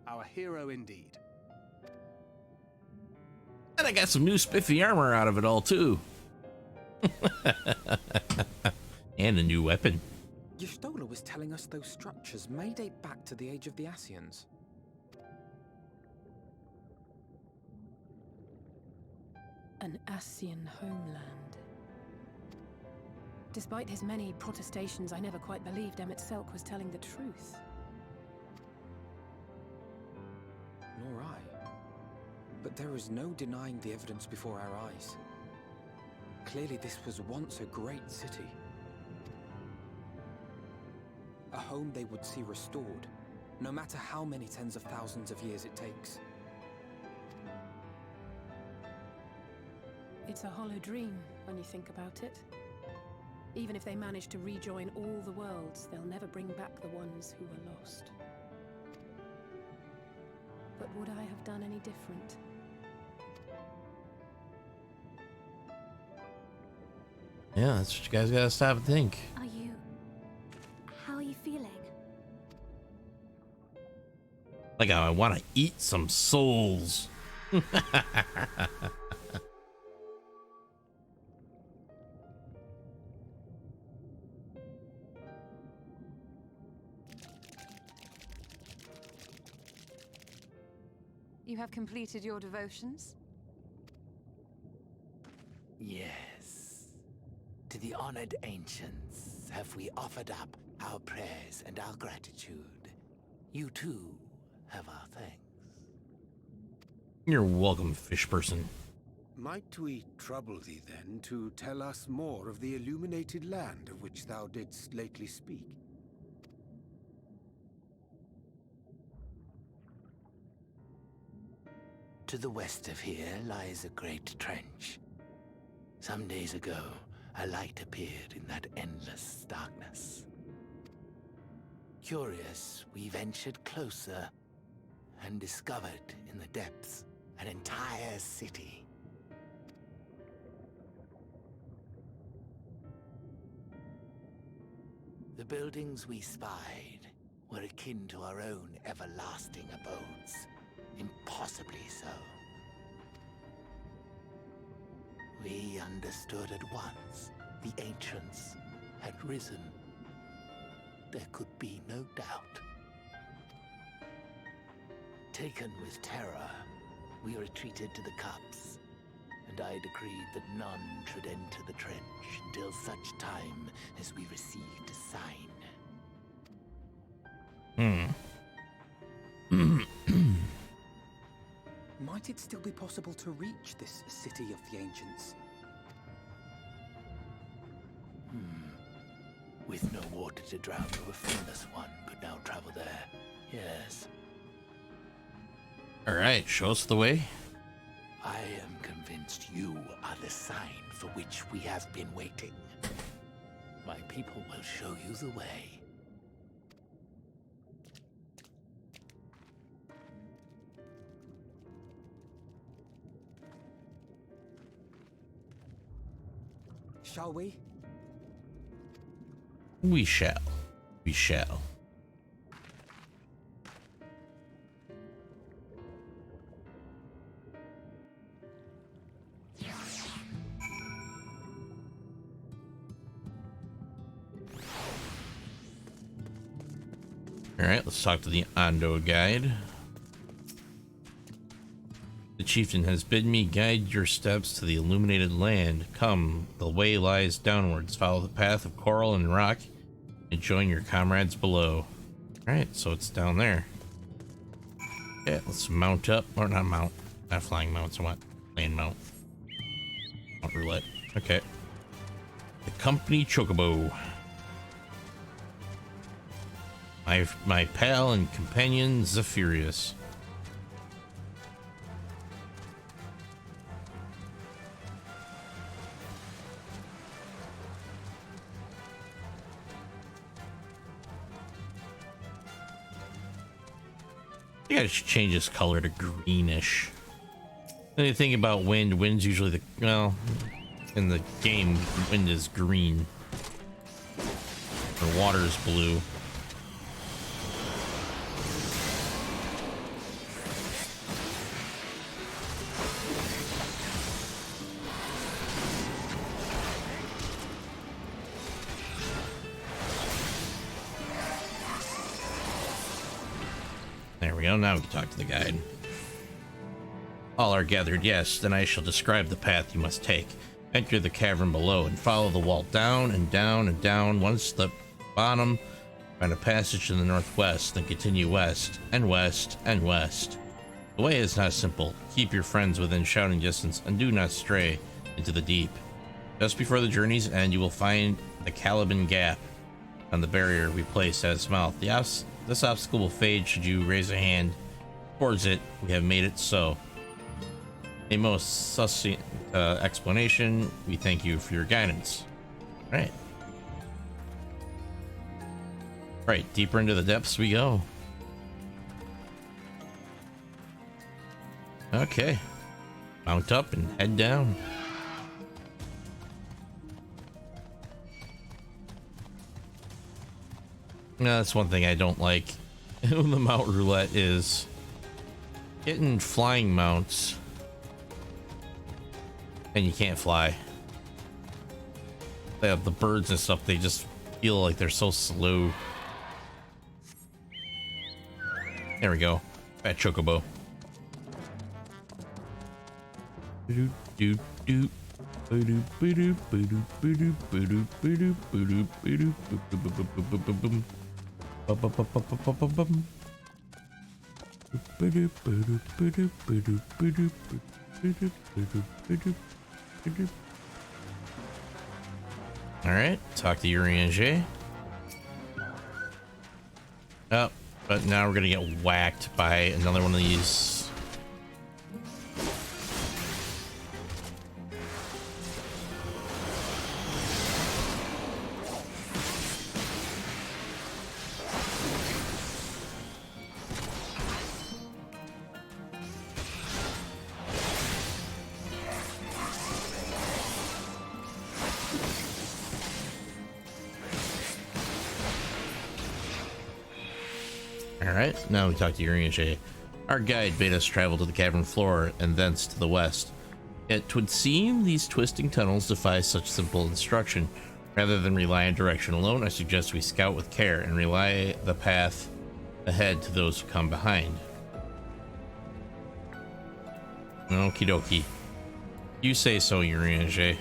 Our hero indeed. And I got some new spiffy armor out of it all, too. And a new weapon. Y'shtola was telling us those structures may date back to the age of the Ascians. An Ascian homeland. Despite his many protestations, I never quite believed Emmett Selk was telling the truth. Nor I. But there is no denying the evidence before our eyes. Clearly this was once a great city. A home they would see restored, no matter how many tens of thousands of years it takes. It's a hollow dream when you think about it. Even if they manage to rejoin all the worlds, they'll never bring back the ones who were lost. But would I have done any different? Yeah, that's what you guys gotta stop and think. How are you feeling? Like, I want to eat some souls. You have completed your devotions? Yes. To the honored ancients have we offered up our prayers and our gratitude. You too have our thanks. You're welcome, fish person. Might we trouble thee then to tell us more of the illuminated land of which thou didst lately speak? To the west of here lies a great trench. Some days ago, a light appeared in that endless darkness. Curious, we ventured closer and discovered in the depths an entire city. The buildings we spied were akin to our own everlasting abodes, impossibly so. We understood at once the ancients had risen. There could be no doubt. Taken with terror, we retreated to the cups, and I decreed that none should enter the trench until such time as we received a sign. Might it still be possible to reach this city of the ancients? With no water to drown, a famous one could now travel there. Yes. Alright, show us the way. I am convinced you are the sign for which we have been waiting. My people will show you the way. Shall we? We shall. We shall. Alright, let's talk to the Ondo guide. The chieftain has bid me guide your steps to the illuminated land. Come, the way lies downwards. Follow the path of coral and rock and join your comrades below. Alright, so it's down there. Yeah, let's mount up. Or not mount. Not flying mounts. I want land mount. Mount roulette. Okay. The company chocobo. My pal and companion Zephyrus. I think I should change this color to greenish. When you think about wind, wind's usually the, well, in the game, wind is green. Or water's blue. There we go, now we can talk to the guide. All are gathered, yes, then I shall describe the path you must take. Enter the cavern below and follow the wall down and down and down. Once the bottom, find a passage to the northwest, then continue west and west and west. The way is not simple. Keep your friends within shouting distance and do not stray into the deep. Just before the journey's end, you will find the Caliban Gap on the barrier we placed at its mouth. This obstacle will fade should you raise a hand towards it. We have made it so. A most succinct explanation. We thank you for your guidance. Right. Right, deeper into the depths we go. Okay. Mount up and head down. No, that's one thing I don't like in the mount roulette is getting flying mounts and you can't fly. They have the birds and stuff, they just feel like they're so slow. There we go. Fat chocobo. All right, talk to Urianger. Oh, but now we're gonna get whacked by another one of these. Alright, now we talk to Urianger. Our guide bade us travel to the cavern floor and thence to the west. Yet 'twould seem these twisting tunnels defy such simple instruction. Rather than rely on direction alone, I suggest we scout with care and rely the path ahead to those who come behind. Okie dokie. You say so, Urianger.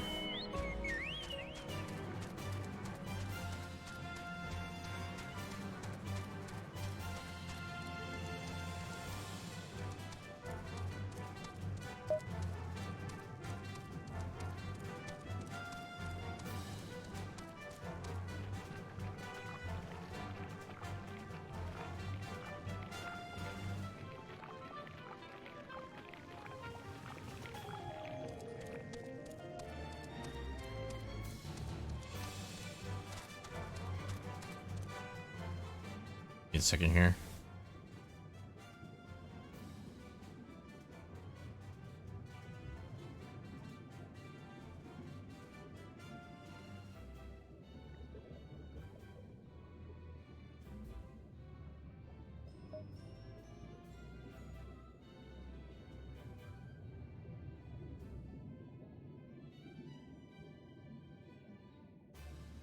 Wait a second here.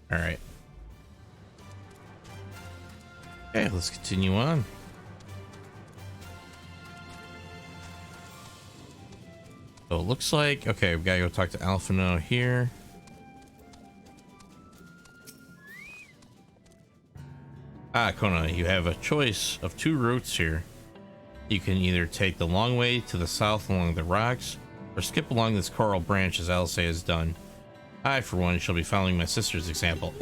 All right. Okay, let's continue on. So it looks like, okay, we gotta go talk to Alphino here. Ah, Kona, you have a choice of two routes here. You can either take the long way to the south along the rocks, or skip along this coral branch as Alice has done. I, for one, shall be following my sister's example.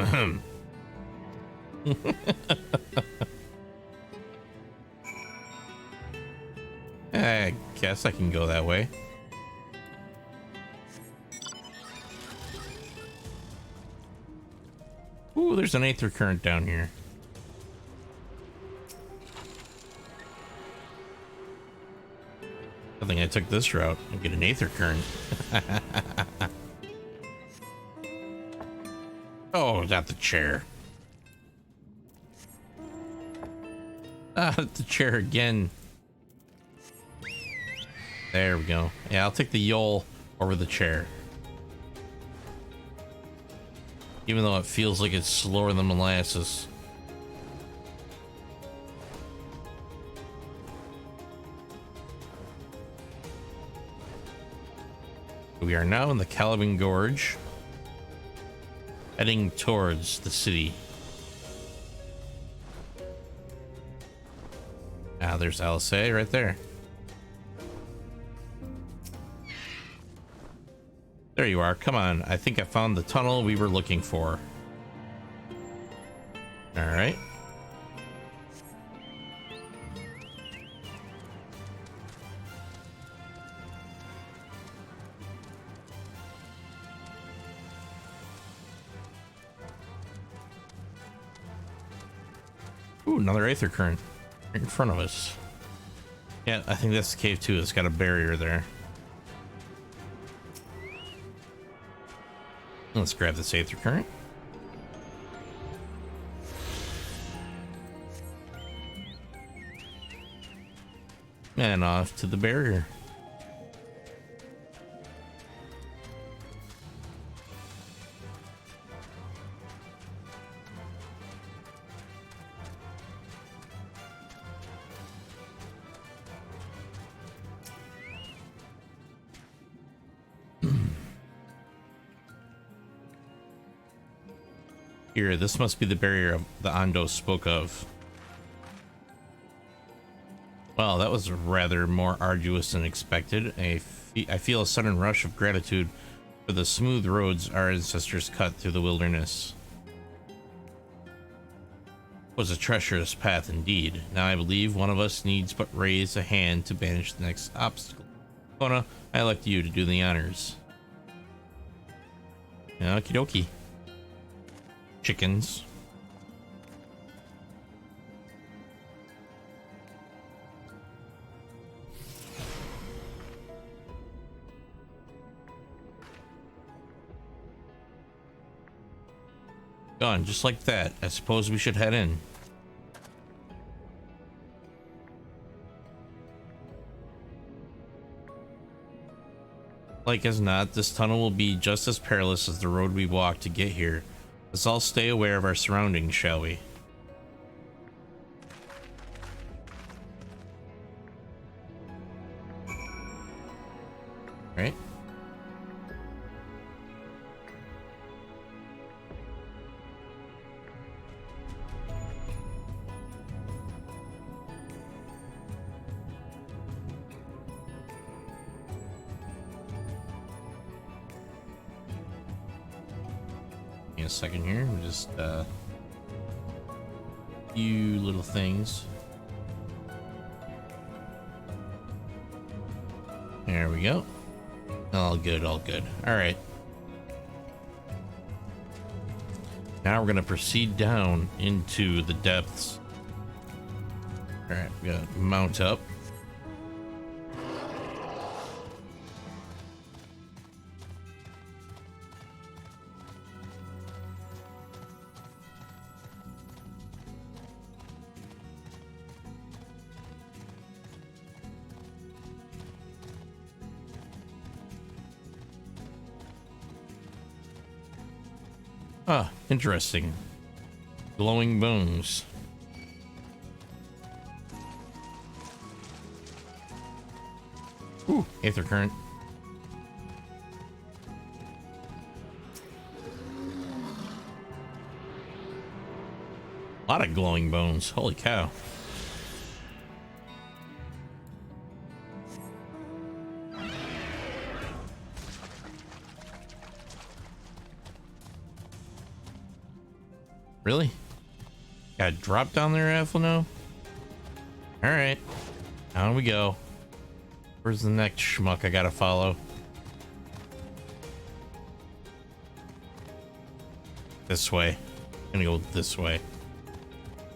I guess I can go that way. Ooh, there's an aether current down here. I think I took this route and get an aether current. Oh, not the chair. Ah, the chair again. There we go. Yeah, I'll take the Yol over the chair. Even though it feels like it's slower than molasses. We are now in the Caliban Gorge, heading towards the city. Ah, there's Alice right there. There you are. Come on. I think I found the tunnel we were looking for. All right. Ooh, another aether current right in front of us. Yeah, I think that's the cave too. It's got a barrier there. Let's grab this aether current. And off to the barrier. Here, this must be the barrier the Ando spoke of. Well, that was rather more arduous than expected. I feel a sudden rush of gratitude for the smooth roads our ancestors cut through the wilderness. It was a treacherous path indeed. Now I believe one of us needs but raise a hand to banish the next obstacle. Kona, I elect you to do the honors. Okie dokie. Chickens. Gone, just like that. I suppose we should head in. like as not, this tunnel will be just as perilous as the road we walked to get here. Let's all stay aware of our surroundings, shall we? Right? In a second here, we just few little things. There we go. All good, all good. All right. Now we're gonna proceed down into the depths. All right, we gotta mount up. Ah, interesting. Glowing bones. Ooh, aether current. A lot of glowing bones. Holy cow. Really? Got a drop down there, Alphino? Alright. Down we go. Where's the next schmuck I gotta follow? This way. I'm gonna go this way.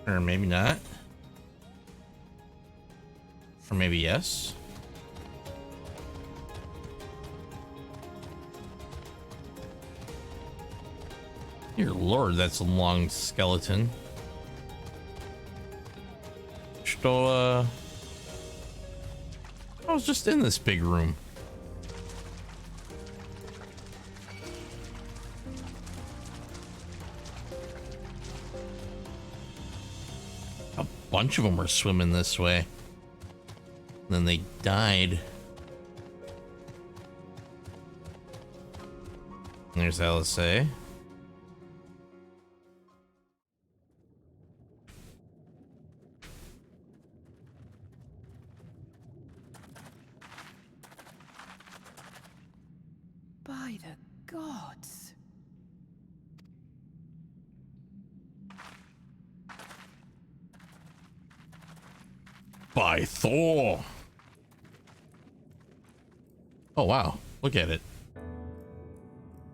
Or maybe not. Or maybe yes. Dear Lord, that's a long skeleton. So, I was just in this big room. A bunch of them were swimming this way. And then they died. There's LSA. By the gods. By Thor. Oh wow, look at it.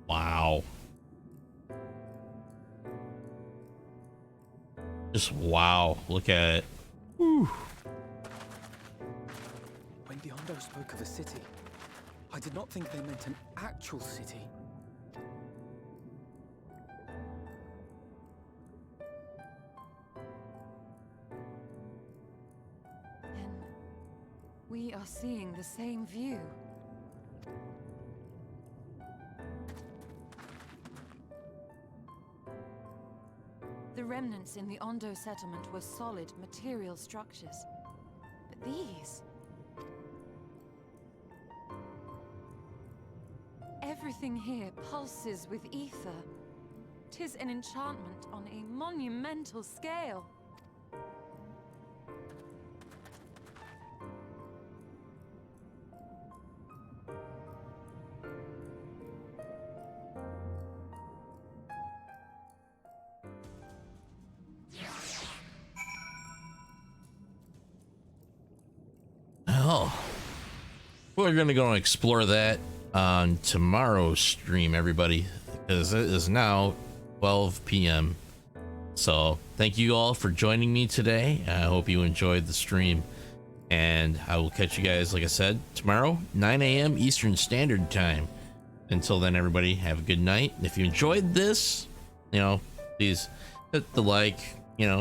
Wow. Just wow, look at it. Whew. When Biondo spoke of a city, I did not think they meant an actual city. Then we are seeing the same view. The remnants in the Ondo settlement were solid material structures. But these... everything here pulses with ether. 'Tis an enchantment on a monumental scale. Oh, we're gonna go and explore that on tomorrow's stream, everybody, because it is now 12 p.m. So thank you all for joining me today. I hope you enjoyed the stream, and I will catch you guys, like I said, tomorrow 9 a.m. Eastern Standard Time. Until then, everybody, have a good night. And if you enjoyed this, you know, please hit the like,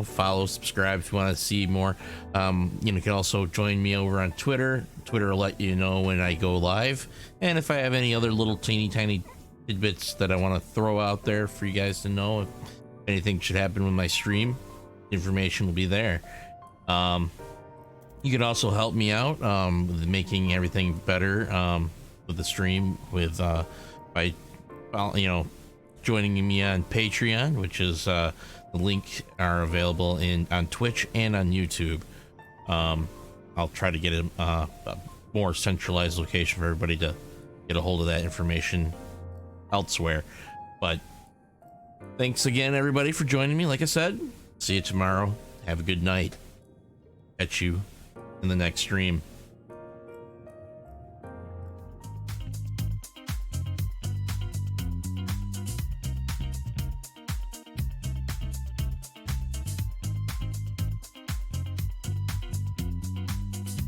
follow, subscribe if you want to see more. You can also join me over on Twitter. Twitter will let you know when I go live, and if I have any other little teeny tiny tidbits that I want to throw out there for you guys to know. If anything should happen with my stream, information will be there. You can also help me out with making everything better with the stream by joining me on Patreon, which is the link are available on Twitch and on YouTube. I'll try to get a more centralized location for everybody to get a hold of that information elsewhere. But thanks again, everybody, for joining me. Like I said, see you tomorrow. Have a good night. Catch you in the next stream.